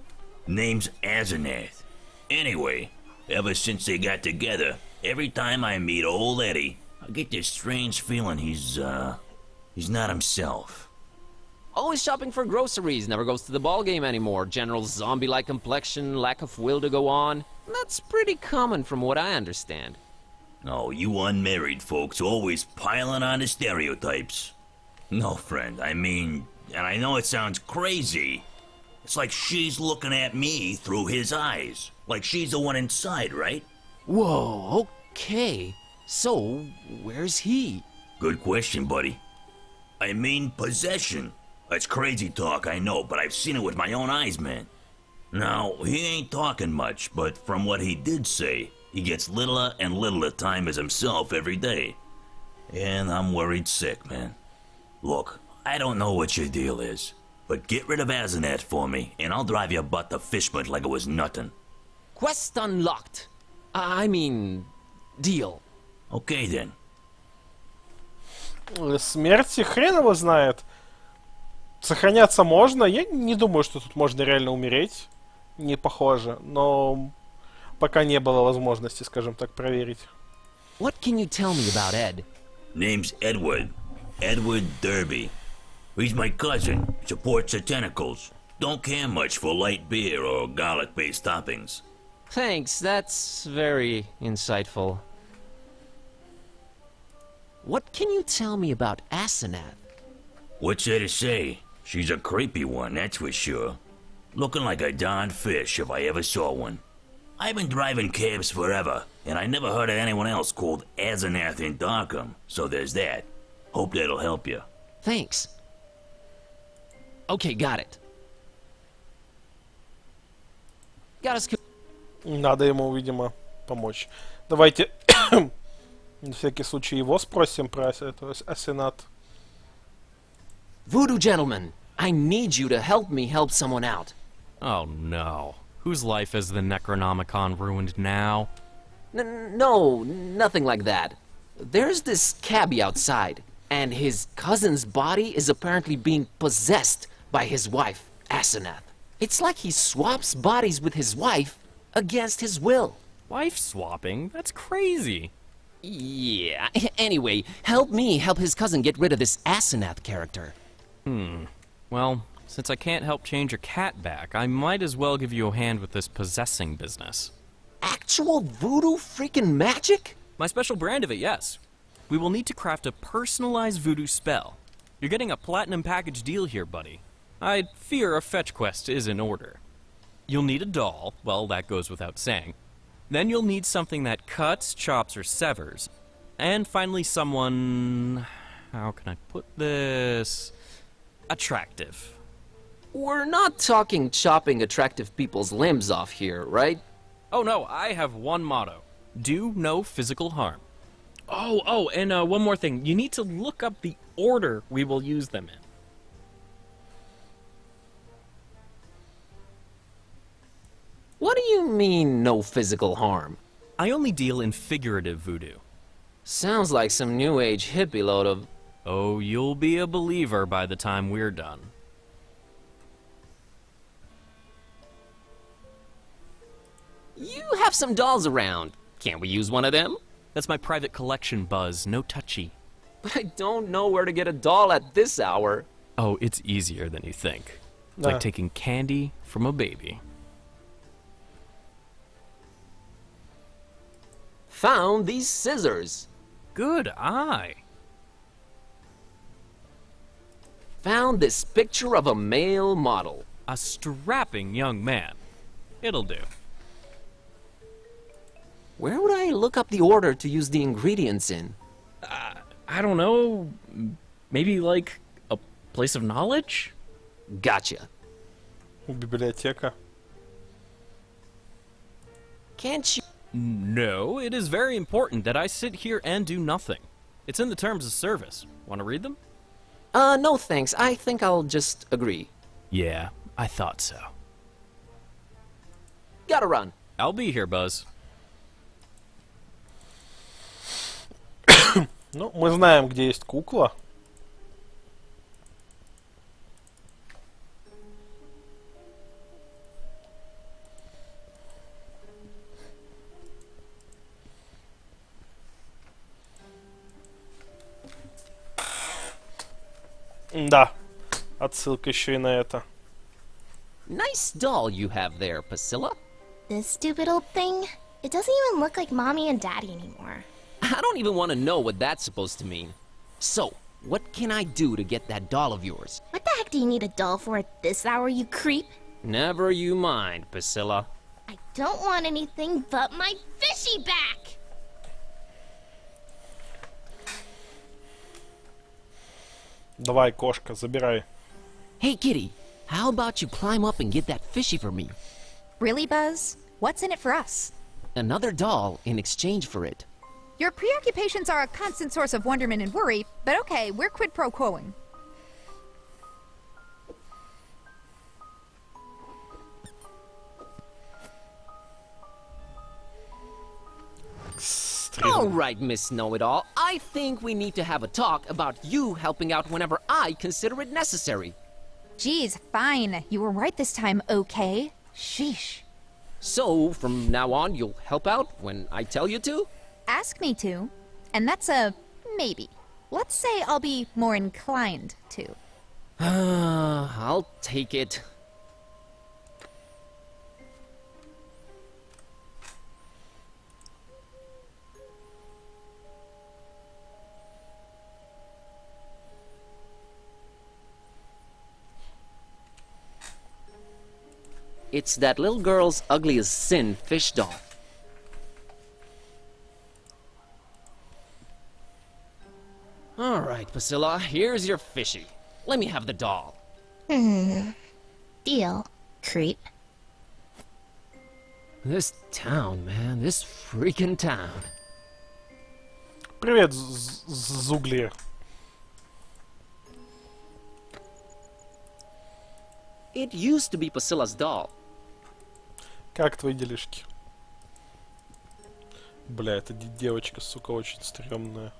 Name's Asenath. Anyway, ever since they got together, every time I meet old Eddie, I get this strange feeling he's not himself. Always shopping for groceries, never goes to the ball game anymore. General zombie-like complexion, lack of will to go on. That's pretty common from what I understand. Oh, you unmarried folks always piling on the stereotypes. No, friend, I mean, and I know it sounds crazy. It's like she's looking at me through his eyes. Like she's the one inside, right? Whoa, okay. So, where's he? Good question, buddy. I mean, possession. That's crazy talk, I know, but I've seen it with my own eyes, man. Now, he ain't talking much, but from what he did say, he gets littler and littler time as himself every day. And I'm worried sick, man. Look, I don't know what your deal is, but get rid of Asenath for me, and I'll drive your butt to Fishmouth like it was nothing. Quest unlocked. I mean, deal. Okay, then. Смерти хрен его знает. Сохраняться можно. Я не думаю, что тут можно реально умереть. Не похоже. Но пока не было возможности, скажем так, проверить. What can you tell me about Ed? Name's Edward. Edward Derby. He's my cousin. Supports the tentacles. Don't care much for light beer or garlic-based toppings. Thanks, that's very insightful. What can you tell me about Asenath? What's there to say? She's a creepy one, that's for sure. Looking like a darn fish if I ever saw one. I've been driving cabs forever, and I never heard of anyone else called Asenath in Darkham, so there's that. Hope that'll help you. Thanks. Okay, got it. Got us. Надо ему, видимо, помочь. Давайте на всякий случай его спросим про Асенат. Voodoo gentleman, I need you to help me help someone out. Oh no. Whose life is the Necronomicon ruined now? No, nothing like that. There's this cabbie outside, and his cousin's body is apparently being possessed by his wife, Asenath. It's like he swaps bodies with his wife against his will. Wife swapping? That's crazy. Yeah, anyway, help me help his cousin get rid of this Asenath character. Well, since I can't help change your cat back, I might as well give you a hand with this possessing business. Actual voodoo freaking magic? My special brand of it, yes. We will need to craft a personalized voodoo spell. You're getting a platinum package deal here, buddy. I fear a fetch quest is in order. You'll need a doll, well, that goes without saying. Then you'll need something that cuts, chops, or severs. And finally someone... how can I put this... attractive. We're not talking chopping attractive people's limbs off here, right? Oh no, I have one motto. Do no physical harm. Oh, and one more thing. You need to look up the order we will use them in. What do you mean, no physical harm? I only deal in figurative voodoo. Sounds like some new age hippie load of... Oh, you'll be a believer by the time we're done. You have some dolls around. Can't we use one of them? That's my private collection, Buzz. No touchy. But I don't know where to get a doll at this hour. Oh, it's easier than you think. It's like taking candy from a baby. Found these scissors. Good eye. Found this picture of a male model. A strapping young man. It'll do. Where would I look up the order to use the ingredients in? I don't know. Maybe like a place of knowledge? Gotcha. Библиотека. Can't you? No, it is very important that I sit here and do nothing. It's in the terms of service. Want to read them? No thanks. I think I'll just agree. Yeah, I thought so. Gotta run. I'll be here, Buzz. Ну, мы знаем, где есть кукла. Да, отсылка еще и на это. Nice doll you have there, Priscilla. This stupid old thing? It doesn't even look like Mommy and Daddy anymore. I don't even want to know what that's supposed to mean. So, what can I do to get that doll of yours? What the heck do you need a doll for at this hour, you creep? Never you mind, Priscilla. I don't want anything but my fishy back! Давай, кошка, забирай. Hey, kitty, how about you climb up and get that fishy for me? Really, Buzz? What's in it for us? Another doll in exchange for it. Your preoccupations are a constant source of wonderment and worry, but okay, we're quid pro quoing. All right, Miss Know-It-All. I think we need to have a talk about you helping out whenever I consider it necessary. Geez, fine. You were right this time, okay? Sheesh. So, from now on, you'll help out when I tell you to? Ask me to. And that's a maybe. Let's say I'll be more inclined to. I'll take it. It's that little girl's ugliest sin fish doll. All right, Priscilla, here's your fishy. Let me have the doll. Deal, creep. This town, man, this freaking town. Привет, Зугли. It used to be Priscilla's doll. Как твои делишки? Бля, эта девочка, сука, очень стрёмная.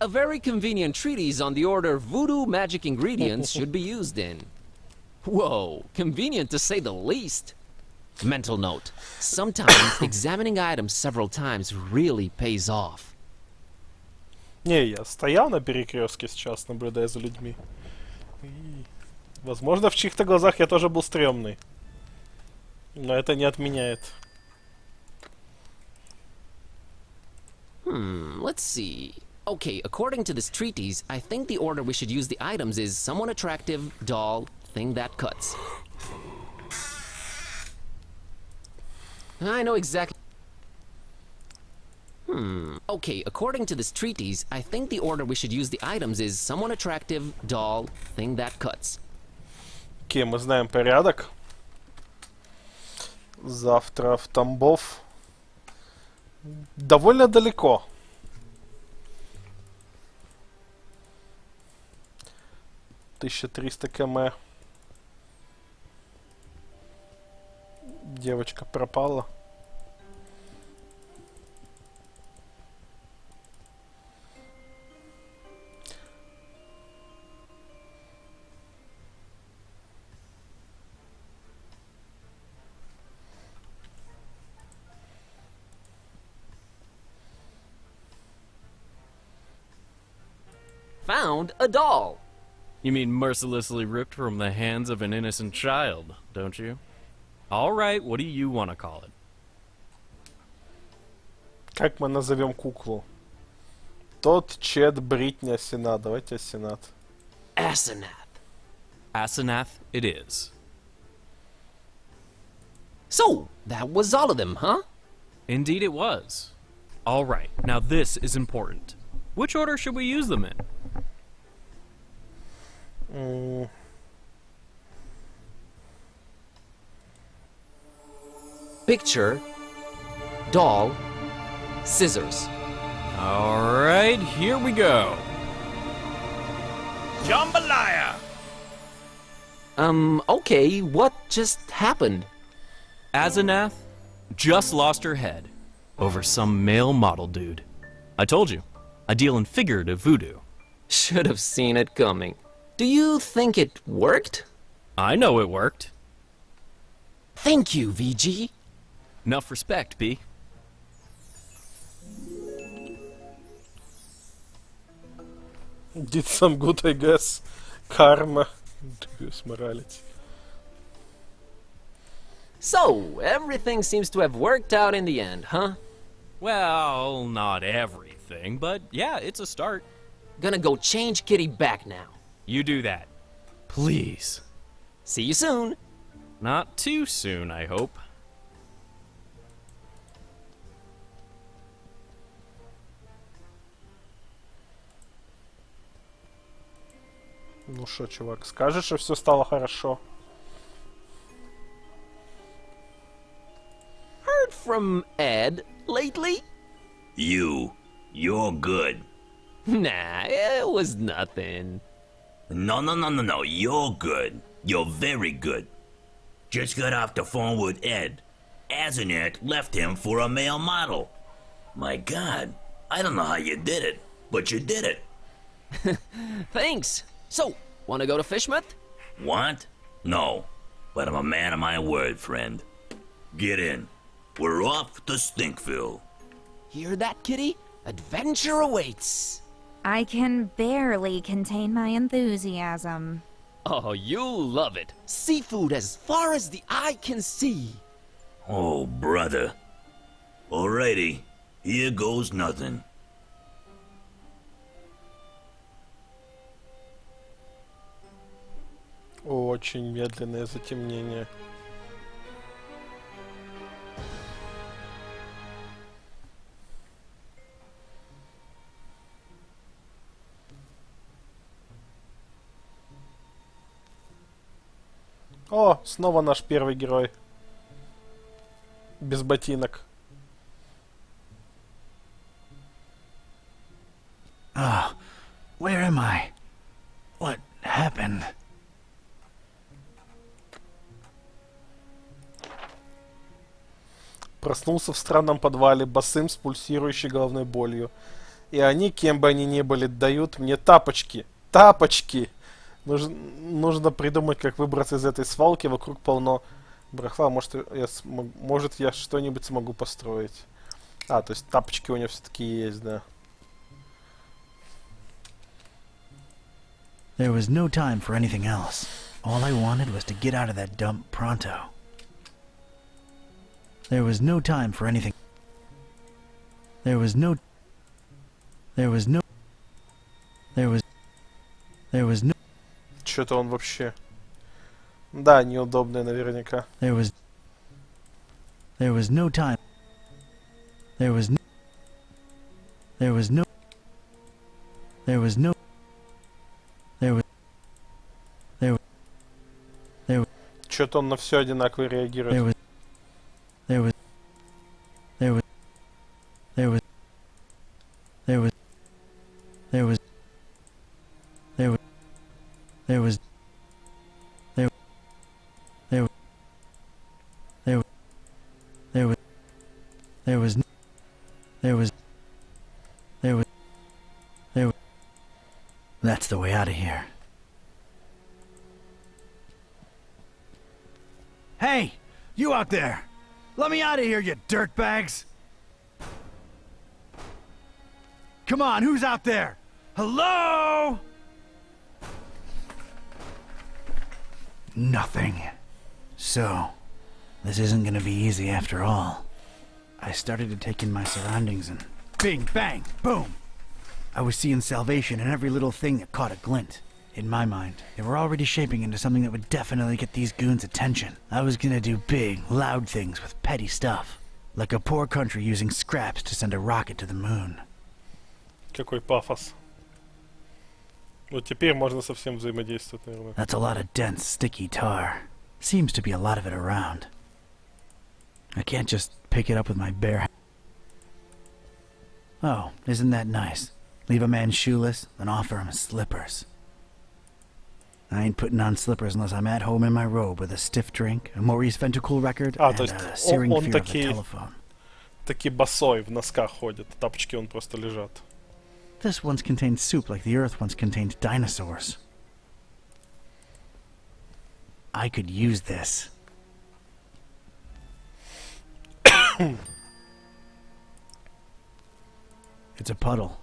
A very convenient treatise on the order voodoo magic ingredients should be used in. Whoa, convenient to say the least. Mental note. Sometimes examining items several times really pays off. Не, я стоял на перекрестке сейчас, наблюдая за людьми. И, возможно, в чьих-то глазах я тоже был стрёмный. Но это не отменяет. Let's see. Okay, according to this treatise, I think the order we should use the items is someone attractive, doll, thing that cuts. I know exactly. Okay, according to this treatise, I think the order we should use the items is someone attractive, doll, thing that cuts. Окей, мы знаем порядок. Завтра в Тамбов. Довольно далеко. Тысяча 300 км. Девочка пропала. Found a doll. You mean mercilessly ripped from the hands of an innocent child, don't you? All right, what do you want to call it? Как мы назовем куклу? Тот чет Бритни Асенат. Давайте Асенат. Asenath. Asenath it is. So, that was all of them, huh? Indeed it was. All right, now this is important. Which order should we use them in? Picture, doll, scissors. All right, here we go. Jambalaya! Okay, what just happened? Asenath just lost her head over some male model dude. I told you, I deal in figurative voodoo. Should have seen it coming. Do you think it worked? I know it worked. Thank you, VG. Enough respect, B. Did some good, I guess. Karma. Dubious morality. So, everything seems to have worked out in the end, huh? Well, not everything, but yeah, it's a start. Gonna go change Kitty back now. You do that. Please. See you soon. Not too soon, I hope. Ну шо, чувак, скажешь, что все стало хорошо? Heard from Ed lately? You're good. Nah, it was nothing. No, you're good. You're very good. Just got off the phone with Ed. Asenath left him for a male model. My God, I don't know how you did it, but you did it. Thanks. So, wanna go to Fishmouth? Want? No, but I'm a man of my word, friend. Get in. We're off to Stinkville. Hear that, Kitty? Adventure awaits. I can barely contain my enthusiasm. Oh, you'll love it. Seafood as far as the eye can see. Oh, brother. Alrighty, here goes nothing. Очень медленное затемнение. О, снова наш первый герой. Без ботинок. Ah, where am I? What happened? Проснулся в странном подвале, босым с пульсирующей головной болью. И они, кем бы они ни были, дают мне тапочки. Тапочки! Нужно придумать, как выбраться из этой свалки. Вокруг полно барахла. Может, я что-нибудь смогу построить. А, то есть тапочки у него все-таки есть, да. There was no time for anything else. All I wanted was to get out of that dump pronto. There was no time for anything. There was no. Что-то он вообще... Да, неудобный наверняка. There was no time. There was no. Что-то он на все одинаково реагирует. That's the way out of here. Hey, you out there! Let me out of here, you dirtbags! Come on, who's out there? Hello? Nothing. So, This isn't gonna be easy after all. I started to take in my surroundings and bing, bang, boom! I was seeing salvation in every little thing that caught a glint. In my mind, they were already shaping into something that would definitely get these goons' attention. I was gonna do big, loud things with petty stuff. Like a poor country using scraps to send a rocket to the moon. Какой пафос. Вот теперь можно совсем взаимодействовать, наверное. That's a lot of dense, sticky tar. Seems to be a lot of it around. I can't just pick it up with my bare hands. Oh, isn't that nice? Leave a man shoeless, then offer him slippers. I ain't putting on slippers unless I'm at home in my robe with a stiff drink, a Maurice Ventricle record, and a searing fear of the telephone. Таки босой в носках ходит, тапочки он просто лежат. This once contained soup like the earth once contained dinosaurs. I could use this. It's a puddle.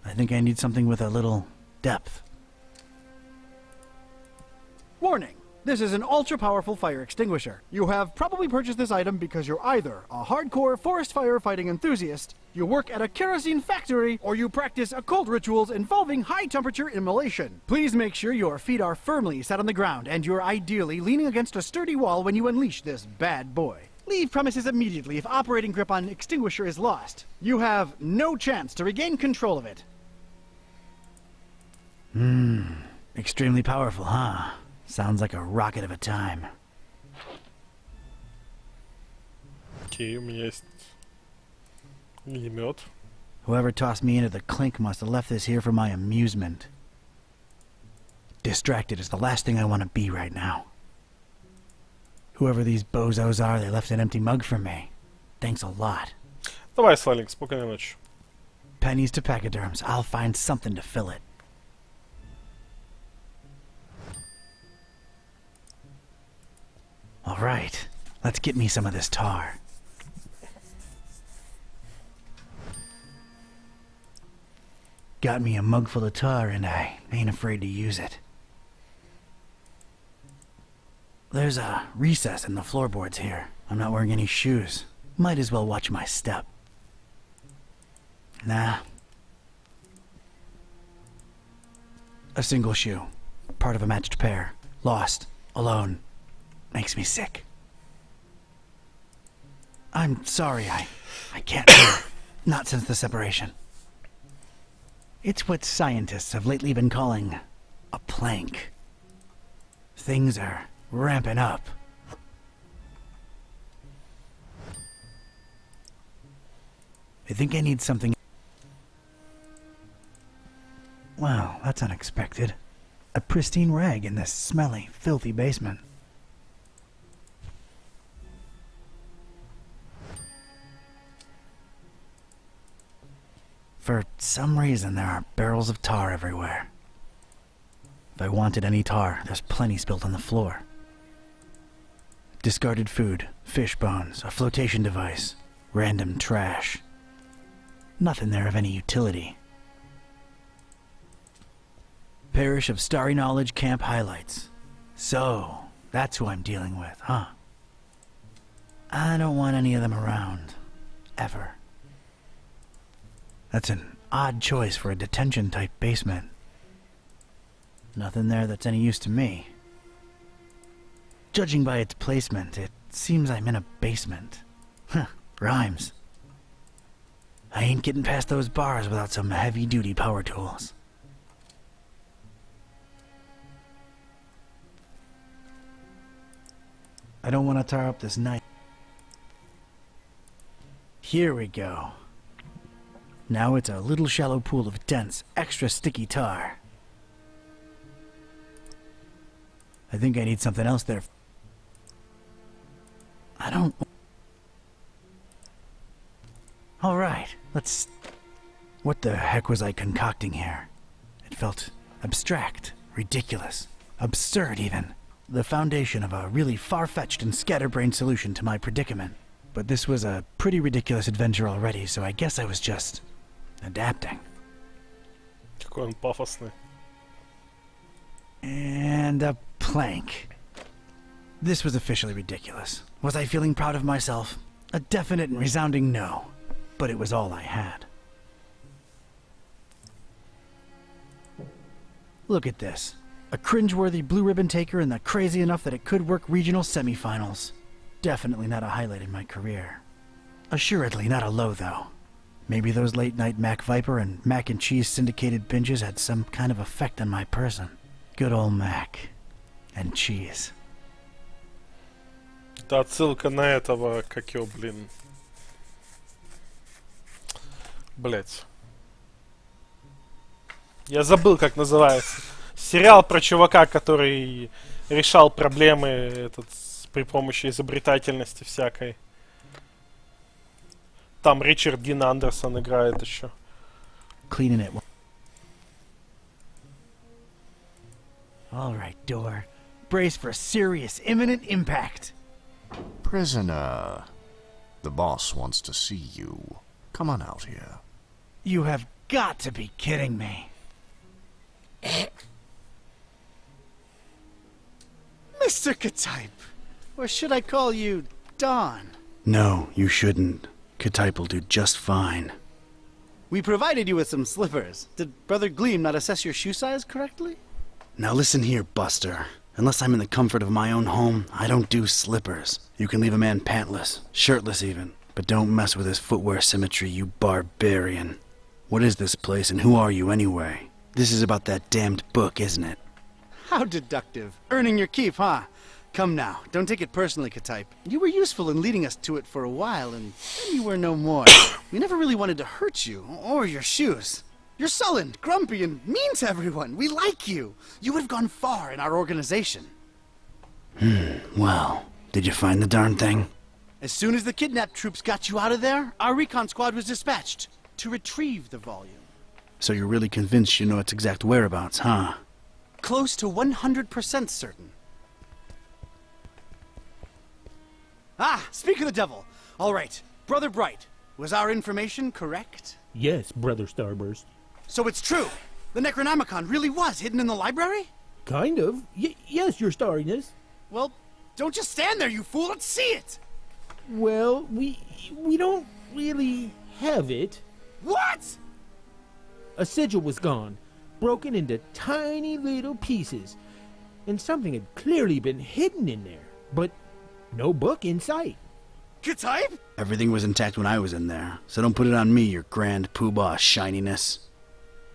I think I need something with a little depth. Warning! This is an ultra-powerful fire extinguisher. You have probably purchased this item because you're either a hardcore forest firefighting enthusiast, you work at a kerosene factory, or you practice occult rituals involving high-temperature immolation. Please make sure your feet are firmly set on the ground and you're ideally leaning against a sturdy wall when you unleash this bad boy. Leave premises immediately if operating grip on extinguisher is lost. You have no chance to regain control of it. Extremely powerful, huh? Sounds like a rocket of a time. Окей, у меня есть огнемет. Whoever tossed me into the clink must have left this here for my amusement. Distracted is the last thing I want to be right now. Whoever these bozos are, they left an empty mug for me. Thanks a lot. Давай, Славик, спокойной ночи. Pennies to pachyderms. I'll find something to fill it. All right, let's get me some of this tar. Got me a mug full of tar and I ain't afraid to use it. There's a recess in the floorboards here. I'm not wearing any shoes. Might as well watch my step. Nah. A single shoe. Part of a matched pair. Lost. Alone. Makes me sick. I'm sorry, I can't do it. Not since the separation. It's what scientists have lately been calling a plank. Things are ramping up. I think I need something. Wow, that's unexpected. A pristine rag in this smelly, filthy basement. For some reason, there are barrels of tar everywhere. If I wanted any tar, there's plenty spilled on the floor. Discarded food, fish bones, a flotation device, random trash. Nothing there of any utility. Parish of Starry Knowledge Camp highlights. So, that's who I'm dealing with, huh? I don't want any of them around. Ever. That's an odd choice for a detention-type basement. Nothing there that's any use to me. Judging by its placement, it seems I'm in a basement. Huh, rhymes. I ain't getting past those bars without some heavy-duty power tools. I don't want to tar up this night. Here we go. Now it's a little shallow pool of dense, extra sticky tar. I think I need something else there. I don't... Alright, let's... What the heck was I concocting here? It felt abstract, ridiculous, absurd even. The foundation of a really far-fetched and scatterbrained solution to my predicament. But this was a pretty ridiculous adventure already, so I guess I was just... adapting. Какой он пафосный. And a plank. This was officially ridiculous. Was I feeling proud of myself? A definite and resounding no. But it was all I had. Look at this. A cringeworthy blue ribbon taker and the crazy enough that it could work regional semifinals. Definitely not a highlight in my career. Assuredly not a low, though. Maybe those late-night Mac Viper and mac and cheese syndicated binges had some kind of effect on my person. Good old Mac. And cheese. Это отсылка на этого, как его, блин. Блять. Я забыл, как называется. Сериал про чувака, который решал проблемы при помощи изобретательности всякой. Там Ричард Дин Андерсон играет еще. Cleaning it. All right, door. Brace for serious, imminent impact. Prisoner, the boss wants to see you. Come on out here. You have got to be kidding me. Mr. Ktype, or should I call you Don? No, you shouldn't. Ktype will do just fine. We provided you with some slippers. Did Brother Gleam not assess your shoe size correctly? Now listen here, Buster. Unless I'm in the comfort of my own home, I don't do slippers. You can leave a man pantless, shirtless even, but don't mess with his footwear symmetry, you barbarian. What is this place and who are you anyway? This is about that damned book, isn't it? How deductive. Earning your keep, huh? Come now, don't take it personally, Ktype. You were useful in leading us to it for a while, and then you were no more. We never really wanted to hurt you, or your shoes. You're sullen, grumpy, and mean to everyone. We like you. You would have gone far in our organization. Well, did you find the darn thing? As soon as the kidnapped troops got you out of there, our recon squad was dispatched to retrieve the volume. So you're really convinced you know its exact whereabouts, huh? Close to 100% certain. Ah, speak of the devil. All right, Brother Bright, was our information correct? Yes, Brother Starburst. So it's true. The Necronomicon really was hidden in the library? Kind of. Yes, Your Starriness. Well, don't just stand there, you fool. Let's see it. Well, we don't really have it. What? A sigil was gone, broken into tiny little pieces, and something had clearly been hidden in there, but no book in sight. Ktype? Everything was intact when I was in there, so don't put it on me, your grand poobah shininess.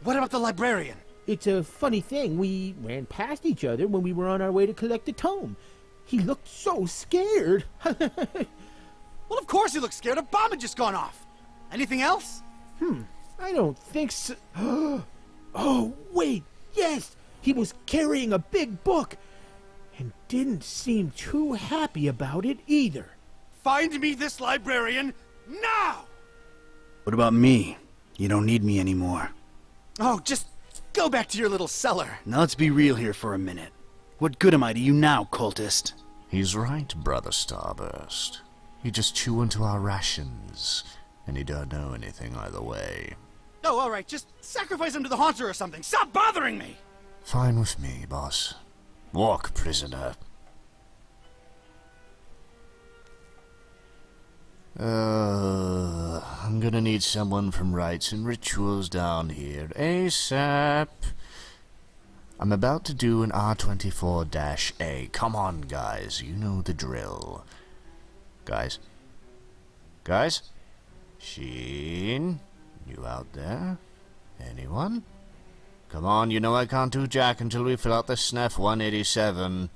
What about the librarian? It's a funny thing. We ran past each other when we were on our way to collect the tome. He looked so scared. Well, of course he looked scared. A bomb had just gone off. Anything else? I don't think so. Oh, wait. Yes, he was carrying a big book and didn't seem too happy about it either. Find me this librarian now! What about me? You don't need me anymore. Oh, just go back to your little cellar. Now let's be real here for a minute. What good am I to you now, cultist? He's right, Brother Starburst. You just chew into our rations, and you don't know anything either way. Oh, all right, just sacrifice him to the Haunter or something. Stop bothering me! Fine with me, boss. Walk, prisoner. I'm gonna need someone from Rites and Rituals down here ASAP. I'm about to do an R24-A. Come on, guys. You know the drill. Guys? Guys? Sheen? You out there? Anyone? Come on, you know I can't do jack until we fill out the SNF 187.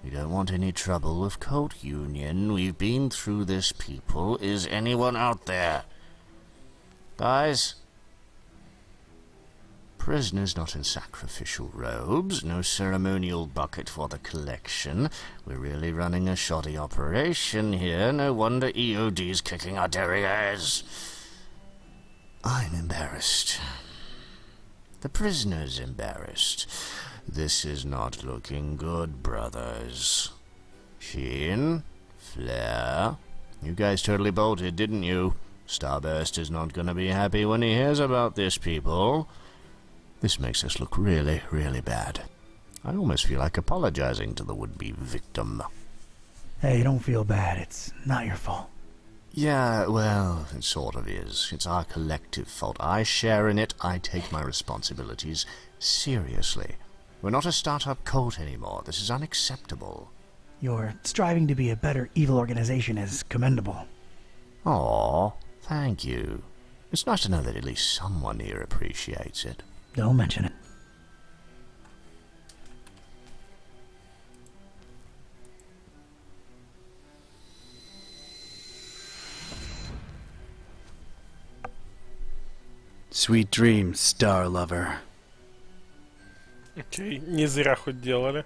We don't want any trouble with Code Union. We've been through this, people. Is anyone out there? Guys? Prisoners not in sacrificial robes. No ceremonial bucket for the collection. We're really running a shoddy operation here. No wonder EOD's kicking our derrieres. I'm embarrassed. The prisoner's embarrassed. This is not looking good, brothers. Sheen? Flair? You guys totally bolted, didn't you? Starburst is not gonna be happy when he hears about this, people. This makes us look really, really bad. I almost feel like apologizing to the would-be victim. Hey, don't feel bad. It's not your fault. Yeah, well, it sort of is. It's our collective fault. I share in it. I take my responsibilities seriously. We're not a startup cult anymore. This is unacceptable. Your striving to be a better evil organization is commendable. Aw, thank you. It's nice to know that at least someone here appreciates it. Don't mention it. Sweet dreams, star lover. Окей, не зря хоть делали.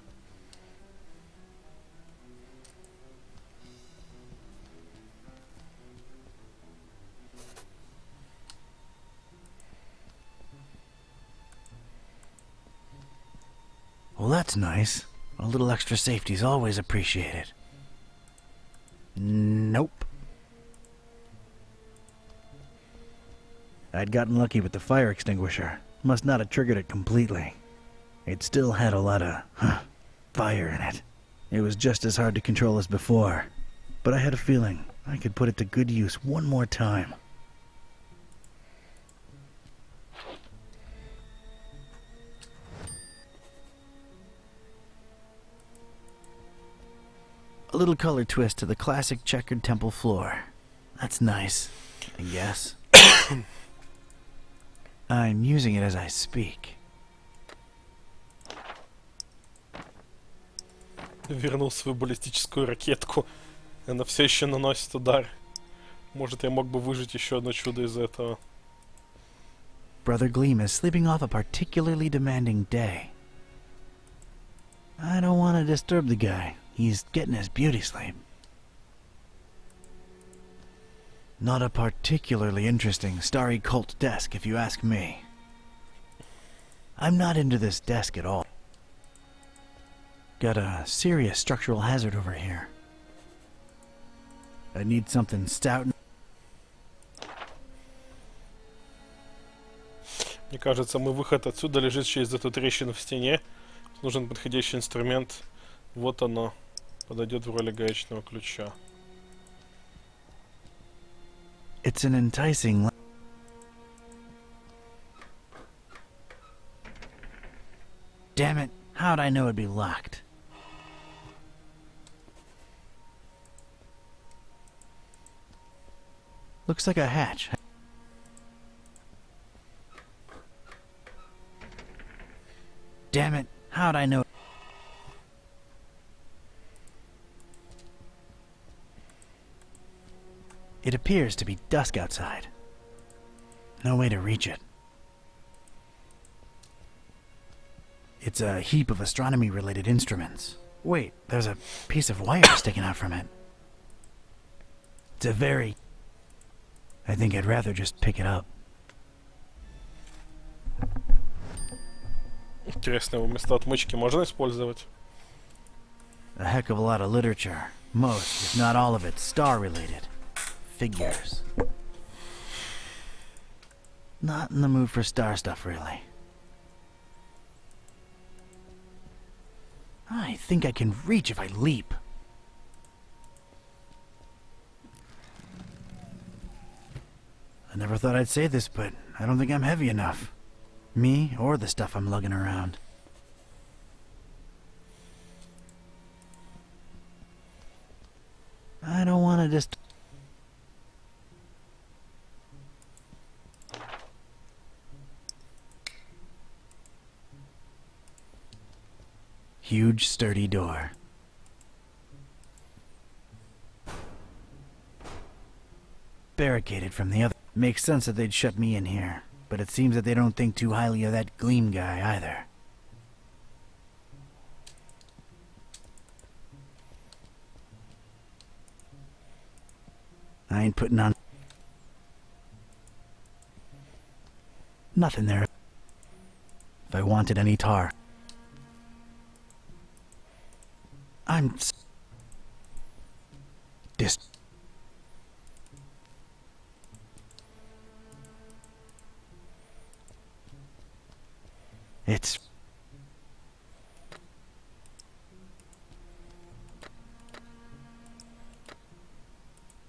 Well, that's nice. A little extra safety's always appreciated. Nope. I'd gotten lucky with the fire extinguisher. Must not have triggered it completely. It still had a lot of fire in it. It was just as hard to control as before. But I had a feeling I could put it to good use one more time. A little color twist to the classic checkered temple floor. That's nice, I guess. I'm using it as I speak. Вернул свою баллистическую ракетку. Она все еще наносит удар. Может, я мог бы выжить еще одно чудо из этого. Brother Gleam is sleeping off a particularly demanding day. I don't want to disturb the guy. He's getting his beauty sleep. Not a particularly interesting starry cult desk, if you ask me. I'm not into this desk at all. Got a serious structural hazard over here. I need something stout. Мне кажется, мой выход отсюда лежит через эту трещину в стене. Нужен подходящий инструмент. Вот оно. Подойдет в роли гаечного ключа. It's an enticing... Damn it, how'd I know it'd be locked? Looks like a hatch. Damn it, how'd I know? It appears to be dusk outside. No way to reach it. It's a heap of astronomy-related instruments. Wait, there's a piece of wire sticking out from it. It's a very... I think I'd rather just pick it up. Интересно, его вместо отмычки можно использовать? A heck of a lot of literature. Most, if not all of it, star-related. Figures. Not in the mood for star stuff, really. I think I can reach if I leap. I never thought I'd say this, but I don't think I'm heavy enough. Me or the stuff I'm lugging around. I don't want to just... Huge, sturdy door. Barricaded from the other. Makes sense that they'd shut me in here, but it seems that they don't think too highly of that Gleam guy either. I ain't putting on... Nothing there. If I wanted any tar. I'm... It's...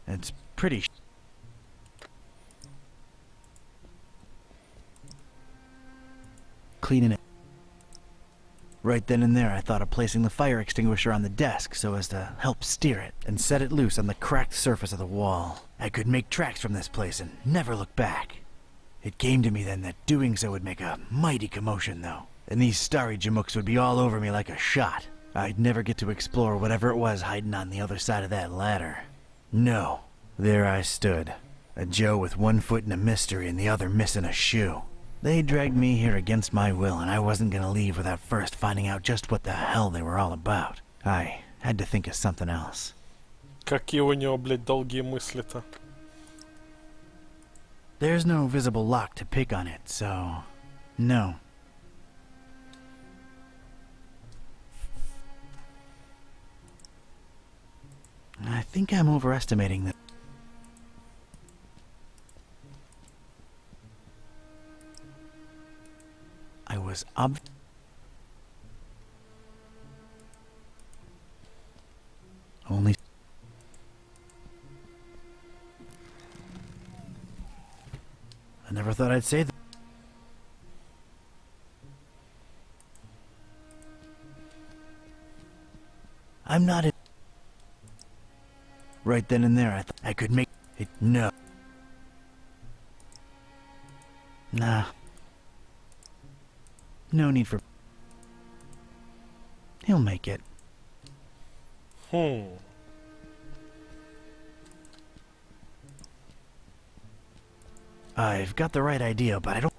It's pretty cleaning it. Right then and there, I thought of placing the fire extinguisher on the desk so as to help steer it and set it loose on the cracked surface of the wall. I could make tracks from this place and never look back. It came to me then that doing so would make a mighty commotion, though, and these starry jamooks would be all over me like a shot. I'd never get to explore whatever it was hiding on the other side of that ladder. No. There I stood, a Joe with one foot in a mystery and the other missing a shoe. They dragged me here against my will, and I wasn't gonna leave without first finding out just what the hell they were all about. I had to think of something else. Какие у него, блядь, долгие мысли-то? There's no visible lock to pick on it, so... no. I think I'm overestimating the... I was only... I never thought I'd say that. I'm not in... Right then and there, I thought I could make it. No. Nah. No need for... He'll make it. I've got the right idea, but I don't...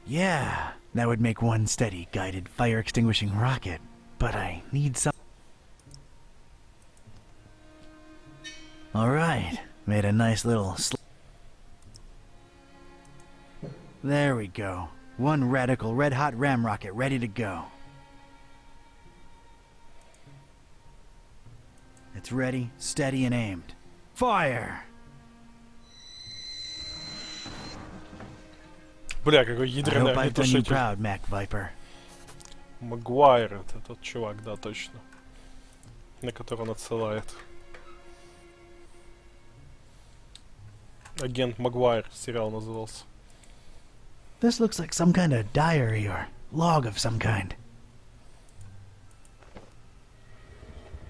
Yeah, that would make one steady, guided, fire-extinguishing rocket. But I need some... Alright, made a nice little... There we go. One radical red-hot ram rocket ready to go. It's ready, steady, and aimed. Fire! Бля, какой I ядреный hope I've done you огнетушитель. proud, Mac Viper. Магуайр, это тот чувак, да, точно. На которого он отсылает. Агент Магуайр сериал назывался. This looks like some kind of diary or log of some kind.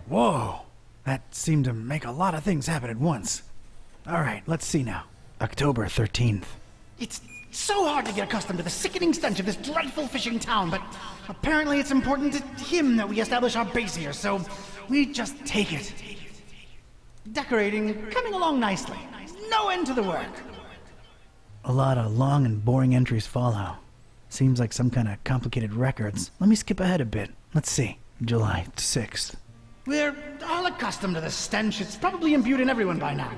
Whoa! That seemed to make a lot of things happen at once. Alright, let's see now. October 13th. It's so hard to get accustomed to the sickening stench of this dreadful fishing town, but apparently it's important to him that we establish our base here, so we just take it. Decorating coming along nicely. No end to the work. A lot of long and boring entries follow. Seems like some kind of complicated records. Let me skip ahead a bit. Let's see. July 6th. We're all accustomed to the stench. It's probably imbued in everyone by now.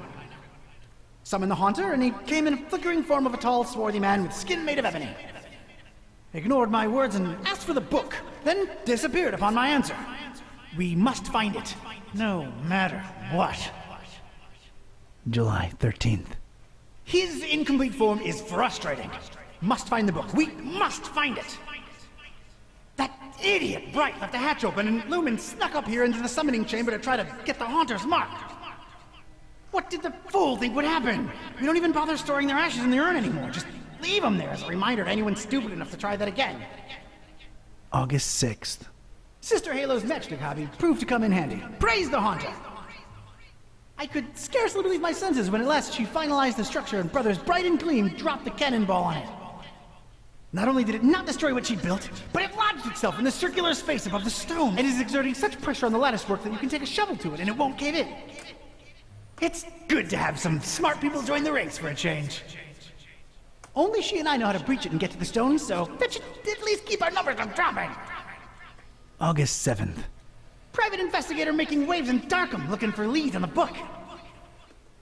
Summoned the Haunter, and he came in a flickering form of a tall, swarthy man with skin made of ebony. Ignored my words and asked for the book, then disappeared upon my answer. We must find it, no matter what. July 13th. His incomplete form is frustrating. Must find the book. We must find it. That idiot Bright left the hatch open, and Lumen snuck up here into the summoning chamber to try to get the Haunter's mark. What did the fool think would happen? We don't even bother storing their ashes in the urn anymore. Just leave them there as a reminder to anyone stupid enough to try that again. August 6th. Sister Halo's matchstick hobby proved to come in handy. Praise the Haunter! I could scarcely believe my senses when at last she finalized the structure and Brothers Bright and Gleam dropped the cannonball on it. Not only did it not destroy what she built, but it lodged itself in the circular space above the stone and is exerting such pressure on the lattice work that you can take a shovel to it and it won't cave in. It's good to have some smart people join the ranks for a change. Only she and I know how to breach it and get to the stone, so that should at least keep our numbers from dropping. August 7th. Private investigator making waves in Darkham looking for leads on the book.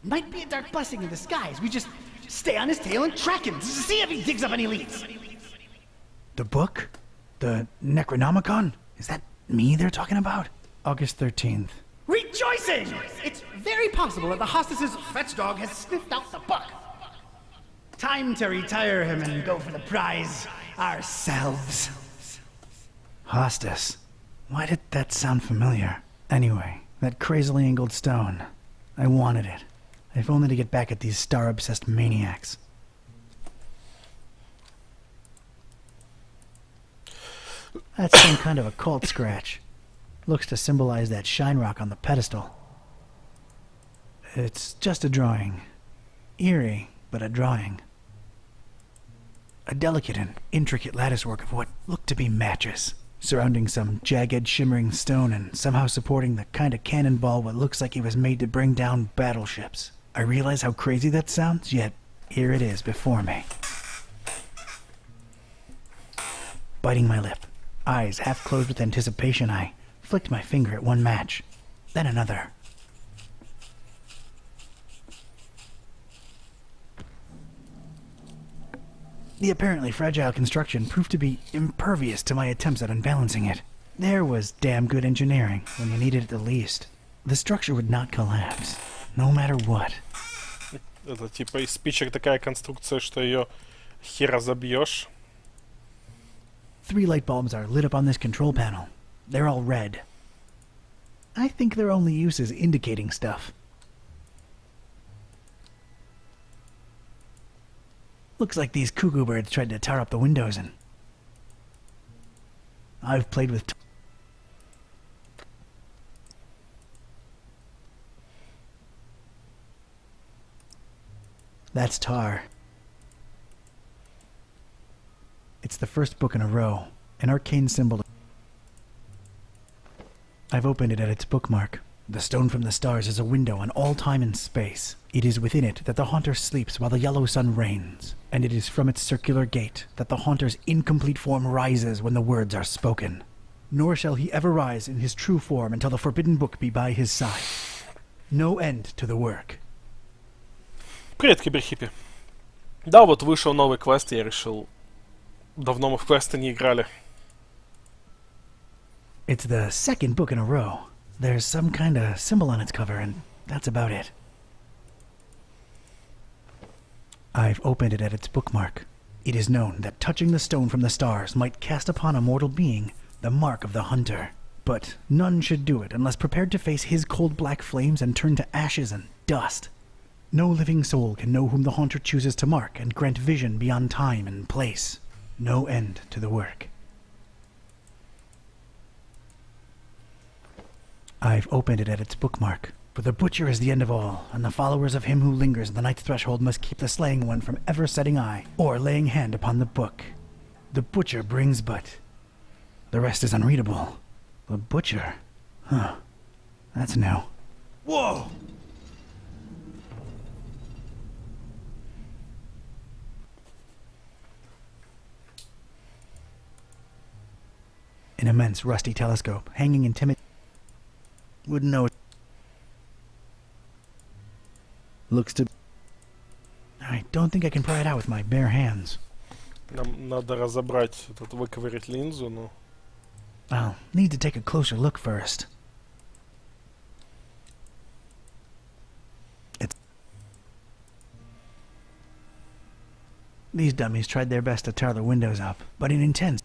Might be a dark blessing in disguise. We just stay on his tail and track him to see if he digs up any leads. The book? The Necronomicon? Is that me they're talking about? August 13th. Rejoicing! It's very possible that the hostess's fetch dog has sniffed out the book. Time to retire him and go for the prize ourselves. Hostess. Why did that sound familiar? Anyway, that crazily angled stone. I wanted it. If only to get back at these star-obsessed maniacs. That's some kind of occult scratch. Looks to symbolize that shine rock on the pedestal. It's just a drawing. Eerie, but a drawing. A delicate and intricate latticework of what looked to be matches, surrounding some jagged, shimmering stone and somehow supporting the kind of cannonball what looks like it was made to bring down battleships. I realize how crazy that sounds, yet here it is before me. Biting my lip, eyes half closed with anticipation, I flicked my finger at one match, then another. The apparently fragile construction proved to be impervious to my attempts at unbalancing it. There was damn good engineering when you needed it the least. The structure would not collapse, no matter what. Это типа из спичек такая конструкция, что ее хер разобьешь. 3 light bulbs are lit up on this control panel. They're all red. I think their only use is indicating stuff. Looks like these cuckoo birds tried to tar up the windows and... I've played with... That's tar. It's the first book in a row, an arcane symbol. I've opened it at its bookmark. The stone from the stars is a window on all time and space. It is within it that the haunter sleeps while the yellow sun reigns, and it is from its circular gate that the haunter's incomplete form rises when the words are spoken. Nor shall he ever rise in his true form until the forbidden book be by his side. No end to the work. Привет, киберхиппи. Да, вот вышел новый квест, я решил... Давно мы в квесты не играли. It's the second book in a row. There's some kind of symbol on its cover, and that's about it. I've opened it at its bookmark. It is known that touching the stone from the stars might cast upon a mortal being the mark of the hunter. But none should do it unless prepared to face his cold black flames and turn to ashes and dust. No living soul can know whom the haunter chooses to mark and grant vision beyond time and place. No end to the work. I've opened it at its bookmark. For the butcher is the end of all, and the followers of him who lingers at the night's threshold must keep the slaying one from ever setting eye or laying hand upon the book. The butcher brings but... The rest is unreadable. The butcher? Huh. That's new. Whoa! An immense rusty telescope hanging in timid... Wouldn't know it. Looks to... I don't think I can pry it out with my bare hands. Нам надо разобрать, выковырять линзу, но... I'll need to take a closer look first. It's... These dummies tried their best to tar the windows up, but in intense...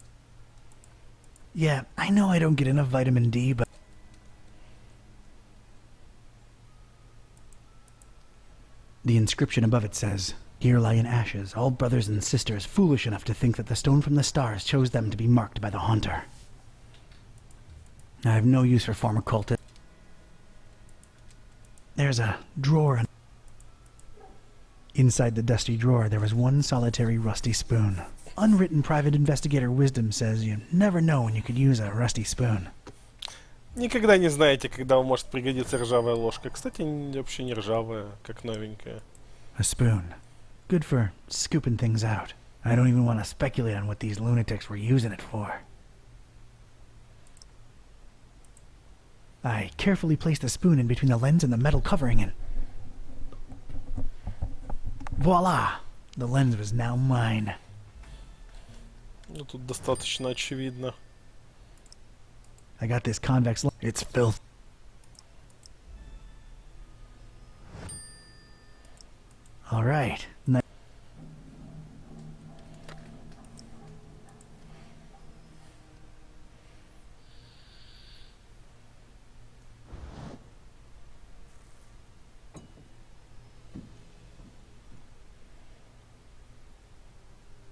Yeah, I know I don't get enough vitamin D, but... The inscription above it says, "Here lie in ashes all brothers and sisters foolish enough to think that the stone from the stars chose them to be marked by the haunter." I have no use for former cultists. There's a drawer. Inside the dusty drawer there was one solitary rusty spoon. Unwritten private investigator wisdom says you never know when you could use a rusty spoon. Никогда не знаете, когда вам может пригодиться ржавая ложка. Кстати, вообще не ржавая, как новенькая. A spoon. Good for scooping things out. I don't even want to speculate on what these lunatics were using it for. I carefully placed the spoon in between the lens and the metal covering and... Voila! The lens was now mine. Ну, тут достаточно очевидно. I got this convex lens. It's filth. Alright.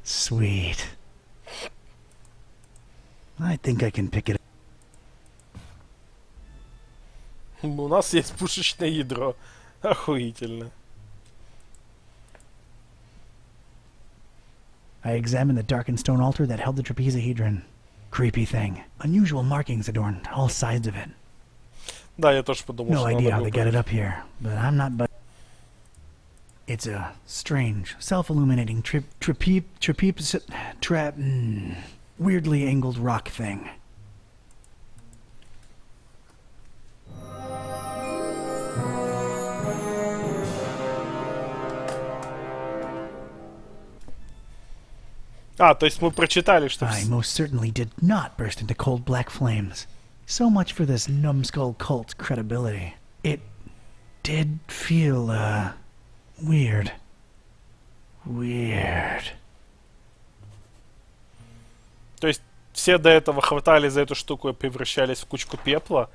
Sweet. I think I can pick it up. У нас есть пушечное ядро. Охуительно. I examined the darkened stone altar that held the trapezohedron. Creepy thing. Unusual markings adorned all sides of it. Да, я тоже подумал, No что idea how надо they got it up here, but I'm not but it's a strange, self-illuminating weirdly angled rock thing. А, то есть мы прочитали, что... I most certainly did not burst into cold black flames. So much for this numbskull cult's credibility. It did feel, weird. Weird. То есть все до этого хватали за эту штуку и превращались в кучку пепла,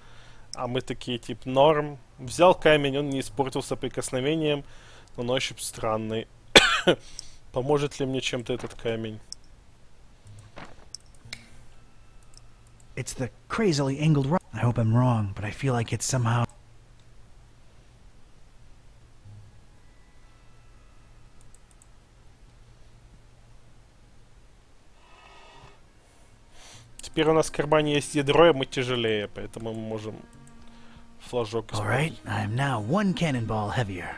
а мы такие, типа, норм. Взял камень, он не испортился прикосновением, но на ощупь странный. Поможет ли мне чем-то этот камень? It's the crazily angled rock. I hope I'm wrong, but I feel like it's somehow... Теперь у нас в кармане есть ядро, и мы тяжелее, поэтому мы можем флажок Alright, использовать. I'm now one cannonball heavier.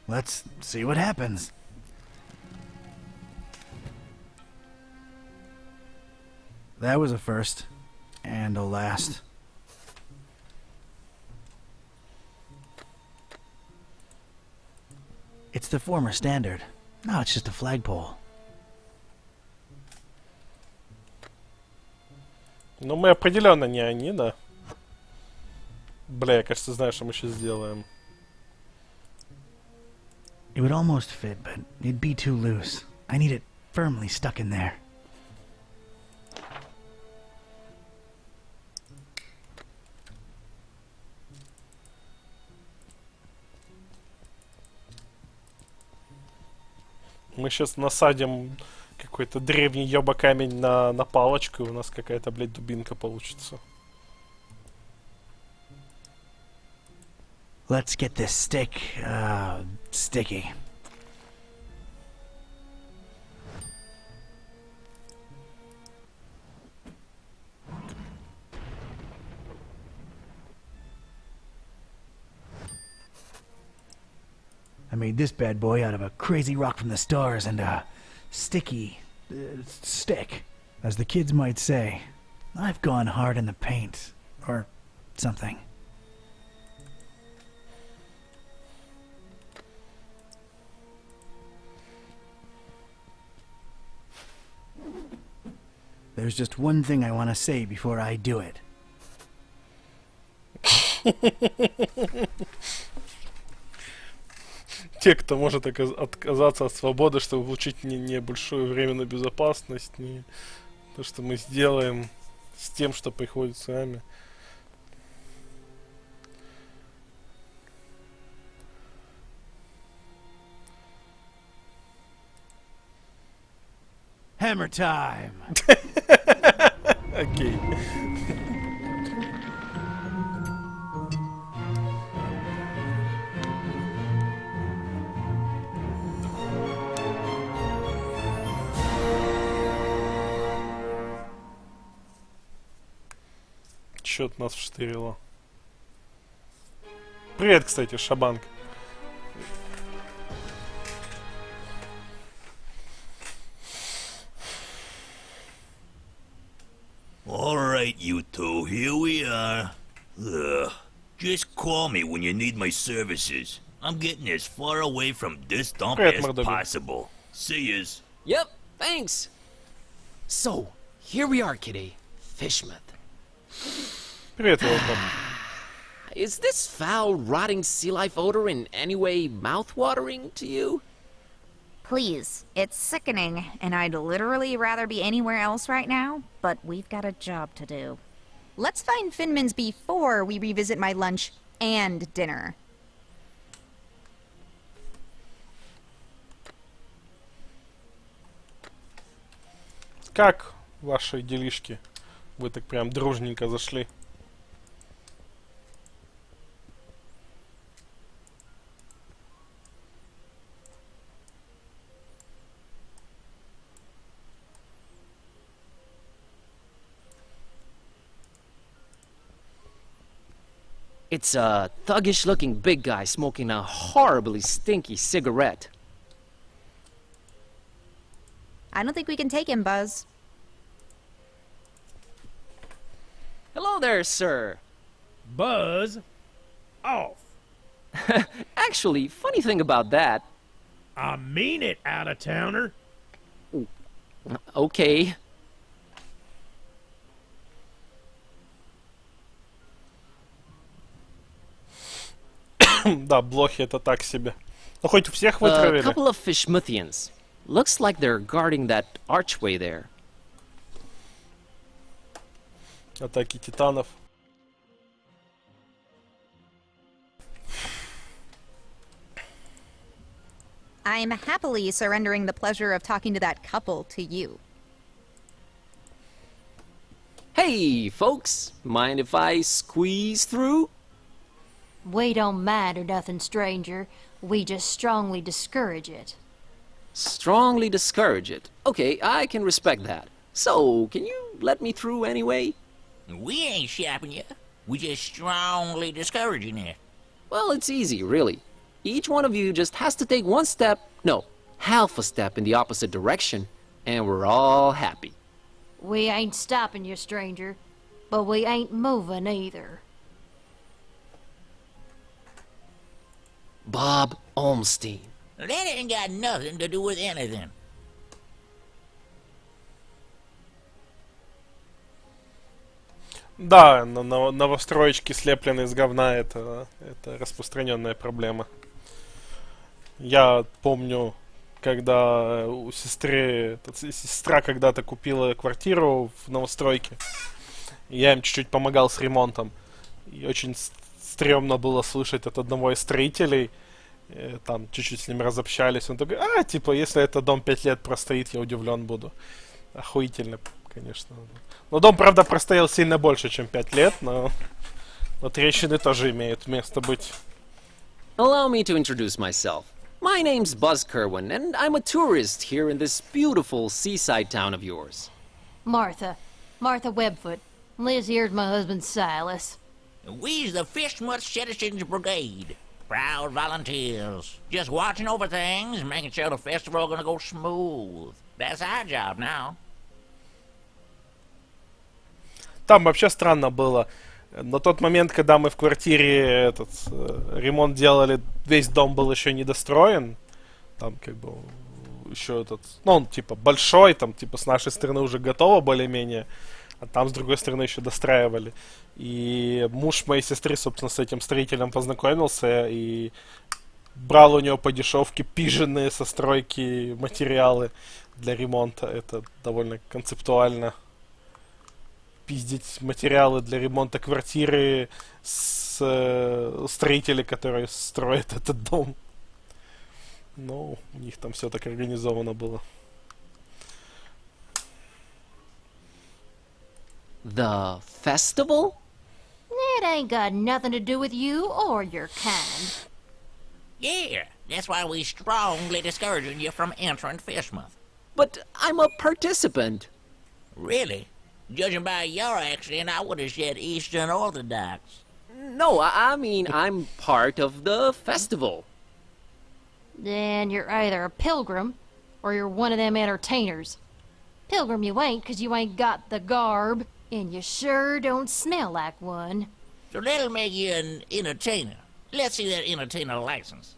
Let's see what happens. That was a first. And a last. It's the former standard. Now it's just a flagpole. Но мы определенно не они, да? Бля, я, кажется, знаю, что мы сейчас сделаем. It would almost fit, but it'd be too loose. I need it firmly stuck in there. Мы сейчас насадим какой-то древний ёба камень на палочку, и у нас какая-то, блядь, дубинка получится. Let's get this stick, sticky. I made this bad boy out of a crazy rock from the stars and a sticky stick, as the kids might say. I've gone hard in the paint, or something. There's just one thing I want to say before I do it. Те, кто может отказаться от свободы, чтобы получить не большую временную безопасность, не то, что мы сделаем с тем, что приходит с нами. Hammer time! Окей. Чё-то нас вштырило. Привет, кстати, Шабанг. Alright, you two, here we are. Ugh. Just call me when you need my services. I'm getting as far away from this dump Привет, as Мордобин. possible. See yous. Yep, thanks. So, here we are, Kitty. Fishmouth. Привет, Волком. Is this foul, rotting sea life odor in any way mouth-watering to you? Please, it's sickening, and I'd literally rather be anywhere else right now, but we've got a job to do. Let's find Finman's before we revisit my lunch and dinner. как ваши делишки? Вы так прям дружненько зашли. It's a thuggish-looking big guy smoking a horribly stinky cigarette. I don't think we can take him, Buzz. Hello there, sir. Buzz off. Actually, funny thing about that. I mean it, out-of-towner. Okay. Да, блохи это так себе. Ну хоть всех A вытравили. couple of Fishmuthians. Looks like they're guarding that archway there. Атаки титанов. I'm happily surrendering the pleasure of talking to that couple to you. Hey, folks. Mind if I squeeze through? We don't mind or nothing, stranger. We just strongly discourage it. Strongly discourage it. Okay, I can respect that. So, can you let me through anyway? We ain't shopping you. We just strongly discouraging it. Well, it's easy, really. Each one of you just has to take one step, no, half a step in the opposite direction, and we're all happy. We ain't stopping you, stranger, but we ain't moving either. Bob Olmstein. That ain't got nothing to do with anything. Да, новостроечки слепленные из говна это распространенная проблема. Я помню, когда у сестры, сестра когда-то купила квартиру в новостройке, и я им чуть-чуть помогал с ремонтом. И очень стрёмно было слышать от одного из строителей, там чуть-чуть с ним разобщались, он такой, типа, если этот дом 5 лет простоит, я удивлен буду. Охуительно, конечно. Но дом, правда, простоял сильно больше, чем 5 лет, но трещины тоже имеют место быть. Allow me to introduce myself. My name's Buzz Kerwin, and I'm a tourist here in this beautiful seaside town of yours. Martha Webfoot. Liz here's my husband Silas. We's the Fishmuth Citizens Brigade. Proud volunteers. Just watching over things and making sure the festival gonna go smooth. That's our job now. Там вообще странно было. На тот момент, когда мы в квартире ремонт делали, весь дом был еще недостроен. Там как бы еще он типа большой, там типа с нашей стороны уже готово более-менее, а там с другой стороны еще достраивали. И муж моей сестры, собственно, с этим строителем познакомился и брал у него по дешевке пиженные со стройки материалы для ремонта. Это довольно концептуально. Пиздить материалы для ремонта квартиры с строителей, которые строят этот дом. Ну, у них там все так организовано было. The festival? It ain't got nothing to do with you or your kind. Yeah, that's why we strongly discouraging you from entering Fishmuth. But I'm a participant. Really? Judging by your accent, I would have said Eastern Orthodox. No, I mean I'm part of the festival. Then you're either a pilgrim or you're one of them entertainers. Pilgrim you ain't, 'cause you ain't got the garb, and you sure don't smell like one. So that'll make you an entertainer. Let's see that entertainer license.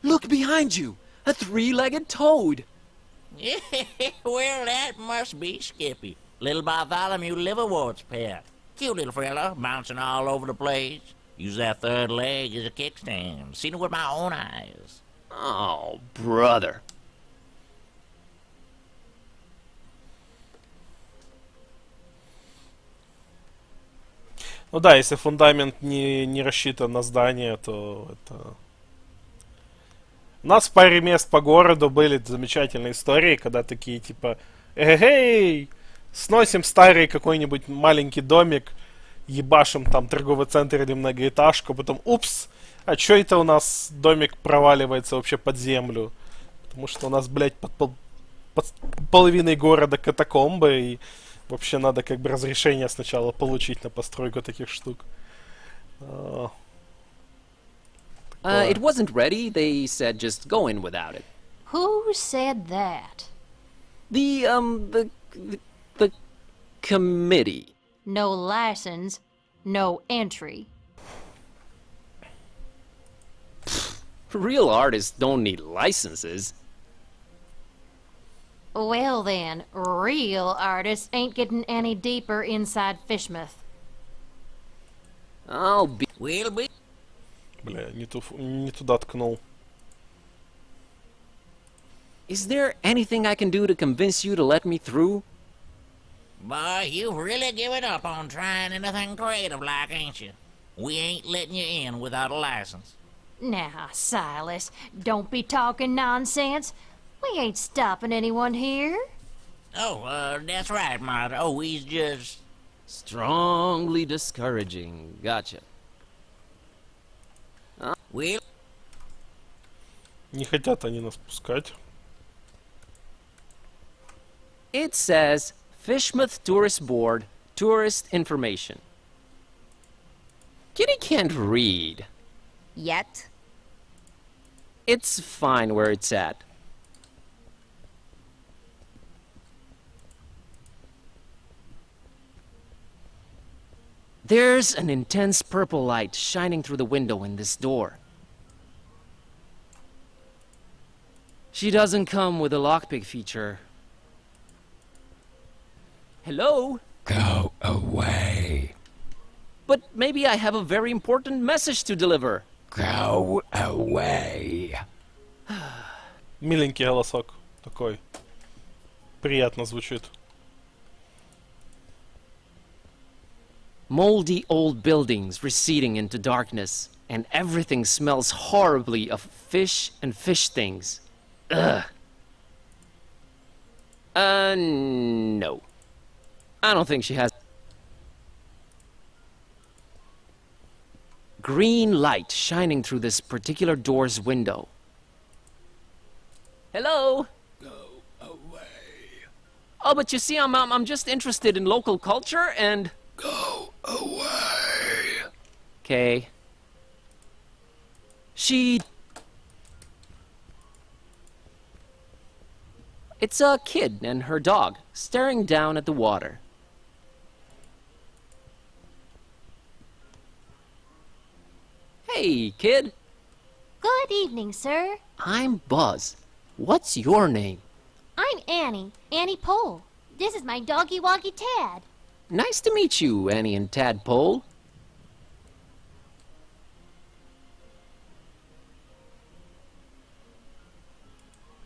Look behind you! A three-legged toad! Well, that must be Skippy. Little Bartholomew Liverwort's pet. Cute little fella, bouncing all over the place. Use that third leg as a kickstand. Seen it with my own eyes. Oh, brother. Ну да, если фундамент не рассчитан на здание, то это... У нас в паре мест по городу были замечательные истории, когда такие типа: эй, сносим старый какой-нибудь маленький домик, ебашим там торговый центр или многоэтажку, потом упс, а чё это у нас домик проваливается вообще под землю? Потому что у нас, блядь, под половиной города катакомбы, и вообще надо как бы разрешение сначала получить на постройку таких штук. It wasn't ready. They said just go in without it. Who said that? The committee. No license, no entry. Real artists don't need licenses. Well then, real artists ain't getting any deeper inside Fishmouth. I'll be... We'll be... Бля, не туда ткнул. Is there anything I can do to convince you to let me through? Boy, you've really given up on trying anything creative like, ain't you? We ain't letting you in without a license. Now, Silas, don't be talking nonsense. We ain't stopping anyone here. Oh, that's right, Martha. Oh, he's just... Strongly discouraging. Gotcha. Well... Не хотят они нас пускать. It says Fishmouth Tourist Board, tourist information. Kitty can't read. Yet. It's fine where it's at. There's an intense purple light shining through the window in this door. She doesn't come with a lockpick feature. Hello? Go away. But maybe I have a very important message to deliver. Go away. Миленький голосок такой. Приятно звучит. Moldy old buildings receding into darkness, and everything smells horribly of fish and fish things. Ugh. No. I don't think she has... Green light shining through this particular door's window. Hello? Go away. Oh, but you see, I'm just interested in local culture and... Go away. Okay. It's a kid and her dog staring down at the water. Hey, kid. Good evening, sir. I'm Buzz. What's your name? I'm Annie, Annie Pole. This is my doggy-woggy Tad. Nice to meet you, Annie and Tadpole.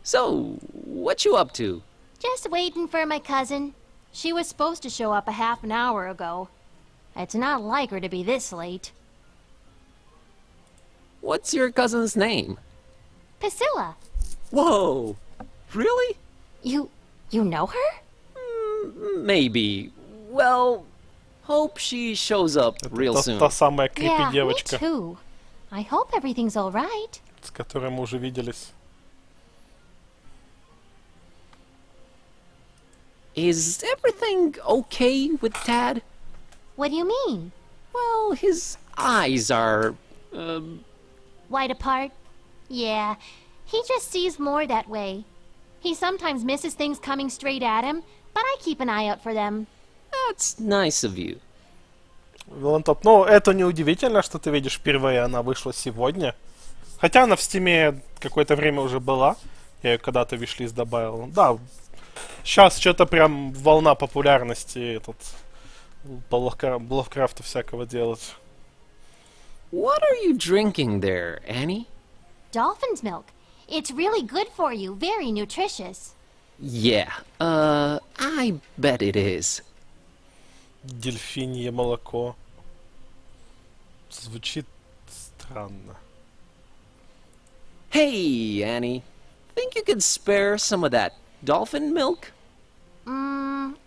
So, what you up to? Just waiting for my cousin. She was supposed to show up a half an hour ago. It's not like her to be this late. What's your cousin's name? Priscilla. Whoa! Really? You know her? Maybe. Well, hope she shows up real soon. Та самая крипи Yeah, me девочка, too. I hope everything's all right. с которой мы уже виделись. Is everything okay with Tad? What do you mean? Well, his eyes are, Wide apart? Yeah, he just sees more that way. He sometimes misses things coming straight at him, but I keep an eye out for them. That's nice of you. Вилантоп, ну, это неудивительно, что ты видишь впервые, она вышла сегодня. Хотя она в стиме какое-то время уже была. Я ее когда-то в виш-лист добавил. Да, сейчас что-то прям волна популярности по Лавкрафту всякого делать. What are you drinking there, Annie? Dolphin's milk. It's really good for you, very nutritious. Yeah, I bet it is. Дельфинье молоко. Звучит странно. Hey, Annie. Think you could spare some of that dolphin milk?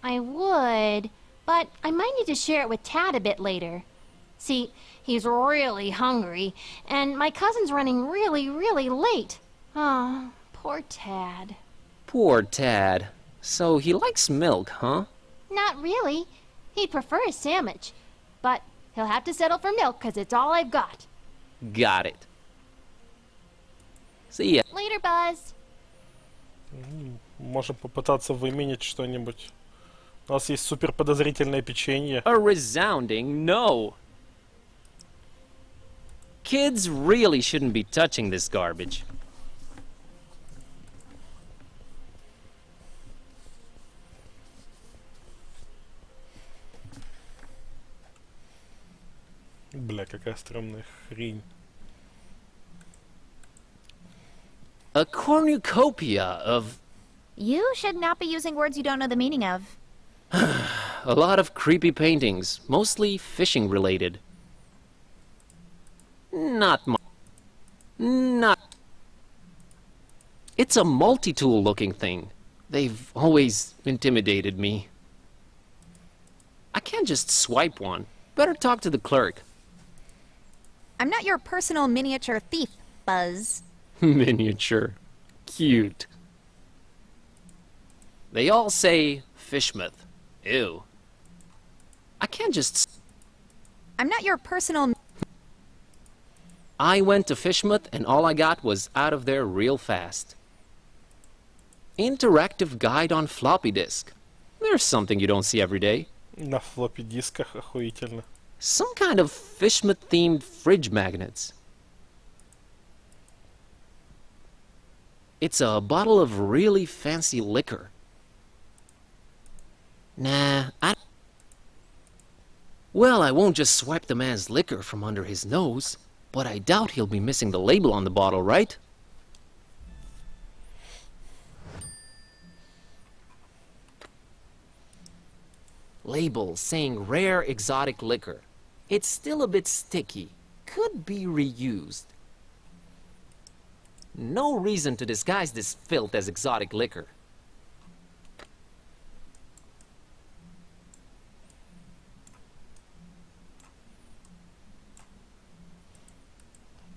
I would, but I might need to share it with Tad a bit later. See, he's really hungry, and my cousin's running really late. Oh, poor Tad. Poor Tad. So he likes milk, huh? Not really. He'd prefer a sandwich. But he'll have to settle for milk, 'cause it's all I've got. Got it. See ya. Later, Buzz. Можем попытаться выменять что-нибудь. У нас есть супер подозрительное печенье. A resounding no. Kids really shouldn't be touching this garbage. Бля, какая странная хрень. A cornucopia of You should not be using words you don't know the meaning of. a lot of creepy paintings, mostly fishing related. Not much. Not. It's a multi-tool looking thing. They've always intimidated me. I can't just swipe one. Better talk to the clerk. I'm not your personal miniature thief, Buzz. Miniature. Cute. They all say Fishmouth. Ew. I can't just... I'm not your personal... I went to Fishmouth and all I got was out of there real fast. Interactive guide on floppy disk. There's something you don't see every day. На флоппи дисках охуительно. Some kind of Fishmouth-themed fridge magnets. It's a bottle of really fancy liquor. Nah, Well, I won't just swipe the man's liquor from under his nose, but I doubt he'll be missing the label on the bottle, right? Label saying rare exotic liquor. It's still a bit sticky. Could be reused. No reason to disguise this filth as exotic liquor.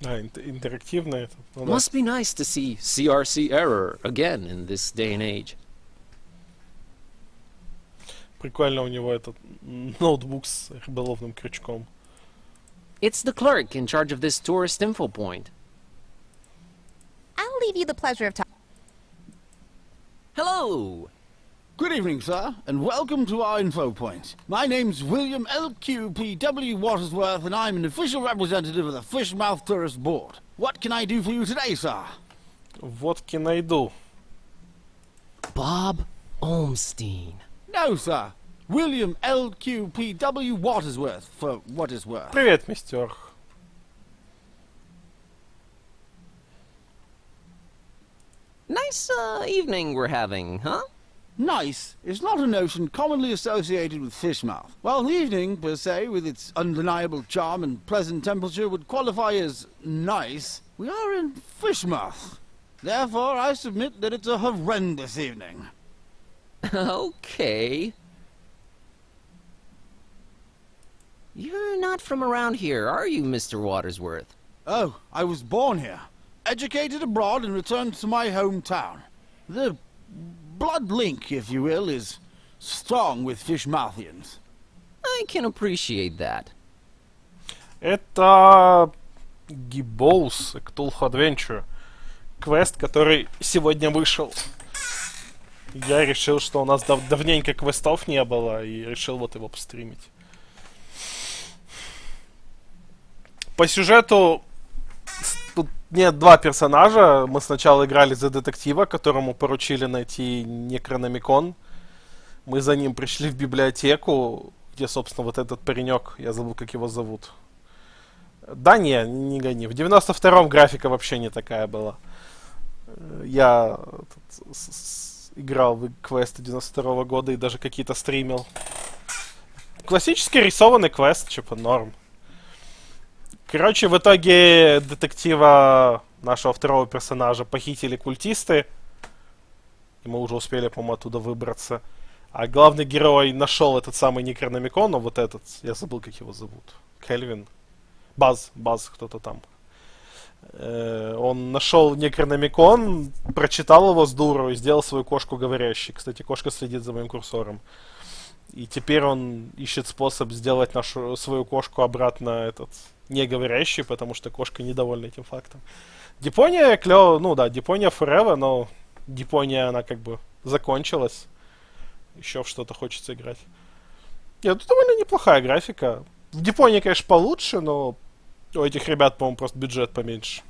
Интерактивно это. Ну, Must be nice to see CRC error again in this day and age. Прикольно у него этот ноутбук с рыболовным крючком. It's the clerk in charge of this tourist info point. I'll leave you the pleasure of talking. Hello! Good evening, sir, and welcome to our info point. My name's William LQPW Watersworth, and I'm an official representative of the Fishmouth Tourist Board. What can I do for you today, sir? What can I do? Bob Olmstein. No, sir. William LQPW Watersworth, for what is worth. Привет, мистер. Nice evening we're having, huh? Nice is not a notion commonly associated with Fishmouth. While the evening, per se, with its undeniable charm and pleasant temperature, would qualify as nice, we are in Fishmouth. Therefore, I submit that it's a horrendous evening. Okay. You're not from around here, are you, Mr. Watersworth? Oh, I was born here, educated abroad, and returned to my hometown. The blood link, if you will, is strong with Fishmouthians. I can appreciate that. Это Gibbous, Cthulhu Adventure. Квест, который сегодня вышел. Я решил, что у нас давненько квестов не было, и решил вот его постримить. По сюжету тут нет два персонажа. Мы сначала играли за детектива, которому поручили найти Некрономикон. Мы за ним пришли в библиотеку, где, собственно, вот этот паренек, я забыл, как его зовут. Да не гони. В 92-м графика вообще не такая была. Я играл в квесты 92-го года и даже какие-то стримил. Классический рисованный квест, типа норм. Короче, в итоге детектива нашего второго персонажа похитили культисты. И мы уже успели, по-моему, оттуда выбраться. А главный герой нашел этот самый Некрономикон, но вот этот, я забыл, как его зовут. Кельвин. Баз, кто-то там. Он нашел Некрономикон, прочитал его с дуру и сделал свою кошку говорящей. Кстати, кошка следит за моим курсором. И теперь он ищет способ сделать свою кошку обратно не говорящей, потому что кошка недовольна этим фактом. Дипония клёво, ну да, Дипония forever, но Дипония, она как бы закончилась. Еще в что-то хочется играть. Нет, тут довольно неплохая графика. В Дипонии, конечно, получше, но у этих ребят, по-моему, просто бюджет поменьше.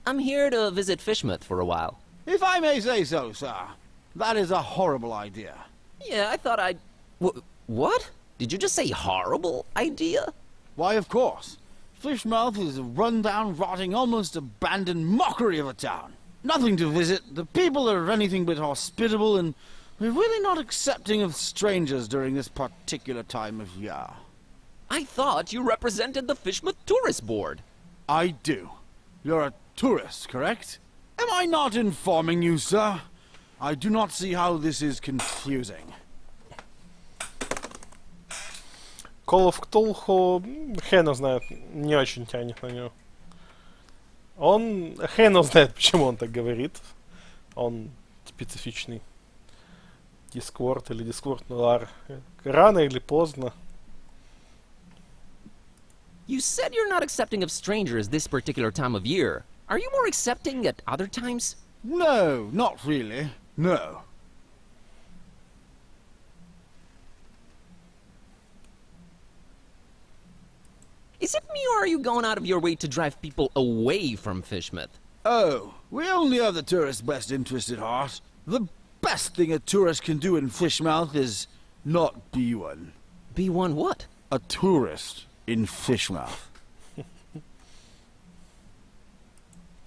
I'm here to visit Fishmouth for a while. If I may say so, sir, that is a horrible idea. Yeah, I thought I'd... What? Did you just say horrible idea? Why, of course. Fishmouth is a run-down, rotting, almost abandoned mockery of a town. Nothing to visit, the people are anything but hospitable, and we're really not accepting of strangers during this particular time of year. I thought you represented the Fishmouth Tourist Board. I do. You're a tourist, correct? Am I not informing you, sir? I do not see how this is confusing. Call of Cthulhu, хрен его знает, не очень тянет на него. Хрен его знает, почему он так говорит. Он специфичный. Дискорд или Дискорд Нуар. Рано или поздно. You said you're not accepting of strangers this particular time of year. Are you more accepting at other times? No, not really. No. Is it me, or are you going out of your way to drive people away from Fishmouth? Oh, we only have the tourist's best interest at heart. The best thing a tourist can do in Fishmouth is not be one. Be one what? A tourist in Fishmouth.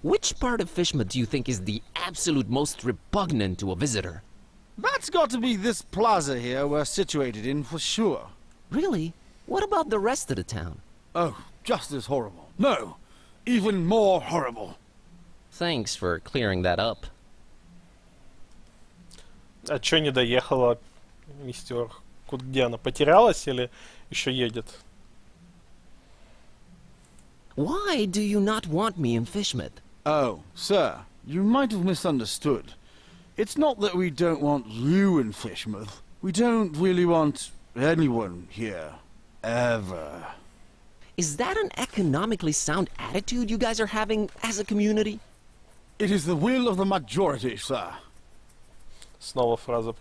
Which part of Fishmouth do you think is the absolute most repugnant to a visitor? That's got to be this plaza here we're situated in for sure. Really? What about the rest of the town? Oh, just as horrible. No, even more horrible. Thanks for clearing that up. А чё не доехала, мистер? Где она? Потерялась или еще едет? Why do you not want me in Fishmouth? Oh, sir, you might have misunderstood. It's not that we don't want you in Fishmouth. We don't really want anyone here. Ever. Is that an economically sound attitude you guys are having as a community? It is the will of the majority, sir. Снова фраза.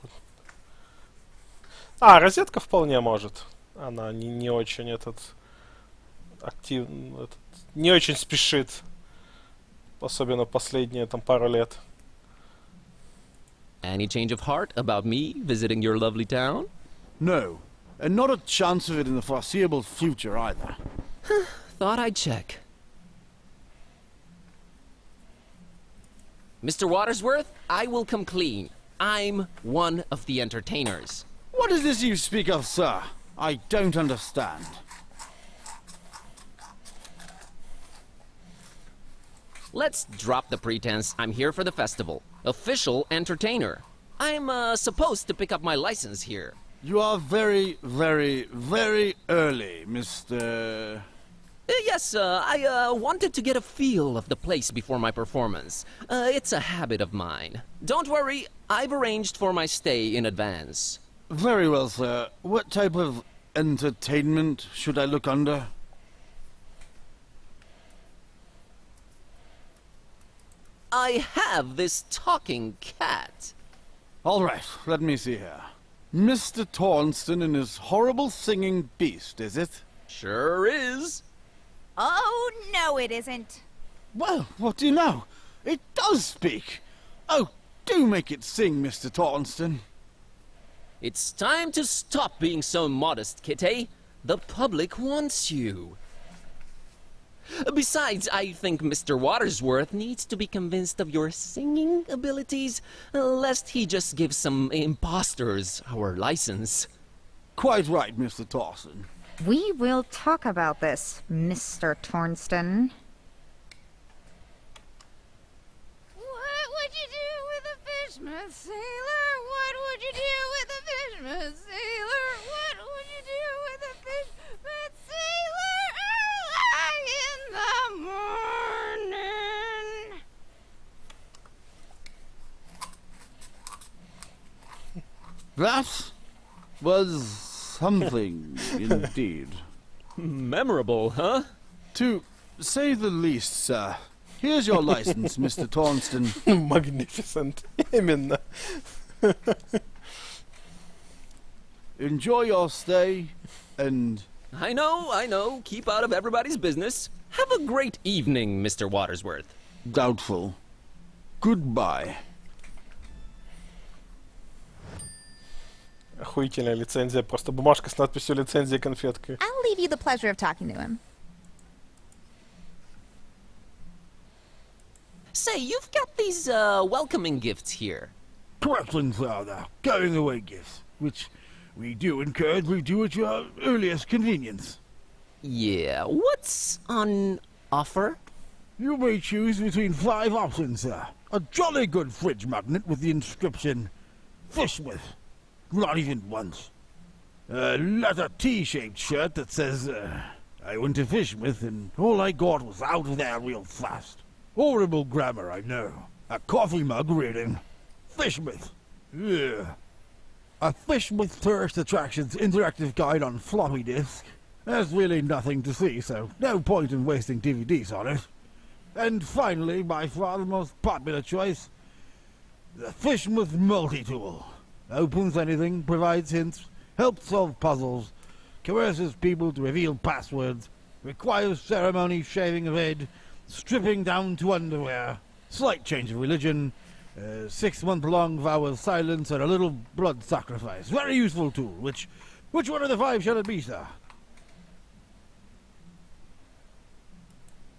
А, розетка вполне может. Она не очень активно, не очень спешит. Особенно последние пару лет. Any change of heart about me visiting your lovely town? No, and not a chance of it in the foreseeable future either. Thought I'd check. Mr. Watersworth, I will come clean. I'm one of the entertainers. What is this you speak of, sir? I don't understand. Let's drop the pretense. I'm here for the festival. Official entertainer. I'm supposed to pick up my license here. You are very, very, very early, Mr. Yes, I wanted to get a feel of the place before my performance. It's a habit of mine. Don't worry, I've arranged for my stay in advance. Very well, sir. What type of entertainment should I look under? I have this talking cat. All right, let me see here. Mr. Tornston and his horrible singing beast, is it? Sure is. Oh, no, it isn't. Well, what do you know? It does speak. Oh, do make it sing, Mr. Tornston. It's time to stop being so modest, Kitty. The public wants you. Besides, I think Mr. Watersworth needs to be convinced of your singing abilities, lest he just give some imposters our license. Quite right, Mr. Torsten. We will talk about this, Mr. Tornston. What would you do with a fishman sailor? What would you do with a fishman sailor? What would you do with a fishman sailor early in the morning? That was something indeed. Memorable, huh? To say the least, sir. Here's your license, Mr. Tornston. Magnificent. Именно. Enjoy your stay, and... I know. Keep out of everybody's business. Have a great evening, Mr. Watersworth. Doubtful. Goodbye. Охуительная лицензия. Просто бумажка с надписью лицензия конфеткой. I'll leave you the pleasure of talking to him. Say, you've got these, welcoming gifts here. Corrections are the going away gifts, which we do encourage we do at your earliest convenience. Yeah, what's on offer? You may choose between 5 options, sir. A jolly good fridge magnet with the inscription, Fishmith. Not even once. A leather T-shaped shirt that says, I went to Fishmith and all I got was out of there real fast. Horrible grammar, I know. A coffee mug reading, Fishmith. Yeah. A Fishmith Tourist Attractions interactive guide on floppy disk. There's really nothing to see, so no point in wasting DVDs on it. And finally, by far the most popular choice, the Fishmith Multi-Tool. Opens anything, provides hints, helps solve puzzles, coerces people to reveal passwords, requires ceremony, shaving of head, stripping down to underwear, slight change of religion, 6-month-long vow of silence, and a little blood sacrifice. Very useful tool. Which one of the 5 shall it be, sir?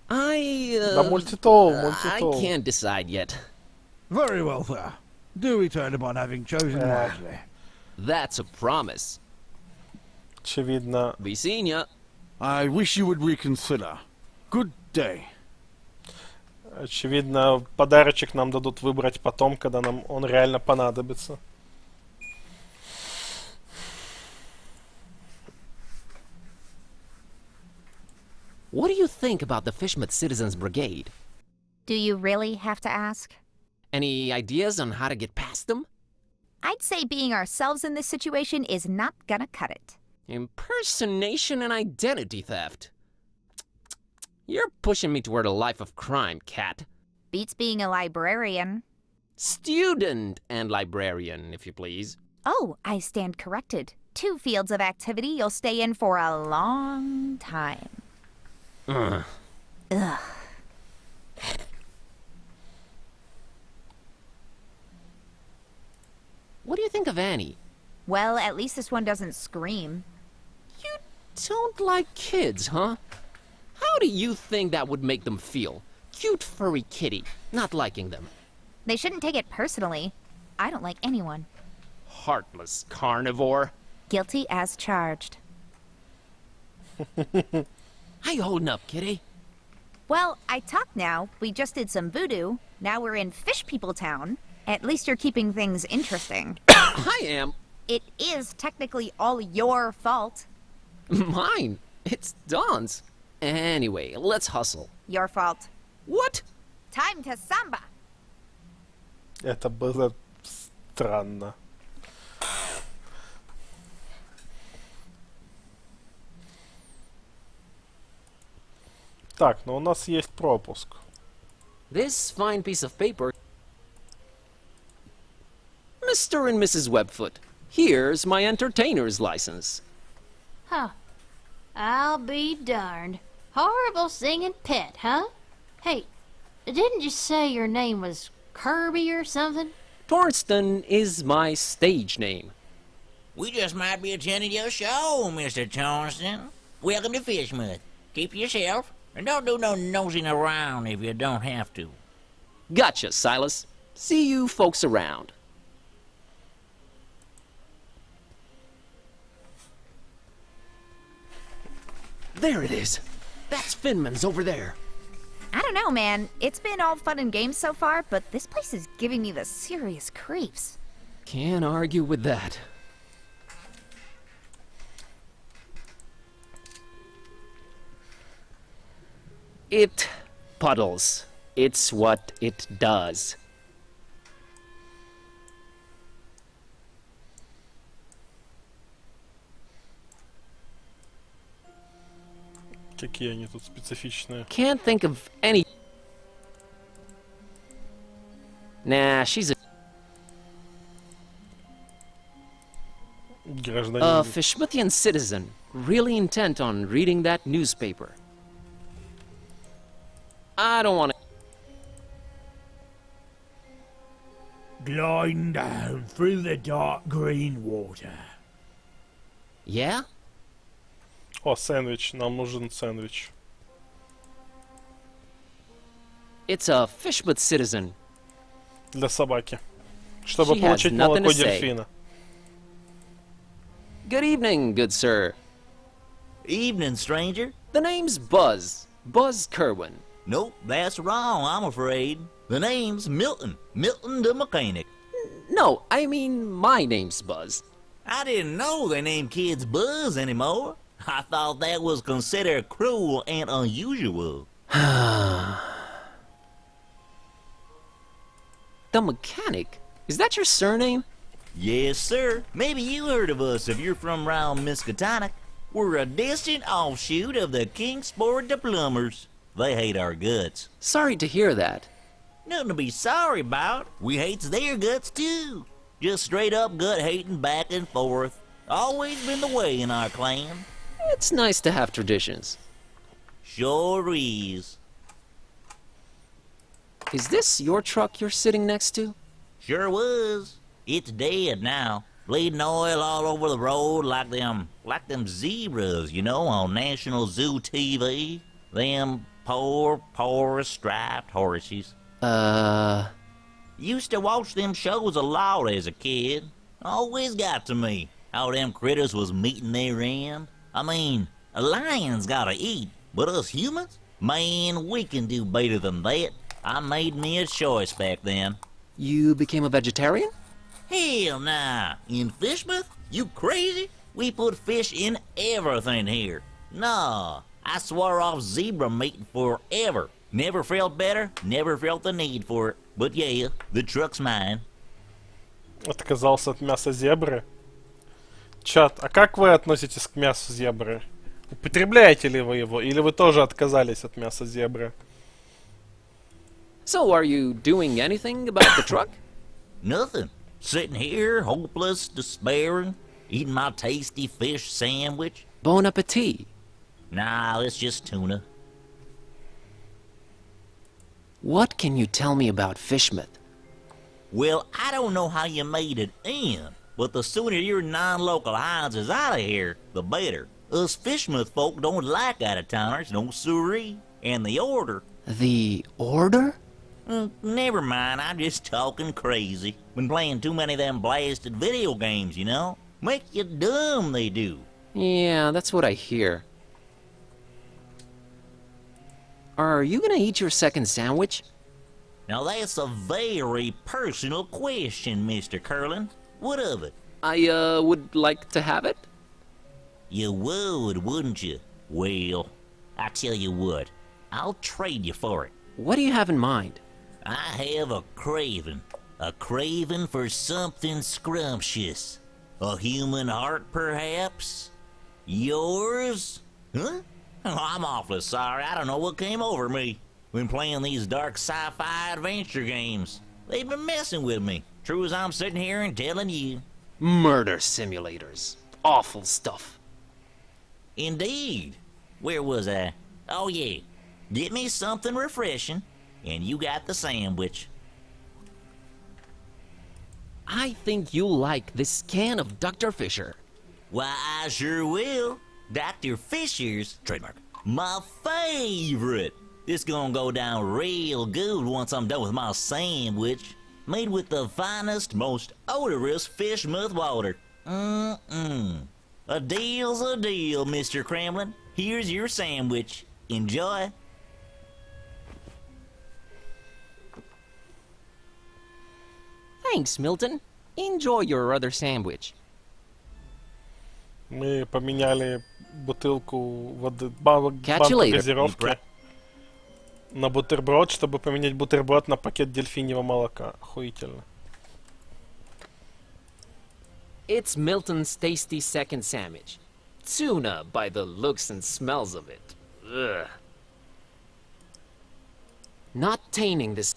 Да, мультитол. I can't decide yet. Very well, sir. Do return upon having chosen wisely. That's a promise. Очевидно. Be seeing ya. I wish you would reconsider. Good day. Очевидно, подарочек нам дадут выбрать потом, когда нам он реально понадобится. What do you think about the Fishmith Citizens Brigade? Do you really have to ask? Any ideas on how to get past them? I'd say being ourselves in this situation is not gonna cut it. Impersonation and identity theft. You're pushing me toward a life of crime, Cat. Beats being a librarian. Student and librarian, if you please. Oh, I stand corrected. 2 fields of activity you'll stay in for a long time. Ugh. Ugh. What do you think of Annie? Well, at least this one doesn't scream. You don't like kids, huh? How do you think that would make them feel? Cute furry kitty, not liking them. They shouldn't take it personally. I don't like anyone. Heartless carnivore. Guilty as charged. How you holding up, kitty? Well, I talk now. We just did some voodoo. Now we're in Fish People Town. At least you're keeping things interesting. I am. It is technically all your fault. Mine? It's Dawn's. Anyway, let's hustle. Your fault. What? Time to samba. Это было странно. Так, но у нас есть пропуск. This fine piece of paper. Mr. and Mrs. Webfoot, here's my entertainer's license. Huh. I'll be darned. Horrible singing pet, huh? Hey, didn't you say your name was Kirby or something? Tornston is my stage name. We just might be attending your show, Mr. Tornston. Welcome to Fishmouth. Keep yourself And don't do no nosing around if you don't have to. Gotcha, Silas. See you folks around. There it is. That's Finman's over there. I don't know, man. It's been all fun and games so far, but this place is giving me the serious creeps. Can't argue with that. It puddles. It's what it does. Какие они тут специфичные. Can't think of any. Nah, she's a Гражданин. Fishmithian citizen, really intent on reading that newspaper. I don't want to. Gliding down through the dark green water. Yeah? О, сэндвич. Нам нужен сэндвич. It's a Fishmith citizen. Для собаки. Чтобы She has получить nothing молоко to say. дельфина. Good evening, good sir. Evening, stranger. The name's Buzz. Buzz Kerwin. Nope, that's wrong, I'm afraid. The name's Milton. Milton the mechanic. No, I mean my name's Buzz. I didn't know they named kids Buzz anymore. I thought that was considered cruel and unusual. The mechanic? Is that your surname? Yes, sir. Maybe you heard of us if you're from round Miskatonic. We're a distant offshoot of the Kingsport the Plumbers. They hate our guts. Sorry to hear that. Nothing to be sorry about. We hates their guts too. Just straight up gut hating back and forth. Always been the way in our clan. It's nice to have traditions. Sure is. Is this your truck you're sitting next to? Sure was. It's dead now. Bleeding oil all over the road like them zebras, you know, on National Zoo TV. Them poor striped horses. Used to watch them shows a lot as a kid. Always got to me how them critters was meeting their end. I mean, a lion's gotta eat, but us humans? Man, we can do better than that. I made me a choice back then. You became a vegetarian? Hell nah. In Fishmouth? You crazy? We put fish in everything here. Nah, I swore off zebra meat forever. Never felt better, never felt the need for it. But yeah, the truck's mine. Отказался от мяса зебры. Чат, а как вы относитесь к мясу зебры? Употребляете ли вы его, или вы тоже отказались от мяса зебры? So are you doing anything about the truck? Nothing. Sitting here, hopeless, despairing, eating my tasty fish sandwich. Bon appetit. Nah, it's just tuna. What can you tell me about Fishmouth? Well, I don't know how you made it in, but the sooner your non-local hides is out of here, the better. Us Fishmouth folk don't like out-of-towners, no siree. And the order... The order? Never mind, I'm just talking crazy. Been playing too many of them blasted video games, you know? Make you dumb, they do. Yeah, that's what I hear. Are you gonna eat your second sandwich? Now that's a very personal question, Mr. Curlin. What of it? I, would like to have it. You would, wouldn't you? Well, I tell you what, I'll trade you for it. What do you have in mind? I have a craving for something scrumptious. A human heart, perhaps? Yours? Huh? Oh, I'm awfully sorry, I don't know what came over me. Been playing these dark sci-fi adventure games. They've been messing with me, true as I'm sitting here and telling you. Murder simulators. Awful stuff. Indeed. Where was I? Oh yeah. Get me something refreshing, and you got the sandwich. I think you'll like this can of Dr. Fisher. Why, I sure will. Dr. Fisher's, trademark, My favorite. This gonna go down real good once I'm done with my sandwich. Made with the finest, most odorous fish mouth water. A deal's a deal, Mr. Kremlin. Here's your sandwich. Enjoy. Thanks, Milton. Enjoy your other sandwich. Мы поменяли бутылку воды, Catch you банку later. газировки на бутерброд, чтобы поменять бутерброд на пакет дельфиньего молока. Охуительно. It's Milton's tasty second sandwich. Tuna by the looks and smells of it. Ugh. Not tainting this.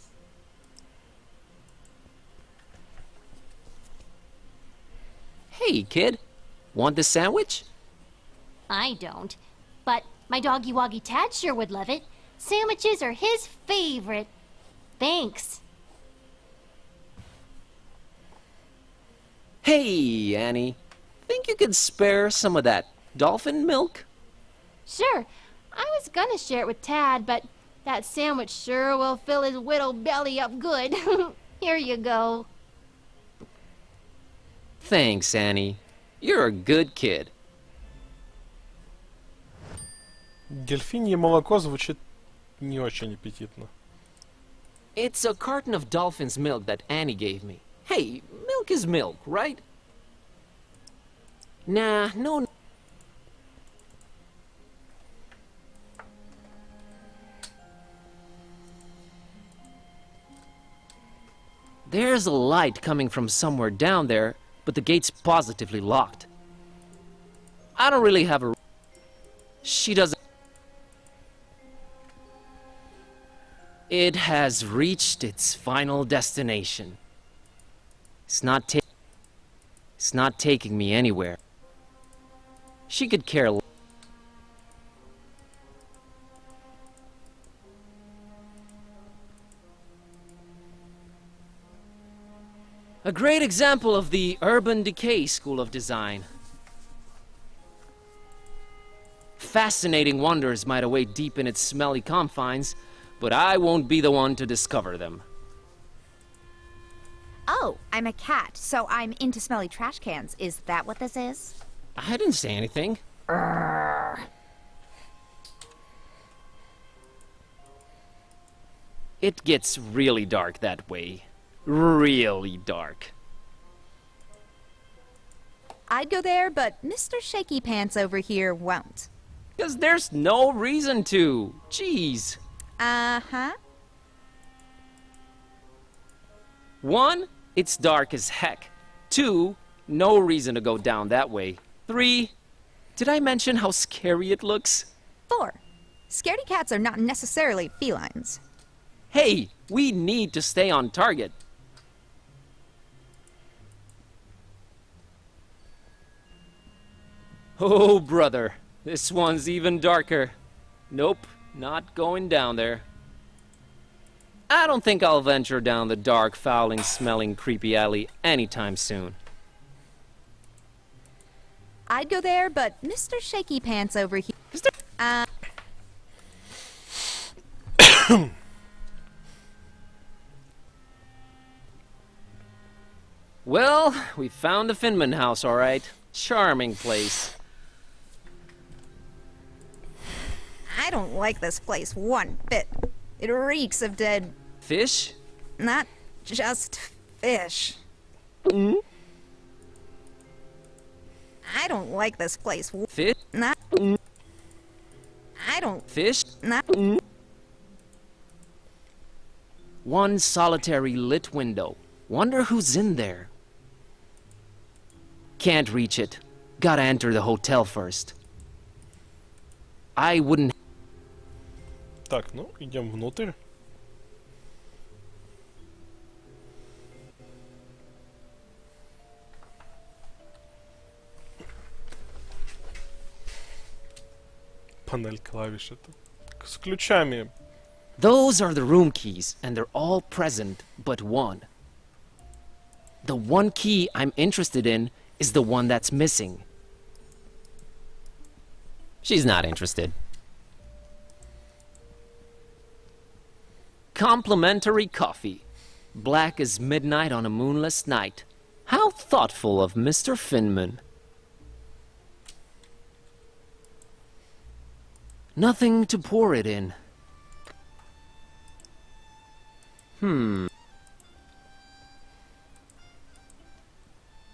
Hey, kid. Want this sandwich? I don't. But my doggy woggy Tad sure would love it. Sandwiches are his favorite. Thanks. Hey, Annie. Think you could spare some of that dolphin milk? Sure. I was gonna share it with Tad, but that sandwich sure will fill his whittle belly up good. Here you go. Thanks, Annie. You're a good kid. Дельфинье молоко звучит не очень аппетитно. It's a carton of dolphin's milk that Annie gave me. Hey, milk is milk, right? Nah, no. There's a light coming from somewhere down there, but the gate's positively locked. I don't really have a... She doesn't... It has reached its final destination. It's not taking me anywhere. She could care less. A great example of the urban decay school of design. Fascinating wonders might await deep in its smelly confines, but I won't be the one to discover them. Oh, I'm a cat, so I'm into smelly trash cans. Is that what this is? I didn't say anything. It gets really dark that way. Really dark. I'd go there, but Mr. Shaky Pants over here won't. 'Cause there's no reason to. Jeez. Uh-huh. 1, it's dark as heck. 2, no reason to go down that way. 3, did I mention how scary it looks? 4, scaredy cats are not necessarily felines. Hey, we need to stay on target. Oh, brother, this one's even darker. Nope, not going down there. I don't think I'll venture down the dark, fouling, smelling, creepy alley anytime soon. I'd go there, but Mr. Shaky Pants over here... Well, we found the Finman house, all right. Charming place. I don't like this place one bit. It reeks of dead... Fish? Not just fish. I don't like this place. Fish? Not... I don't... Fish? Not... One solitary lit window. Wonder who's in there. Can't reach it. Gotta enter the hotel first. I wouldn't... Так, ну, идем внутрь. Панель клавиш это. С ключами. Those are the room keys, and they're all present but one. The one key I'm interested in is the one that's missing. She's not interested. complimentary coffee. Black as midnight on a moonless night. How thoughtful of Mr. Finman. Nothing to pour it in.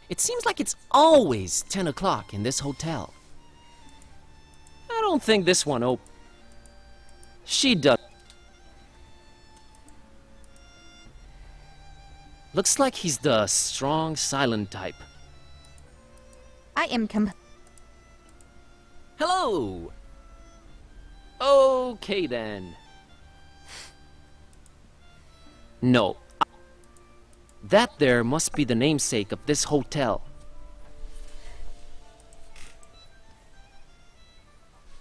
It seems like it's always 10 o'clock in this hotel. I don't think this one She does. Looks like he's the strong, silent type. I am Hello! Okay then. No. That there must be the namesake of this hotel.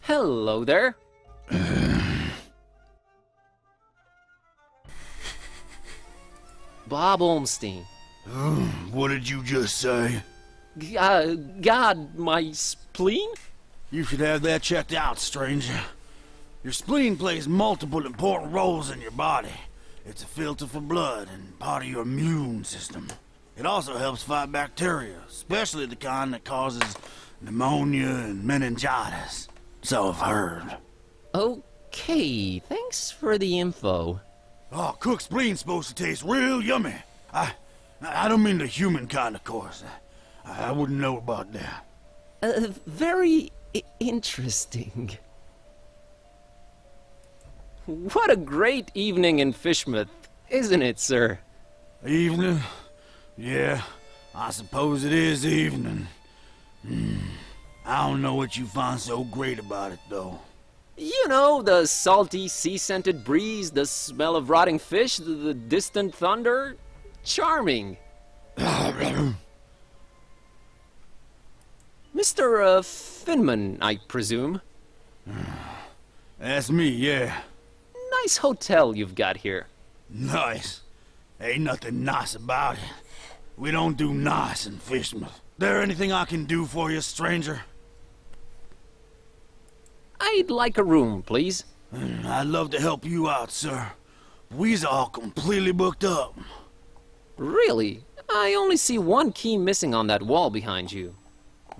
Hello there. Bob Olmstein. What did you just say? God, my spleen? You should have that checked out, stranger. Your spleen plays multiple important roles in your body. It's a filter for blood and part of your immune system. It also helps fight bacteria, especially the kind that causes pneumonia and meningitis. So I've heard. Okay, thanks for the info. Oh, cooked spleen's supposed to taste real yummy. I don't mean the human kind, of course. I wouldn't know about that. Very interesting. What a great evening in Fishmouth, isn't it, sir? Evening? Yeah, I suppose it is evening. I don't know what you find so great about it, though. You know, the salty, sea-scented breeze, the smell of rotting fish, the distant thunder. Charming. Mr. Finman, I presume? That's me, yeah. Nice hotel you've got here. Nice? Ain't nothing nice about it. We don't do nice in Fishmouth. There anything I can do for you, stranger? I'd like a room, please. I'd love to help you out, sir. We's all completely booked up. Really? I only see one key missing on that wall behind you.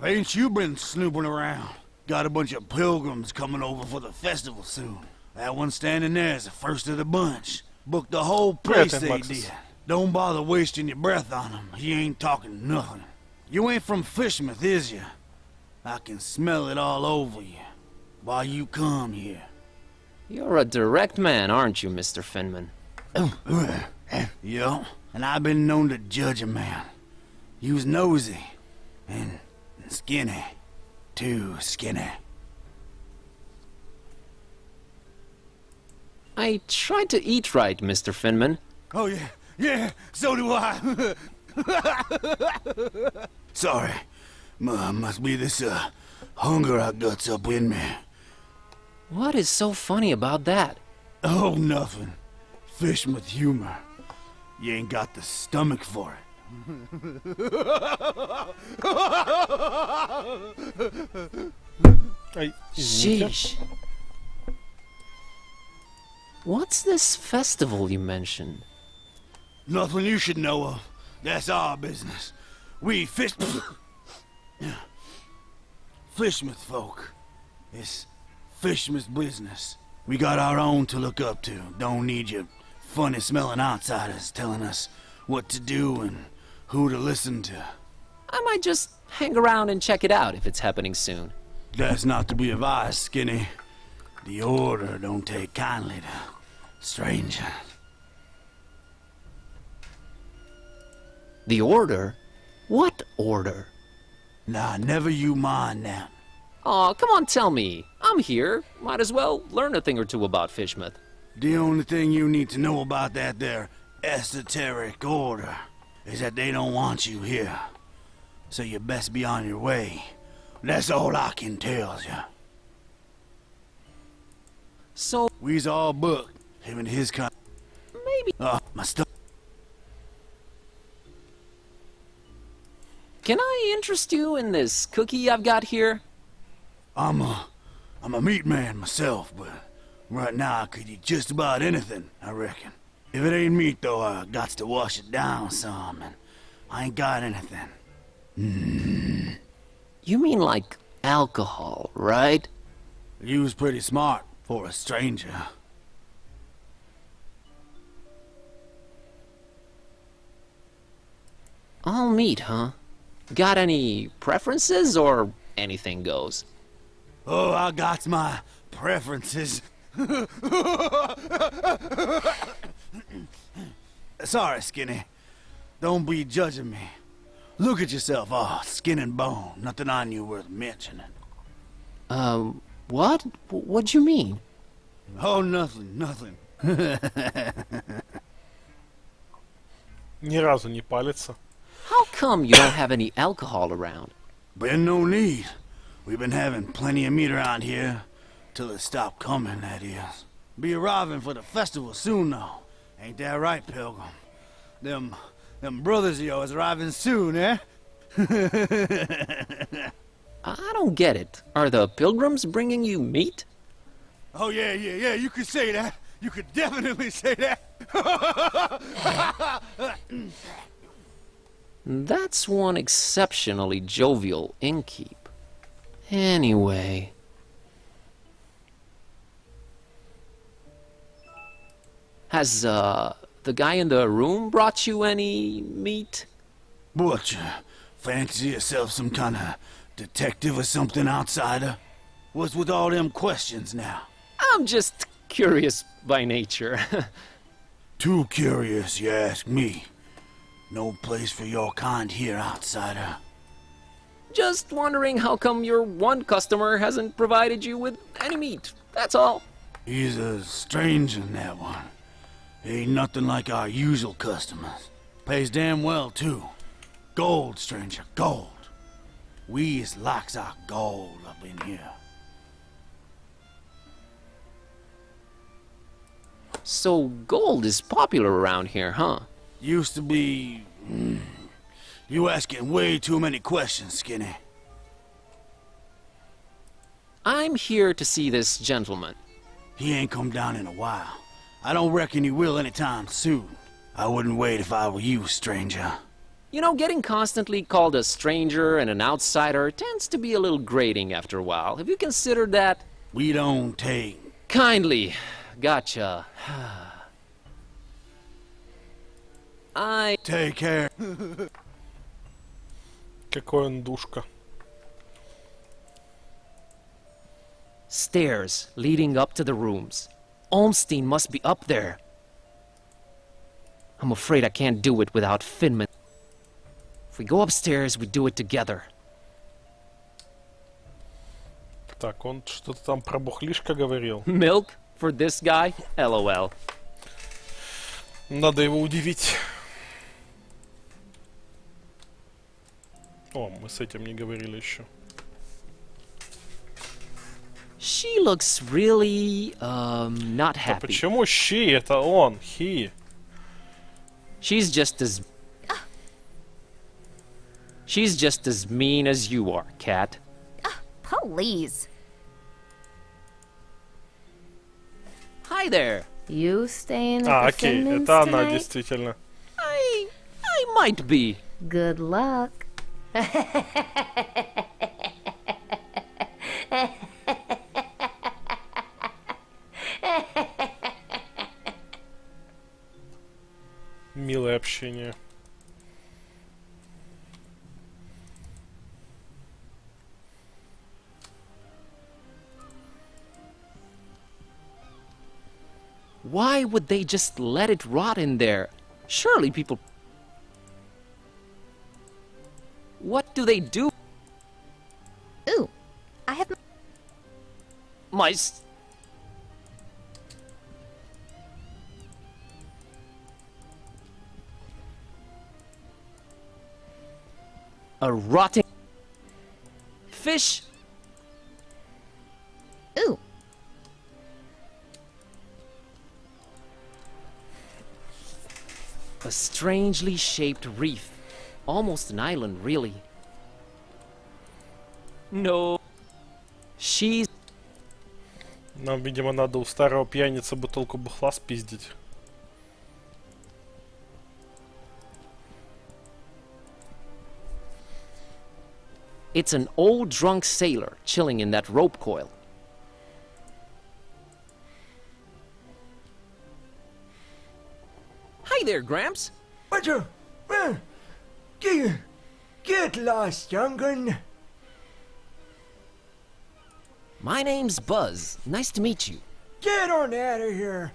Ain't you been snooping around? Got a bunch of pilgrims coming over for the festival soon. That one standing there is the first of the bunch. Booked the whole place they did. Don't bother wasting your breath on him. He ain't talking nothing. You ain't from Fishmouth, is you? I can smell it all over you. Why you come here? You're a direct man, aren't you, Mr. Finman? Yeah, and I've been known to judge a man. You was nosy and skinny. Too skinny. I try to eat right, Mr. Finman. Oh, yeah, so do I. Sorry. Must be this, hunger I guts up in me. What is so funny about that? Oh, nothing. Fishmouth humor. You ain't got the stomach for it. Sheesh. What's this festival you mentioned? Nothing you should know of. That's our business. We Fishmouth folk. It's Fishmouth business. We got our own to look up to. Don't need you funny-smelling outsiders telling us what to do and who to listen to. I might just hang around and check it out if it's happening soon. That's not to be advised, Skinny. The Order don't take kindly to strangers. The Order? What Order? Nah, never you mind that. Aw, come on, tell me. I'm here. Might as well learn a thing or two about Fishmouth. The only thing you need to know about that there esoteric order is that they don't want you here. So you best be on your way. That's all I can tell you. So... We's all booked. Him and his kind... Maybe... my stuff... Can I interest you in this cookie I've got here? I'm a meat man myself, but Right now, I could eat just about anything, I reckon. If it ain't meat, though, I got to wash it down some, and I ain't got anything. You mean like alcohol, right? You was pretty smart for a stranger. All meat, huh? Got any preferences or anything goes? Oh, I got my preferences. Sorry, Skinny. Don't be judging me. Look at yourself, all skin and bone. Nothing on you worth mentioning. What? What'd you mean? Oh, nothing. Ни разу не палится. How come you don't have any alcohol around? Been no need. We've been having plenty of meat around here. Till it stopped coming, that is. Be arriving for the festival soon, though. Ain't that right, Pilgrim? Them brothers of yours arriving soon, eh? I don't get it. Are the pilgrims bringing you meat? Oh, yeah, you could say that. You could definitely say that. That's one exceptionally jovial innkeep. Anyway... Has, the guy in the room brought you any meat? What, you fancy yourself some kind of detective or something, outsider? What's with all them questions now? I'm just curious by nature. Too curious, you ask me. No place for your kind here, outsider. Just wondering how come your one customer hasn't provided you with any meat, that's all. He's a stranger in that one. Ain't nothing like our usual customers. Pays damn well, too. Gold, stranger, gold. We is likes our gold up in here. So gold is popular around here, huh? Used to be... You asking way too many questions, Skinny. I'm here to see this gentleman. He ain't come down in a while. I don't reckon he will anytime soon. I wouldn't wait if I were you, stranger. You know, getting constantly called a stranger and an outsider tends to be a little grating after a while. Have you considered that? We don't take... Kindly. Gotcha. I... Take care. Какой он душка. Stairs leading up to the rooms. Olmstein must be up there. I'm afraid I can't do it without Finman. If we go upstairs, we do it together. Так, он что-то там про бухлишко говорил. Milk for this guy? LOL. Надо его удивить. О, мы с этим не говорили еще. She looks really, not happy. Да почему she? Это он, he. She's just as mean as you are, Cat. Please. Hi there. You staying at the Окей, Finmans это она tonight? действительно. I might be. Good luck. Милое общение. Why would they just let it rot in there? Surely people... What do they do? Ooh, I have... My... A rotting... fish? Ooh. A strangely shaped reef. Almost an island, really. No. She's... Нам, видимо, надо у старого пьяницы бутылку бухла спиздить. It's an old drunk sailor chilling in that rope coil. Hi there, Gramps. What you? Get lost, young'un. My name's Buzz. Nice to meet you. Get on out of here.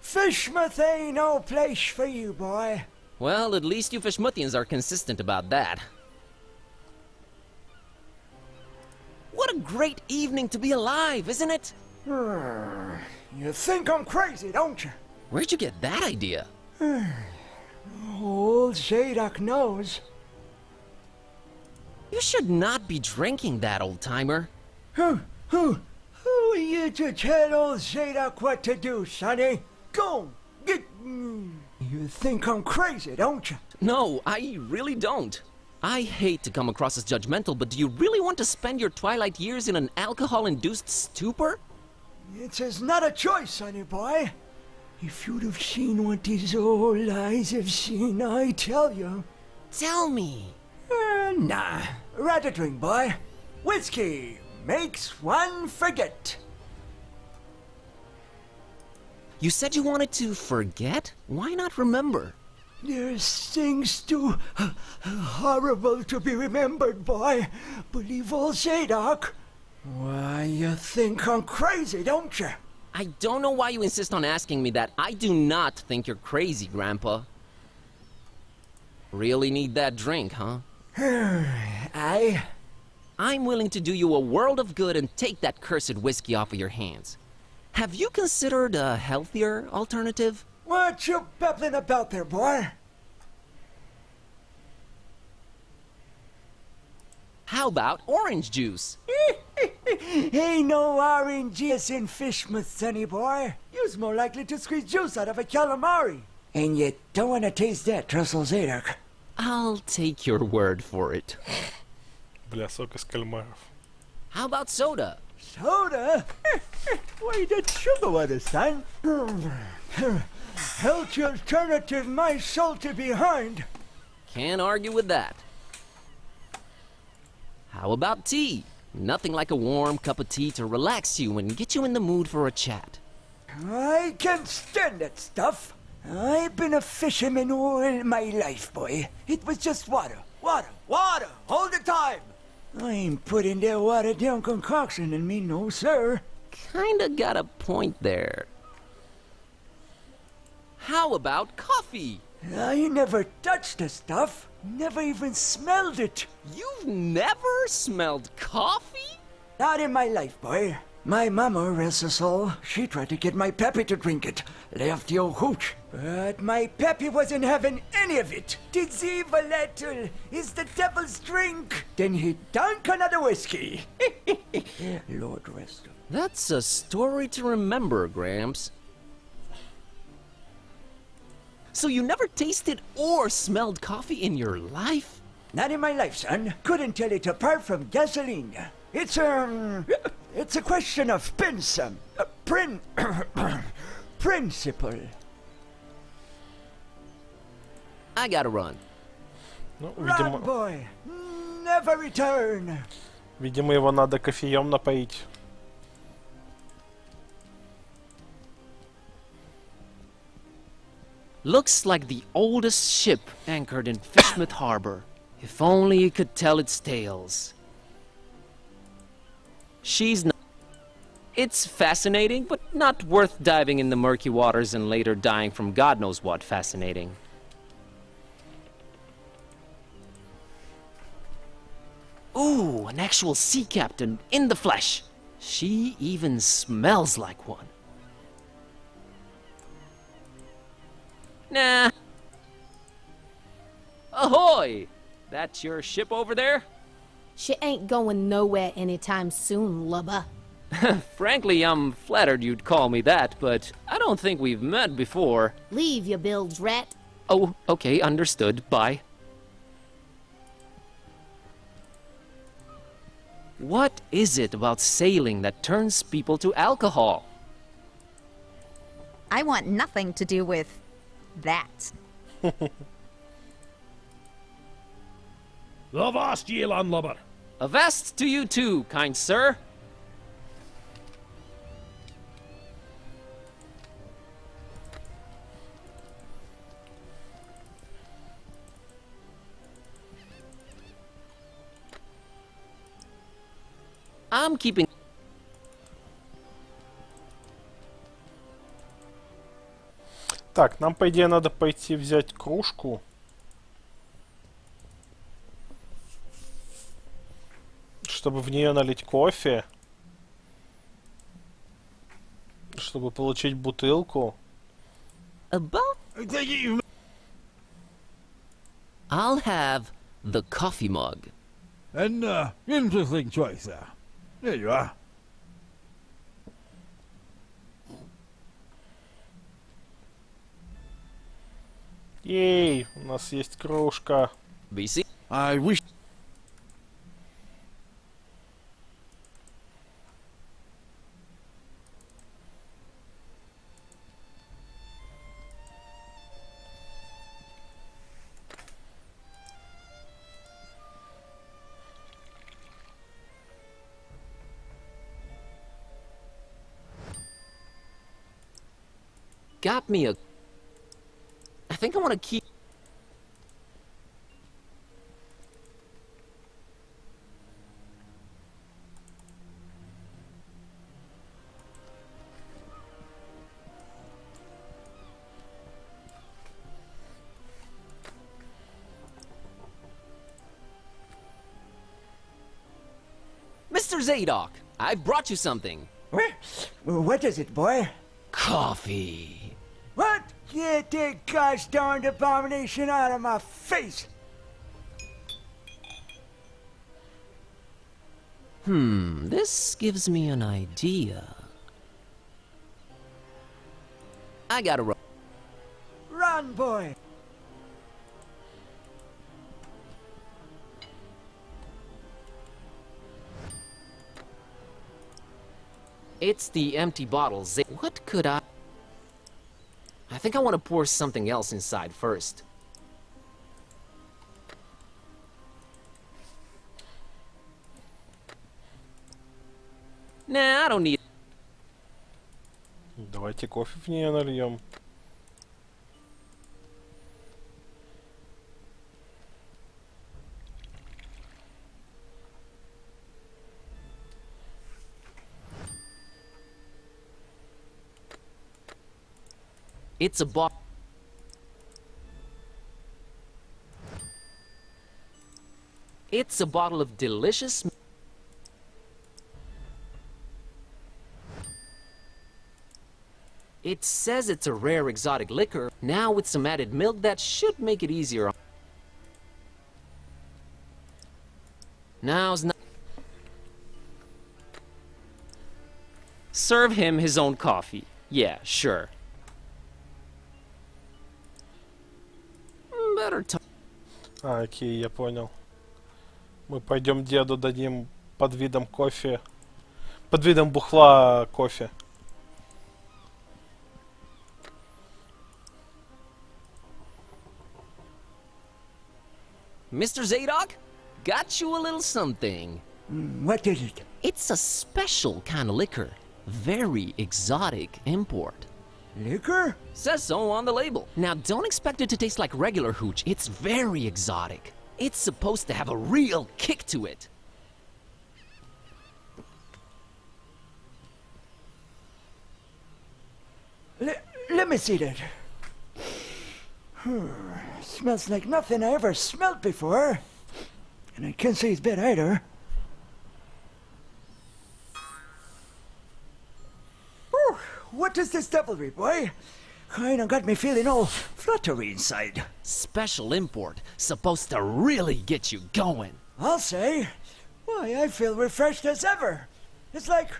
Fishmouth ain't no place for you, boy. Well, at least you Fishmouthians are consistent about that. What a great evening to be alive, isn't it? You think I'm crazy, don't you? Where'd you get that idea? Old Zadok knows. You should not be drinking that, old-timer. Who are you to tell old Zadok what to do, sonny? Go, get... You think I'm crazy, don't you? No, I really don't. I hate to come across as judgmental, but do you really want to spend your twilight years in an alcohol-induced stupor? It's not a choice, sonny boy. If you'd have seen what these old eyes have seen, I tell you. Tell me. Nah. Rather drink, boy. Whiskey makes one forget. You said you wanted to forget? Why not remember? There's things too horrible to be remembered, boy. Believe old Zadok. Why, you think I'm crazy, don't you? I don't know why you insist on asking me that. I do not think you're crazy, Grandpa. Really need that drink, huh? I'm willing to do you a world of good and take that cursed whiskey off of your hands. Have you considered a healthier alternative? What you babbling about there, boy? How about orange juice? Ain't no orange juice in Fishmouth, sonny boy. You's more likely to squeeze juice out of a calamari. And you don't want to taste that, Trussell Zadok. I'll take your word for it. Бля, сок из кальмаров. How about soda? Soda? Why, that's sugar water, son. Healthy alternative, my salty behind. Can't argue with that. How about tea? Nothing like a warm cup of tea to relax you and get you in the mood for a chat. I can't stand that stuff. I've been a fisherman all my life, boy. It was just water, water, water, all the time. I ain't putting that watered down concoction in me, no sir. Kinda got a point there. How about coffee? I never touched the stuff. Never even smelled it. You've never smelled coffee? Not in my life, boy. My mama, rest her soul, she tried to get my pappy to drink it. Left the old hooch. But my pappy wasn't having any of it. Tis evil little is the devil's drink. Then he drank another whiskey. Lord rest him. That's a story to remember, Gramps. So you never tasted or smelled coffee in your life? Not in my life, son. Couldn't tell it apart from gasoline. It's a question of principle. I gotta run. Ну, Run, boy. Never return. Видимо, его надо кофеем напоить. Looks like the oldest ship anchored in Fishmouth Harbor. If only you could tell its tales. She's not... It's fascinating, but not worth diving in the murky waters and later dying from God knows what fascinating. Ooh, an actual sea captain in the flesh. She even smells like one. Nah. Ahoy! That's your ship over there? She ain't going nowhere anytime soon, lubber. Frankly, I'm flattered you'd call me that, but I don't think we've met before. Leave your bilge, rat. Oh, okay, understood. Bye. What is it about sailing that turns people to alcohol? I want nothing to do with that. Avast ye, landlubber. Avast to you too, kind sir. I'm keeping... Так, нам, по идее, надо пойти взять кружку. Чтобы в нее налить кофе. Чтобы получить бутылку. About... I'll have the coffee mug. An interesting choice there. There you are. Ей, у нас есть кружка. BC? I wish... Got me a... I think I want to keep... Mr. Zadok, I brought you something. What is it, boy? Coffee. What? Get that gosh darned abomination out of my face! This gives me an idea. I gotta run. Run, boy! It's the empty bottles. What could I think I want to pour something else inside first. Nah, I don't need... Давайте кофе в нее нальем. It's a bottle. It's a bottle of delicious... It says it's a rare exotic liquor. Now with some added milk, that should make it easier. Now's not... Serve him his own coffee. Yeah, sure. Better time. Окей, я понял. Мы пойдем деду дадим под видом кофе. Под видом бухла кофе. Mr. Zadok, got you a little something. What is it? It's a special kind of liquor. Very exotic import. Liquor? Says so on the label. Now, don't expect it to taste like regular hooch. It's very exotic. It's supposed to have a real kick to it. Let me see that. Smells like nothing I ever smelled before. And I can't say it's bad either. Whew, what is this devilry, boy? Kinda got me feeling all fluttery inside. Special import. Supposed to really get you going. I'll say. Why, I feel refreshed as ever. It's like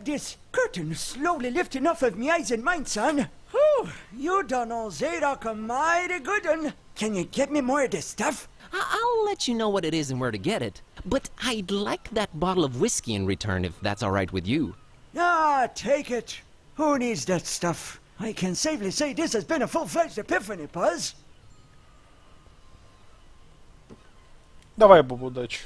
this curtain slowly lifting off of me eyes and mind, son. Whew, you done old Zadok a mighty good one. Can you get me more of this stuff? I'll let you know what it is and where to get it. But I'd like that bottle of whiskey in return if that's all right with you. Ah, take it. Who needs that stuff? I can safely say this has been a full-fledged epiphany, Buzz. Давай, бабу, удачи.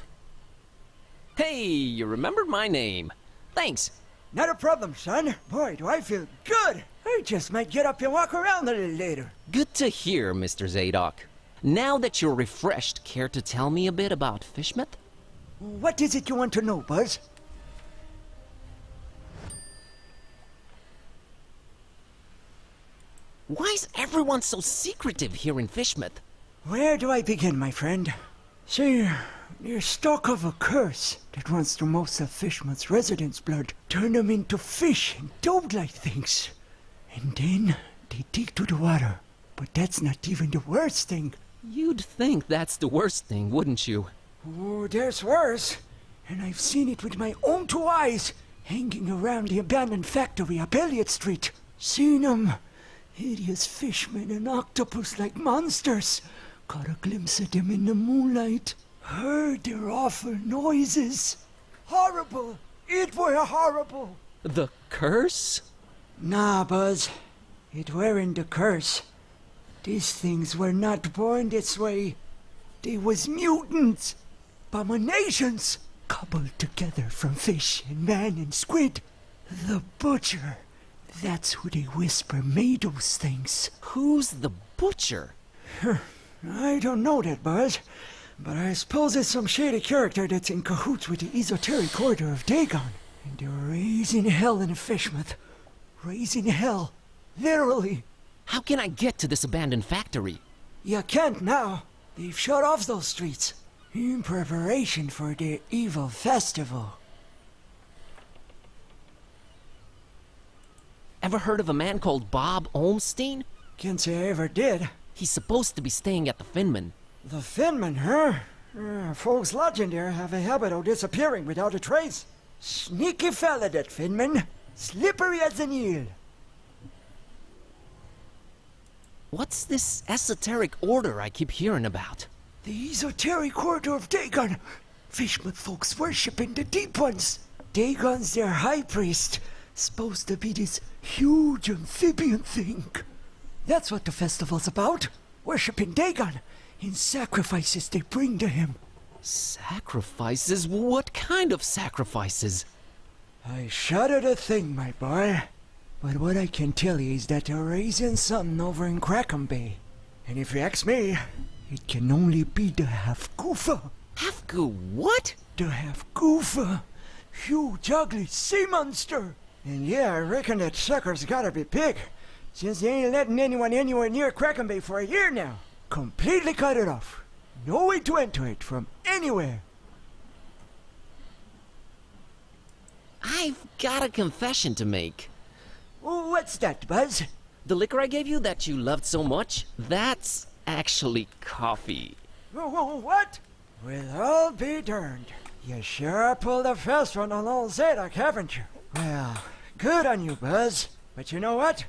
Hey, you remembered my name. Thanks. Not a problem, son. Boy, do I feel good. I just might get up and walk around a little later. Good to hear, Mr. Zadok. Now that you're refreshed, care to tell me a bit about Fishmouth? What is it you want to know, Buzz? Why is everyone so secretive here in Fishmouth? Where do I begin, my friend? See, you're stuck of a curse that runs through most of Fishmouth's residents' blood. Turn them into fish and toad-like things. And then they dig to the water. But that's not even the worst thing. You'd think that's the worst thing, wouldn't you? Oh, there's worse. And I've seen it with my own 2 eyes, hanging around the abandoned factory up Elliott Street. Seen them. Hideous fishmen and octopus-like monsters. Caught a glimpse of them in the moonlight. Heard their awful noises. Horrible. It were horrible. The curse? Nah, Buzz. It weren't the curse. These things were not born this way. They was mutants. Abominations. Cobbled together from fish and man and squid. The butcher. That's who they whisper made those things. Who's the butcher? I don't know that, Buzz. But I suppose it's some shady character that's in cahoots with the esoteric order of Dagon. And they're raising hell in Fishmouth. Raising hell. Literally. How can I get to this abandoned factory? You can't now. They've shut off those streets. In preparation for their evil festival. Ever heard of a man called Bob Olmstein? Can't say I ever did. He's supposed to be staying at the Finman. The Finman, huh? Folks lodging there have a habit of disappearing without a trace. Sneaky fella, that Finman. Slippery as an eel. What's this esoteric order I keep hearing about? The esoteric order of Dagon. Fishmouth folks worshipping the deep ones. Dagon's their high priest. Supposed to be this huge amphibian thing. That's what the festival's about. Worshipping Dagon in sacrifices they bring to him. Sacrifices? What kind of sacrifices? I shudder to think, my boy. But what I can tell you is that they're raising something over in Crackham Bay. And if you ask me, it can only be the Half-Goofa. What? The Half-Goofa. Huge, ugly sea monster. And yeah, I reckon that sucker's gotta be big, since they ain't letting anyone anywhere near Crackham Bay for a year now. Completely cut it off. No way to enter it from anywhere. I've got a confession to make. What's that, Buzz? The liquor I gave you that you loved so much, that's actually coffee. What? Well, I'll be darned. You sure pulled a fast one on old Zadok, haven't you? Well, good on you, Buzz. But you know what?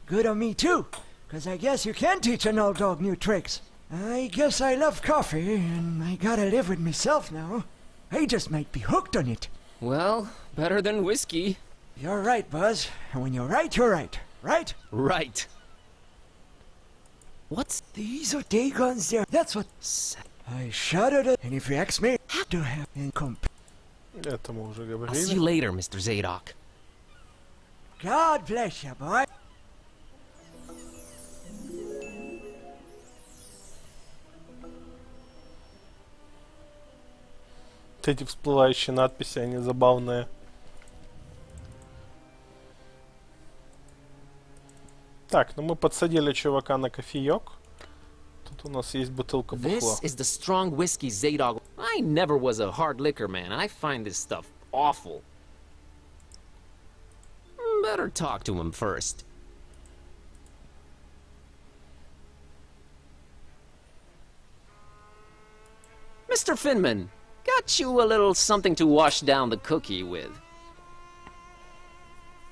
Good on me, too. 'Cause I guess you can teach an old dog new tricks. I guess I love coffee, and I gotta live with myself now. I just might be hooked on it. Well, better than whiskey. You're right, Buzz. And when you're right, you're right. Right? Right. What's... These are Dagon's there. That's what... I shudder to... And if you ask me, to have in Это мы уже I'll see you говорили. later, Mr. Zadok. God bless you, boy. Вот эти всплывающие надписи, они забавные. Так, ну мы подсадили чувака на кофеек. Тут у нас есть бутылка бухла. This is the strong whiskey Zadok. I never was a hard liquor man. I find this stuff awful. Better talk to him first. Mr. Finman, got you a little something to wash down the cookie with.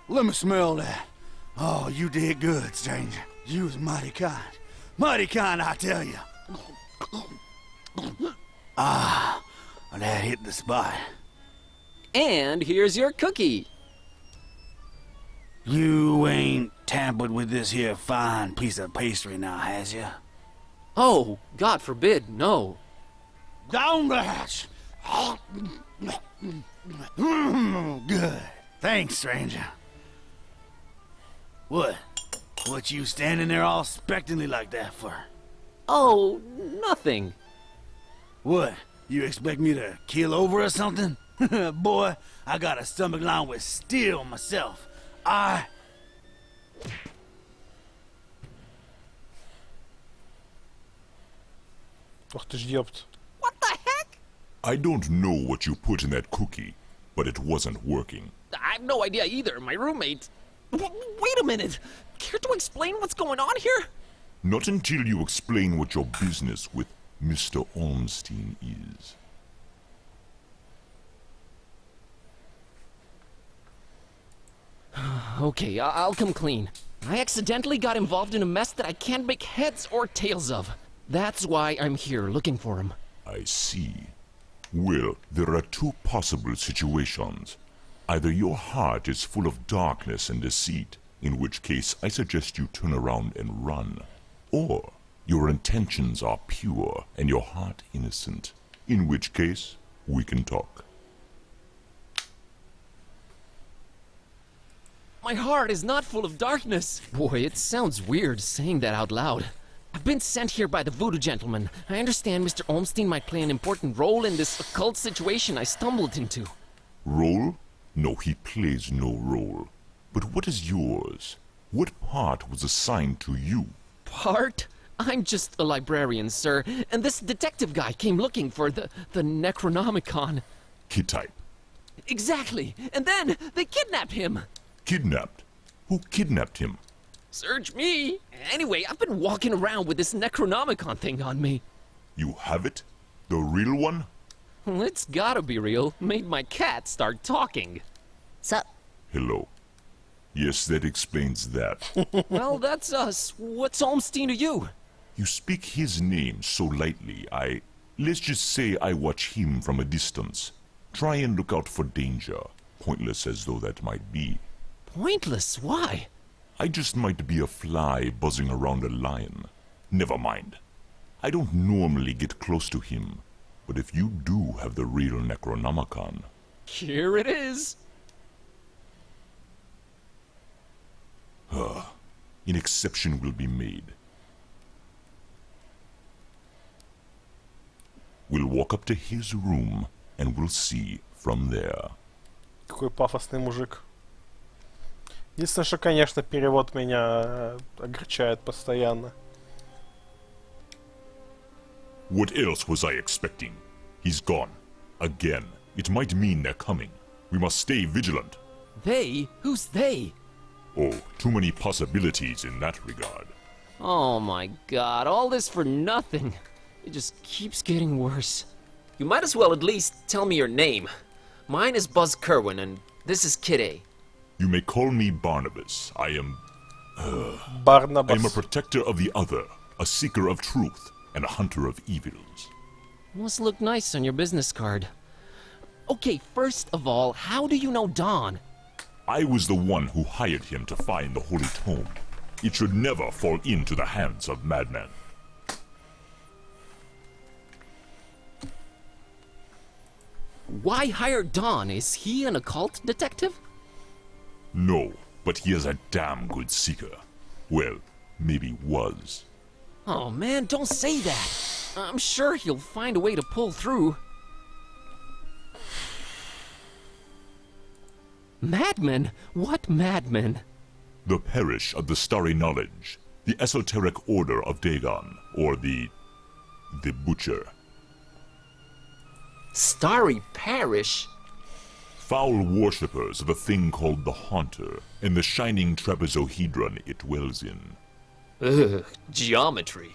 Let me smell that. Oh, you did good, stranger. You was mighty kind. Mighty kind, I tell you. Ah, that hit the spot. And here's your cookie. You ain't tampered with this here fine piece of pastry now, has ya? Oh, God forbid, no. Down the hatch! Good. Thanks, stranger. What? What you standing there all expectantly like that for? Oh, nothing. What? You expect me to keel over or something? Boy, I got a stomach lined with steel myself. Ach, ты ж ёпт. What the heck? I don't know what you put in that cookie, but it wasn't working. I have no idea either. My roommate... Wait a minute. Care to explain what's going on here? Not until you explain what your business with Mr. Ormstein is. Okay, I'll come clean. I accidentally got involved in a mess that I can't make heads or tails of. That's why I'm here looking for him. I see. Well, there are two possible situations. Either your heart is full of darkness and deceit, in which case I suggest you turn around and run. Or your intentions are pure and your heart innocent, in which case we can talk. My heart is not full of darkness. Boy, it sounds weird saying that out loud. I've been sent here by the voodoo gentleman. I understand Mr. Ormstein might play an important role in this occult situation I stumbled into. Role? No, he plays no role. But what is yours? What part was assigned to you? Part? I'm just a librarian, sir, and this detective guy came looking for the Necronomicon. Kid type. Exactly, and then they kidnapped him. Kidnapped? Who kidnapped him? Search me. Anyway, I've been walking around with this Necronomicon thing on me. You have it? The real one? Well, it's gotta be real. Made my cat start talking. Sup? Hello. Yes, that explains that. Well, that's us. What's Ormstein to you? You speak his name so lightly, let's just say I watch him from a distance. Try and look out for danger, pointless as though that might be. Pointless? Why? I just might be a fly buzzing around a lion. Never mind. I don't normally get close to him, but if you do have the real Necronomicon... Here it is. An exception will be made. We'll walk up to his room, and we'll see from there. Какой пафосный мужик. Единственное, что, конечно, перевод меня огорчает постоянно. What else was I expecting? He's gone. Again. It might mean they're coming. We must stay vigilant. They? Who's they? Oh, too many possibilities in that regard. Oh my god, all this for nothing. It just keeps getting worse. You might as well at least tell me your name. Mine is Buzz Kerwin, and this is Kid A. You may call me Barnabas. I am... Barnabas. I am a protector of the other, a seeker of truth, and a hunter of evils. Must look nice on your business card. Okay, first of all, how do you know Don? I was the one who hired him to find the Holy Tome. It should never fall into the hands of madmen. Why hire Don? Is he an occult detective? No, but he is a damn good seeker. Well, maybe was. Oh man, don't say that. I'm sure he'll find a way to pull through. Madmen? What madmen? The Parish of the Starry Knowledge, the Esoteric Order of Dagon, or the Butcher. Starry Parish? Foul worshippers of a thing called the Haunter, and the shining trapezohedron it dwells in. Ugh, geometry.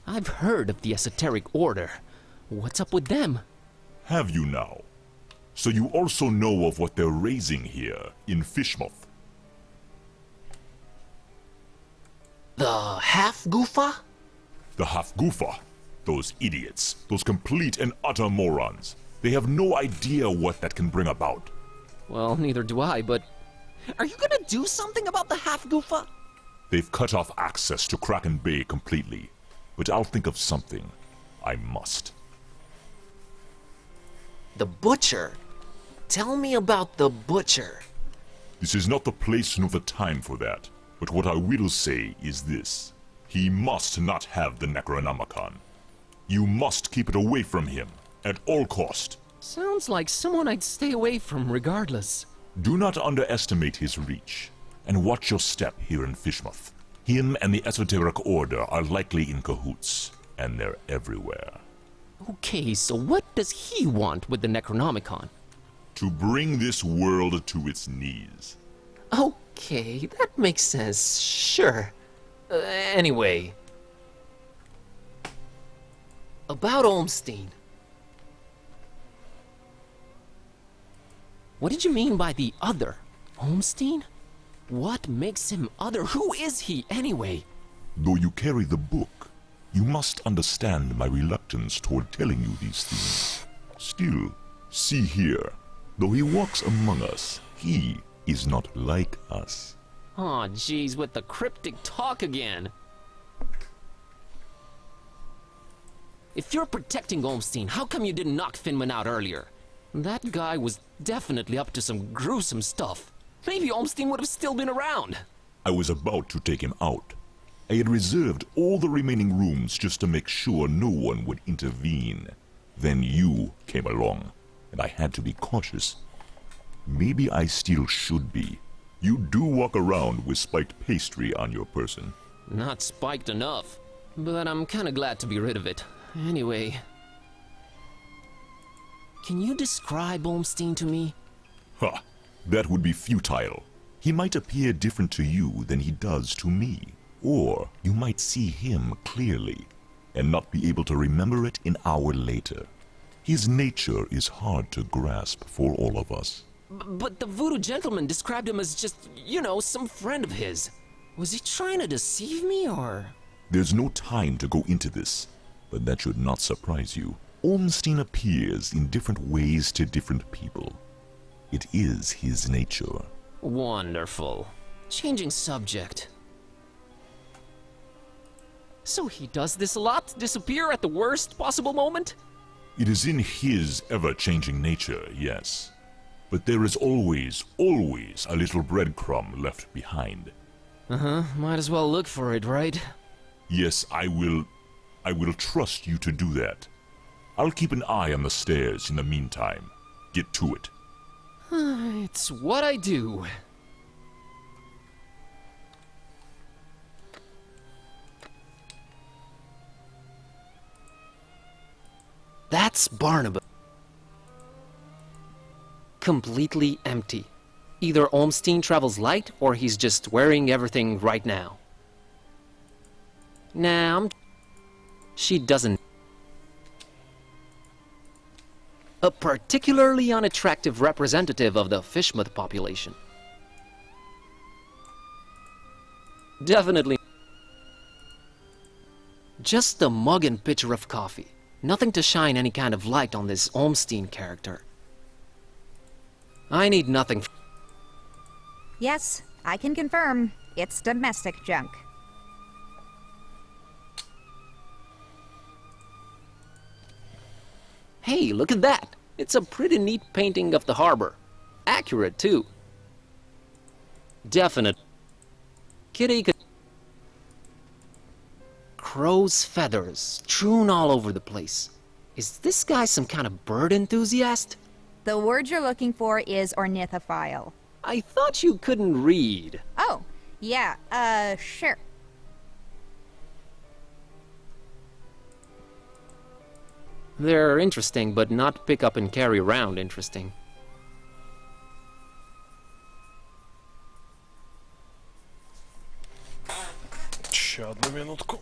I've heard of the Esoteric Order. What's up with them? Have you now? So you also know of what they're raising here, in Fishmouth? The half-goofa? The half-goofa. Those idiots. Those complete and utter morons. They have no idea what that can bring about. Well, neither do I, but... Are you gonna do something about the half-goofa? They've cut off access to Kraken Bay completely. But I'll think of something. I must. The butcher? Tell me about the butcher. This is not the place nor the time for that. But what I will say is this. He must not have the Necronomicon. You must keep it away from him, at all cost. Sounds like someone I'd stay away from regardless. Do not underestimate his reach, and watch your step here in Fishmouth. Him and the Esoteric Order are likely in cahoots, and they're everywhere. Okay, so what does he want with the Necronomicon? To bring this world to its knees. Okay, that makes sense, sure. Anyway. About Olmstein. What did you mean by the other? Olmstein? What makes him other? Who is he, anyway? Though you carry the book, you must understand my reluctance toward telling you these things. Still, see here, though he walks among us, he is not like us. Aw, jeez, with the cryptic talk again. If you're protecting Olmstein, how come you didn't knock Finman out earlier? That guy was definitely up to some gruesome stuff. Maybe Olmstein would have still been around. I was about to take him out. I had reserved all the remaining rooms just to make sure no one would intervene. Then you came along, and I had to be cautious. Maybe I still should be. You do walk around with spiked pastry on your person. Not spiked enough, but I'm kinda glad to be rid of it. Anyway... Can you describe Olmstein to me? Ha! That would be futile. He might appear different to you than he does to me. Or you might see him clearly, and not be able to remember it an hour later. His nature is hard to grasp for all of us. But the voodoo gentleman described him as just, you know, some friend of his. Was he trying to deceive me, or...? There's no time to go into this, but that should not surprise you. Olmstein appears in different ways to different people. It is his nature. Wonderful. Changing subject. So he does this a lot? Disappear at the worst possible moment? It is in his ever-changing nature, yes. But there is always a little breadcrumb left behind. Uh-huh, might as well look for it, right? Yes, I will trust you to do that. I'll keep an eye on the stairs in the meantime. Get to it. It's what I do. That's Barnabas. Completely empty. Either Olmstein travels light, or he's just wearing everything right now. Nah, she doesn't. A particularly unattractive representative of the Fishmouth population. Definitely. Just a mug and pitcher of coffee. Nothing to shine any kind of light on this Olmstein character. I need nothing. Yes, I can confirm. It's domestic junk. Hey, look at that! It's a pretty neat painting of the harbor. Accurate, too. Definite. Kitty could... Crow's feathers, strewn all over the place. Is this guy some kind of bird enthusiast? The word you're looking for is ornithophile. I thought you couldn't read. Oh, yeah, sure. They're interesting, but not pick up and carry around interesting. Еще одну минутку.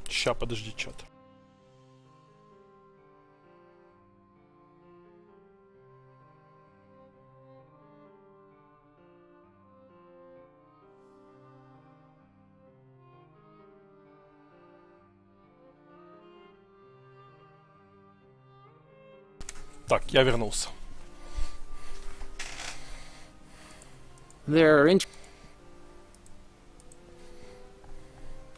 Ща, подожди, что-то. Так, я вернулся.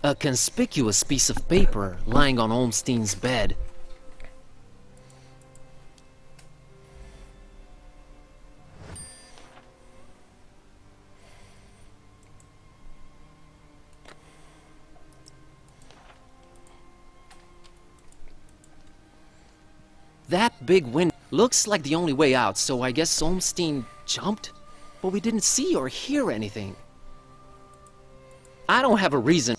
A conspicuous piece of paper lying on Olmstein's bed. That big window looks like the only way out, so I guess Olmstein jumped? But we didn't see or hear anything. I don't have a reason.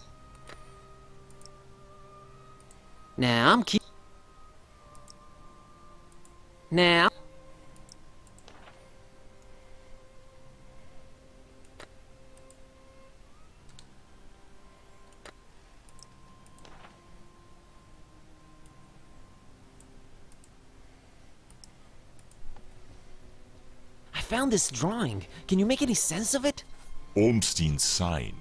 Now Now. I found this drawing. Can you make any sense of it? Olmstein's sign.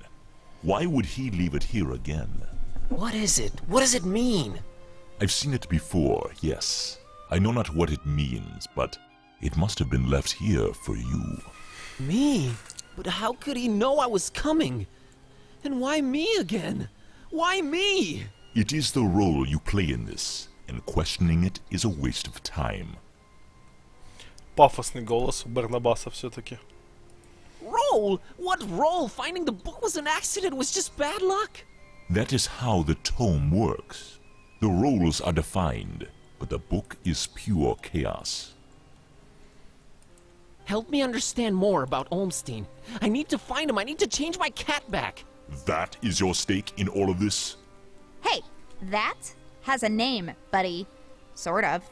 Why would he leave it here again? What is it? What does it mean? I've seen it before, yes. I know not what it means, but it must have been left here for you. Me? But how could he know I was coming? And why me again? Why me? It is the role you play in this, and questioning it is a waste of time. Пафосный голос у Барнабаса все-таки. Role? What role? Finding the book was an accident, was just bad luck? That is how the tome works. The roles are defined, but the book is pure chaos. Help me understand more about Olmstein. I need to find him. I need to change my cat back. That is your stake in all of this? Hey, that has a name, buddy. Sort of.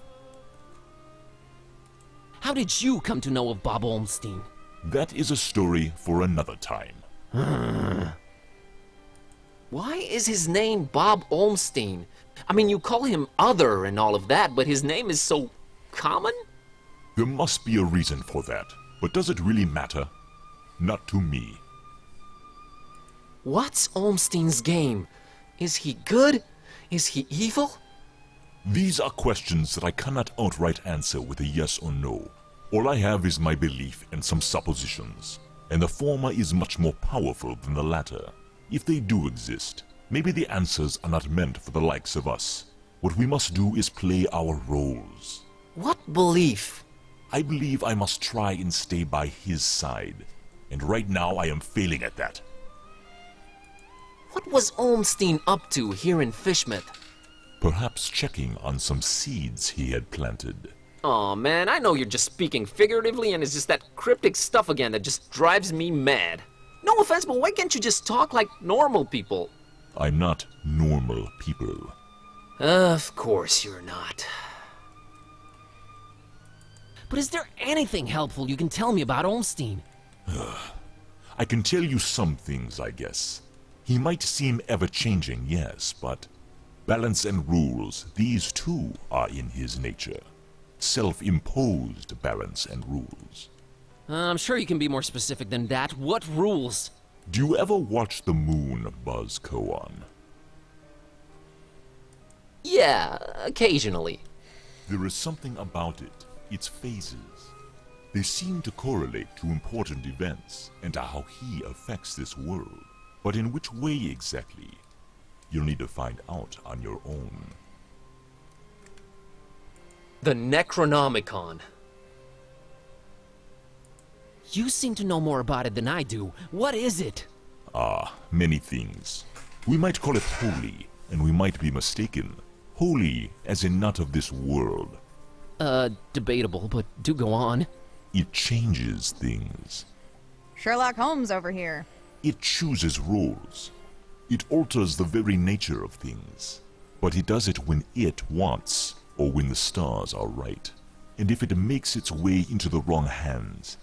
How did you come to know of Bob Olmstein? That is a story for another time. Why is his name Bob Olmstein? I mean, you call him Other and all of that, but his name is so common? There must be a reason for that, but does it really matter? Not to me. What's Olmstein's game? Is he good? Is he evil? These are questions that I cannot outright answer with a yes or no. All I have is my belief and some suppositions, and the former is much more powerful than the latter. If they do exist, maybe the answers are not meant for the likes of us. What we must do is play our roles. What belief? I believe I must try and stay by his side, and right now I am failing at that. What was Olmstein up to here in Fishmouth? Perhaps checking on some seeds he had planted. Aw, man, I know you're just speaking figuratively and it's just that cryptic stuff again that just drives me mad. No offense, but why can't you just talk like normal people? I'm not normal people. Of course you're not. But is there anything helpful you can tell me about Olmstein? I can tell you some things, I guess. He might seem ever-changing, yes, but balance and rules, these too are in his nature. Self-imposed balance and rules. I'm sure you can be more specific than that. What rules? Do you ever watch the moon buzz koan? Yeah, occasionally. There is something about it, its phases. They seem to correlate to important events and to how he affects this world. But in which way exactly? You'll need to find out on your own. The Necronomicon. You seem to know more about it than I do. What is it? Many things. We might call it holy, and we might be mistaken. Holy as in not of this world. Debatable, but do go on. It changes things. Sherlock Holmes over here. It chooses roles. It alters the very nature of things. But it does it when it wants, or when the stars are right. And if it makes its way into the wrong hands,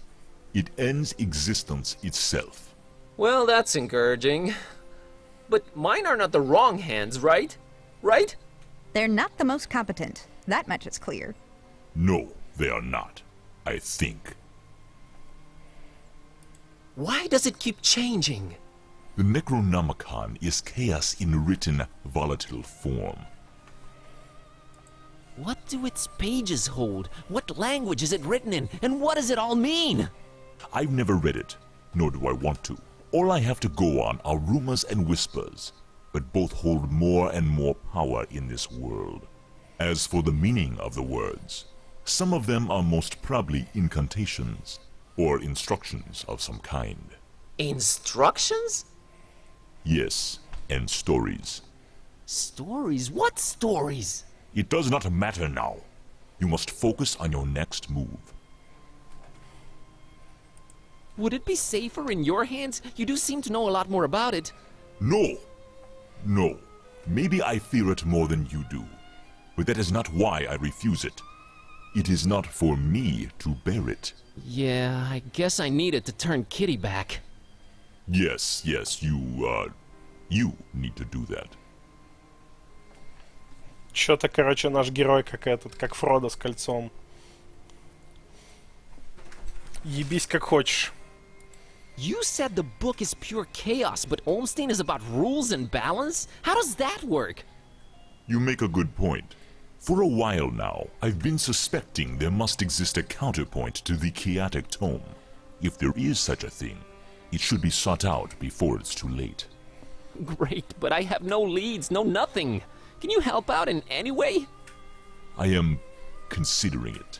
it ends existence itself. Well, that's encouraging. But mine are not the wrong hands, right? Right? They're not the most competent. That much is clear. No, they are not. I think. Why does it keep changing? The Necronomicon is chaos in written, volatile form. What do its pages hold? What language is it written in? And what does it all mean? I've never read it, nor do I want to. All I have to go on are rumors and whispers, but both hold more and more power in this world. As for the meaning of the words, some of them are most probably incantations, or instructions of some kind. Instructions? Yes, and stories. Stories? What stories? It does not matter now. You must focus on your next move. Would it be safer in your hands? You do seem to know a lot more about it. No! No. Maybe I fear it more than you do. But that is not why I refuse it. It is not for me to bear it. Yeah, I guess I needed to turn Kitty back. Yes, you need to do that. Чё-то, короче, наш герой как Фродо с кольцом. Ебись как хочешь. You said the book is pure chaos, but Olmstein is about rules and balance? How does that work? You make a good point. For a while now, I've been suspecting there must exist a counterpoint to the chaotic tome. If there is such a thing, it should be sought out before it's too late. Great, but I have no leads, no nothing. Can you help out in any way? I am considering it.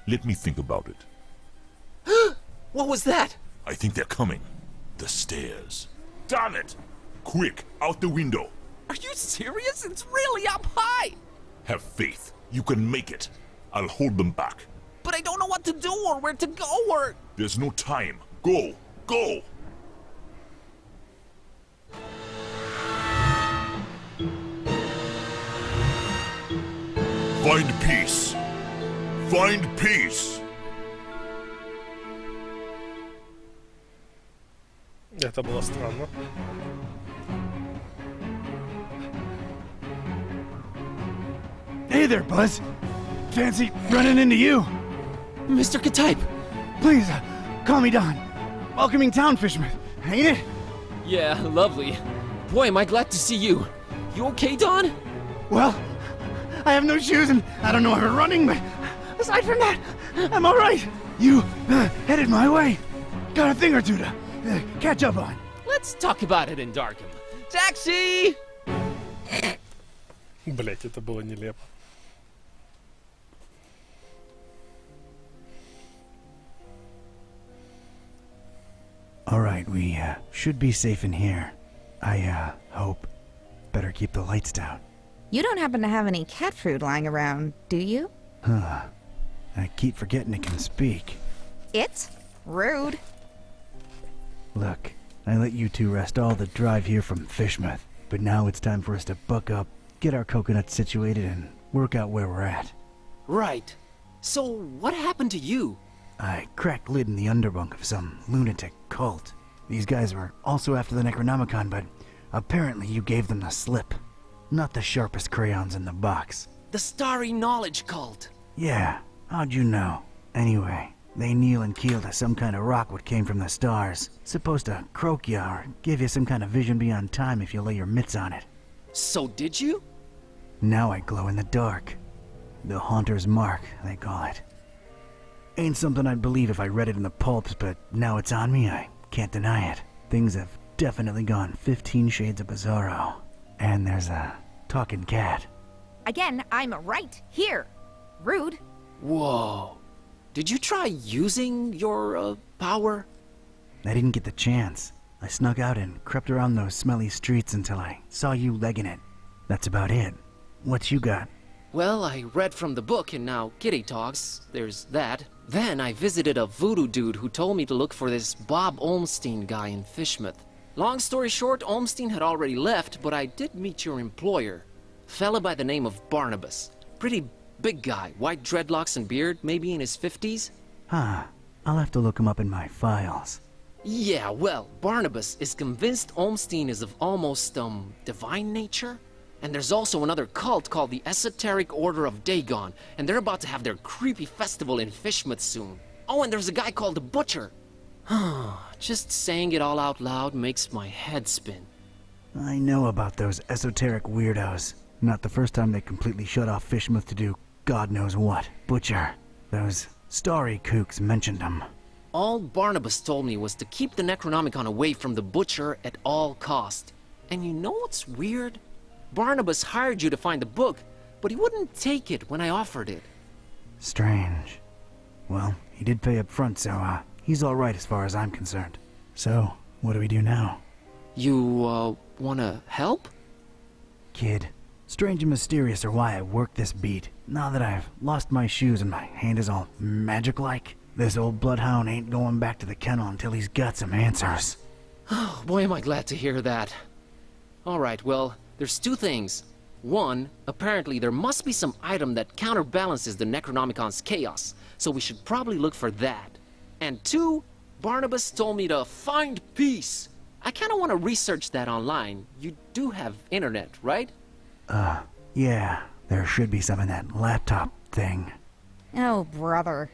Let me think about it. What was that? I think they're coming. The stairs. Damn it! Quick, out the window. Are you serious? It's really up high! Have faith. You can make it. I'll hold them back. But I don't know what to do or where to go or... There's no time. Go! Go! Find peace. Find peace. Это было странно. Hey there, Buzz. Fancy running into you. Mr. Ktype. Please, call me Don. Welcoming town, Fishmouth, ain't it? Yeah, lovely. Boy, am I glad to see you. You okay, Don? Well, I have no shoes and I don't know how to running, but aside from that, I'm all right. You headed my way. Got a thing or two to catch up on. Let's talk about it in Darkham. Taxi! Блять, это было нелепо. All right, we should be safe in here. I hope. Better keep the lights down. You don't happen to have any cat food lying around, do you? Huh. I keep forgetting it can speak. It's rude. Look, I let you two rest all the drive here from Fishmouth, but now it's time for us to buck up, get our coconuts situated, and work out where we're at. Right. So, what happened to you? I cracked lid in the underbunk of some lunatic cult. These guys were also after the Necronomicon, but apparently you gave them the slip. Not the sharpest crayons in the box. The Starry Knowledge Cult. Yeah, how'd you know? Anyway, they kneel and keel to some kind of rock what came from the stars. Supposed to croak ya or give you some kind of vision beyond time if you lay your mitts on it. So did you? Now I glow in the dark. The Haunter's Mark, they call it. Ain't something I'd believe if I read it in the pulps, but now it's on me, I can't deny it. Things have definitely gone 15 shades of bizarro. And there's a talking cat. Again, I'm right here. Rude. Whoa. Did you try using your, power? I didn't get the chance. I snuck out and crept around those smelly streets until I saw you legging it. That's about it. What you got? Well, I read from the book and now Kitty talks. There's that. Then I visited a voodoo dude who told me to look for this Bob Olmstein guy in Fishmouth. Long story short, Olmstein had already left, but I did meet your employer. Fella by the name of Barnabas. Pretty big guy, white dreadlocks and beard, maybe in his 50s. Huh. I'll have to look him up in my files. Yeah, well, Barnabas is convinced Olmstein is of almost, divine nature. And there's also another cult called the Esoteric Order of Dagon, and they're about to have their creepy festival in Fishmouth soon. Oh, and there's a guy called the Butcher. Just saying it all out loud makes my head spin. I know about those esoteric weirdos. Not the first time they completely shut off Fishmouth to do God knows what. Butcher. Those starry kooks mentioned him. All Barnabas told me was to keep the Necronomicon away from the Butcher at all cost. And you know what's weird? Barnabas hired you to find the book, but he wouldn't take it when I offered it. Strange. Well, he did pay up front, so, he's alright as far as I'm concerned. So, what do we do now? You, wanna help? Kid, strange and mysterious are why I work this beat. Now that I've lost my shoes and my hand is all magic-like, this old bloodhound ain't going back to the kennel until he's got some answers. Oh, boy, am I glad to hear that. Alright, well, there's two things. One, apparently there must be some item that counterbalances the Necronomicon's chaos, so we should probably look for that. And two, Barnabas told me to find peace. I kinda wanna research that online. You do have internet, right? Yeah, there should be some in that laptop thing. Oh, brother.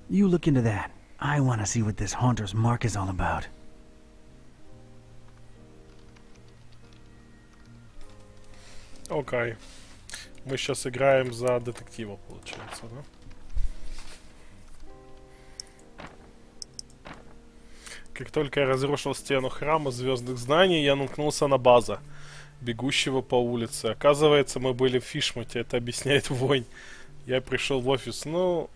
You look into that. I want to see what this Haunter's Mark is all about. Окей. Мы сейчас играем за детектива, получается, да? Как только я разрушил стену храма звездных знаний, я наткнулся на База, бегущего по улице. Оказывается, мы были в Фишмуте, это объясняет вонь. Я пришел в офис,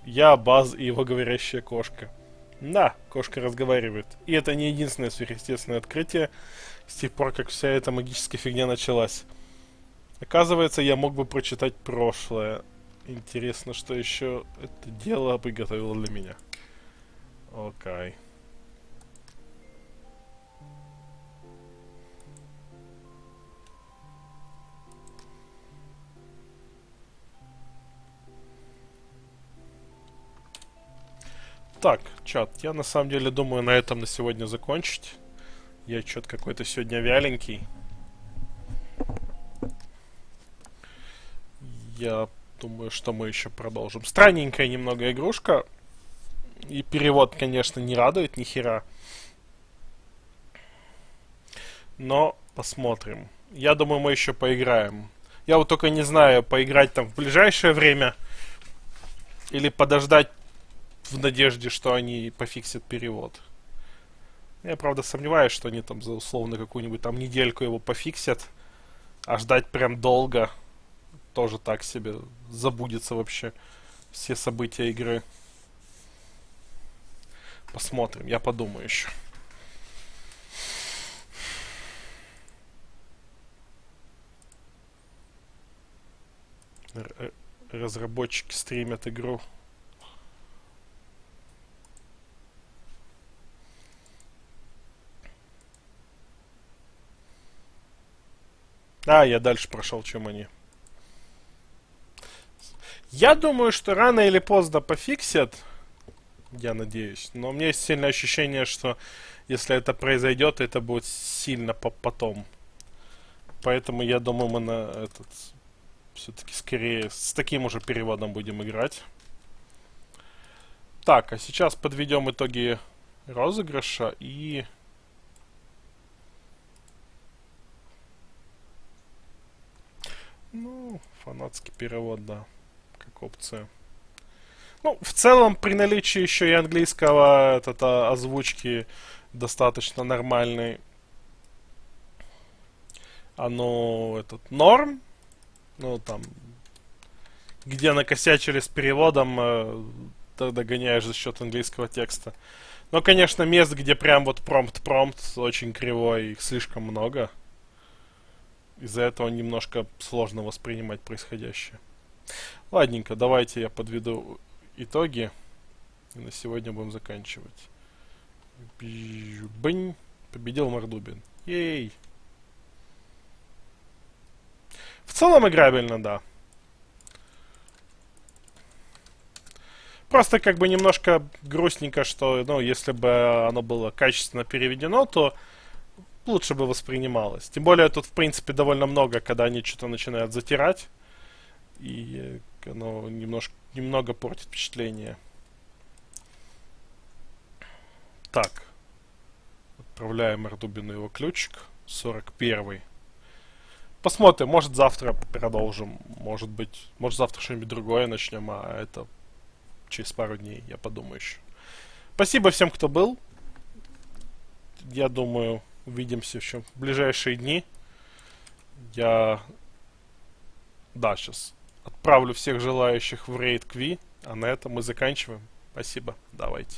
я, Баз и его говорящая кошка. Да, кошка разговаривает. И это не единственное сверхъестественное открытие с тех пор, как вся эта магическая фигня началась. Оказывается, я мог бы прочитать прошлое. Интересно, что еще это дело приготовило для меня. Окей. Так, чат, я на самом деле думаю на этом на сегодня закончить. Я что-то какой-то сегодня вяленький. Я думаю, что мы еще продолжим. Странненькая немного игрушка. И перевод, конечно, не радует ни хера. Но посмотрим. Я думаю, мы еще поиграем. Я вот только не знаю, поиграть там в ближайшее время или подождать в надежде, что они пофиксят перевод. Я, правда, сомневаюсь, что они там за условно какую-нибудь там недельку его пофиксят. А ждать прям долго тоже так себе. Забудется вообще все события игры. Посмотрим, я подумаю еще. Разработчики стримят игру. Я дальше прошел, чем они. Я думаю, что рано или поздно пофиксят. Я надеюсь. Но у меня есть сильное ощущение, что если это произойдет, это будет сильно потом. Поэтому я думаю, мы на этот все-таки скорее с таким уже переводом будем играть. Так, а сейчас подведем итоги розыгрыша и... фанатский перевод, да, как опция. В целом, при наличии еще и английского озвучки достаточно нормальной. Оно, норм. Там, где накосячили с переводом, догоняешь за счет английского текста. Но, конечно, мест, где прям вот промпт очень кривой, их слишком много. Из-за этого немножко сложно воспринимать происходящее. Ладненько, давайте я подведу итоги. И на сегодня будем заканчивать. Бынь! Победил Мордубин. Ей! В целом играбельно, да. Просто как бы немножко грустненько, что, если бы оно было качественно переведено, то лучше бы воспринималось. Тем более тут, в принципе, довольно много, когда они что-то начинают затирать. И оно немного портит впечатление. Так. Отправляем Мордубину его ключик. 41-й. посмотрим, может завтра продолжим, может быть, может завтра что-нибудь другое начнем, а это через пару дней, я подумаю еще. Спасибо всем, кто был. Я думаю, увидимся еще в ближайшие дни. Я, да, сейчас отправлю всех желающих в рейд Кви, а на этом мы заканчиваем. Спасибо, давайте.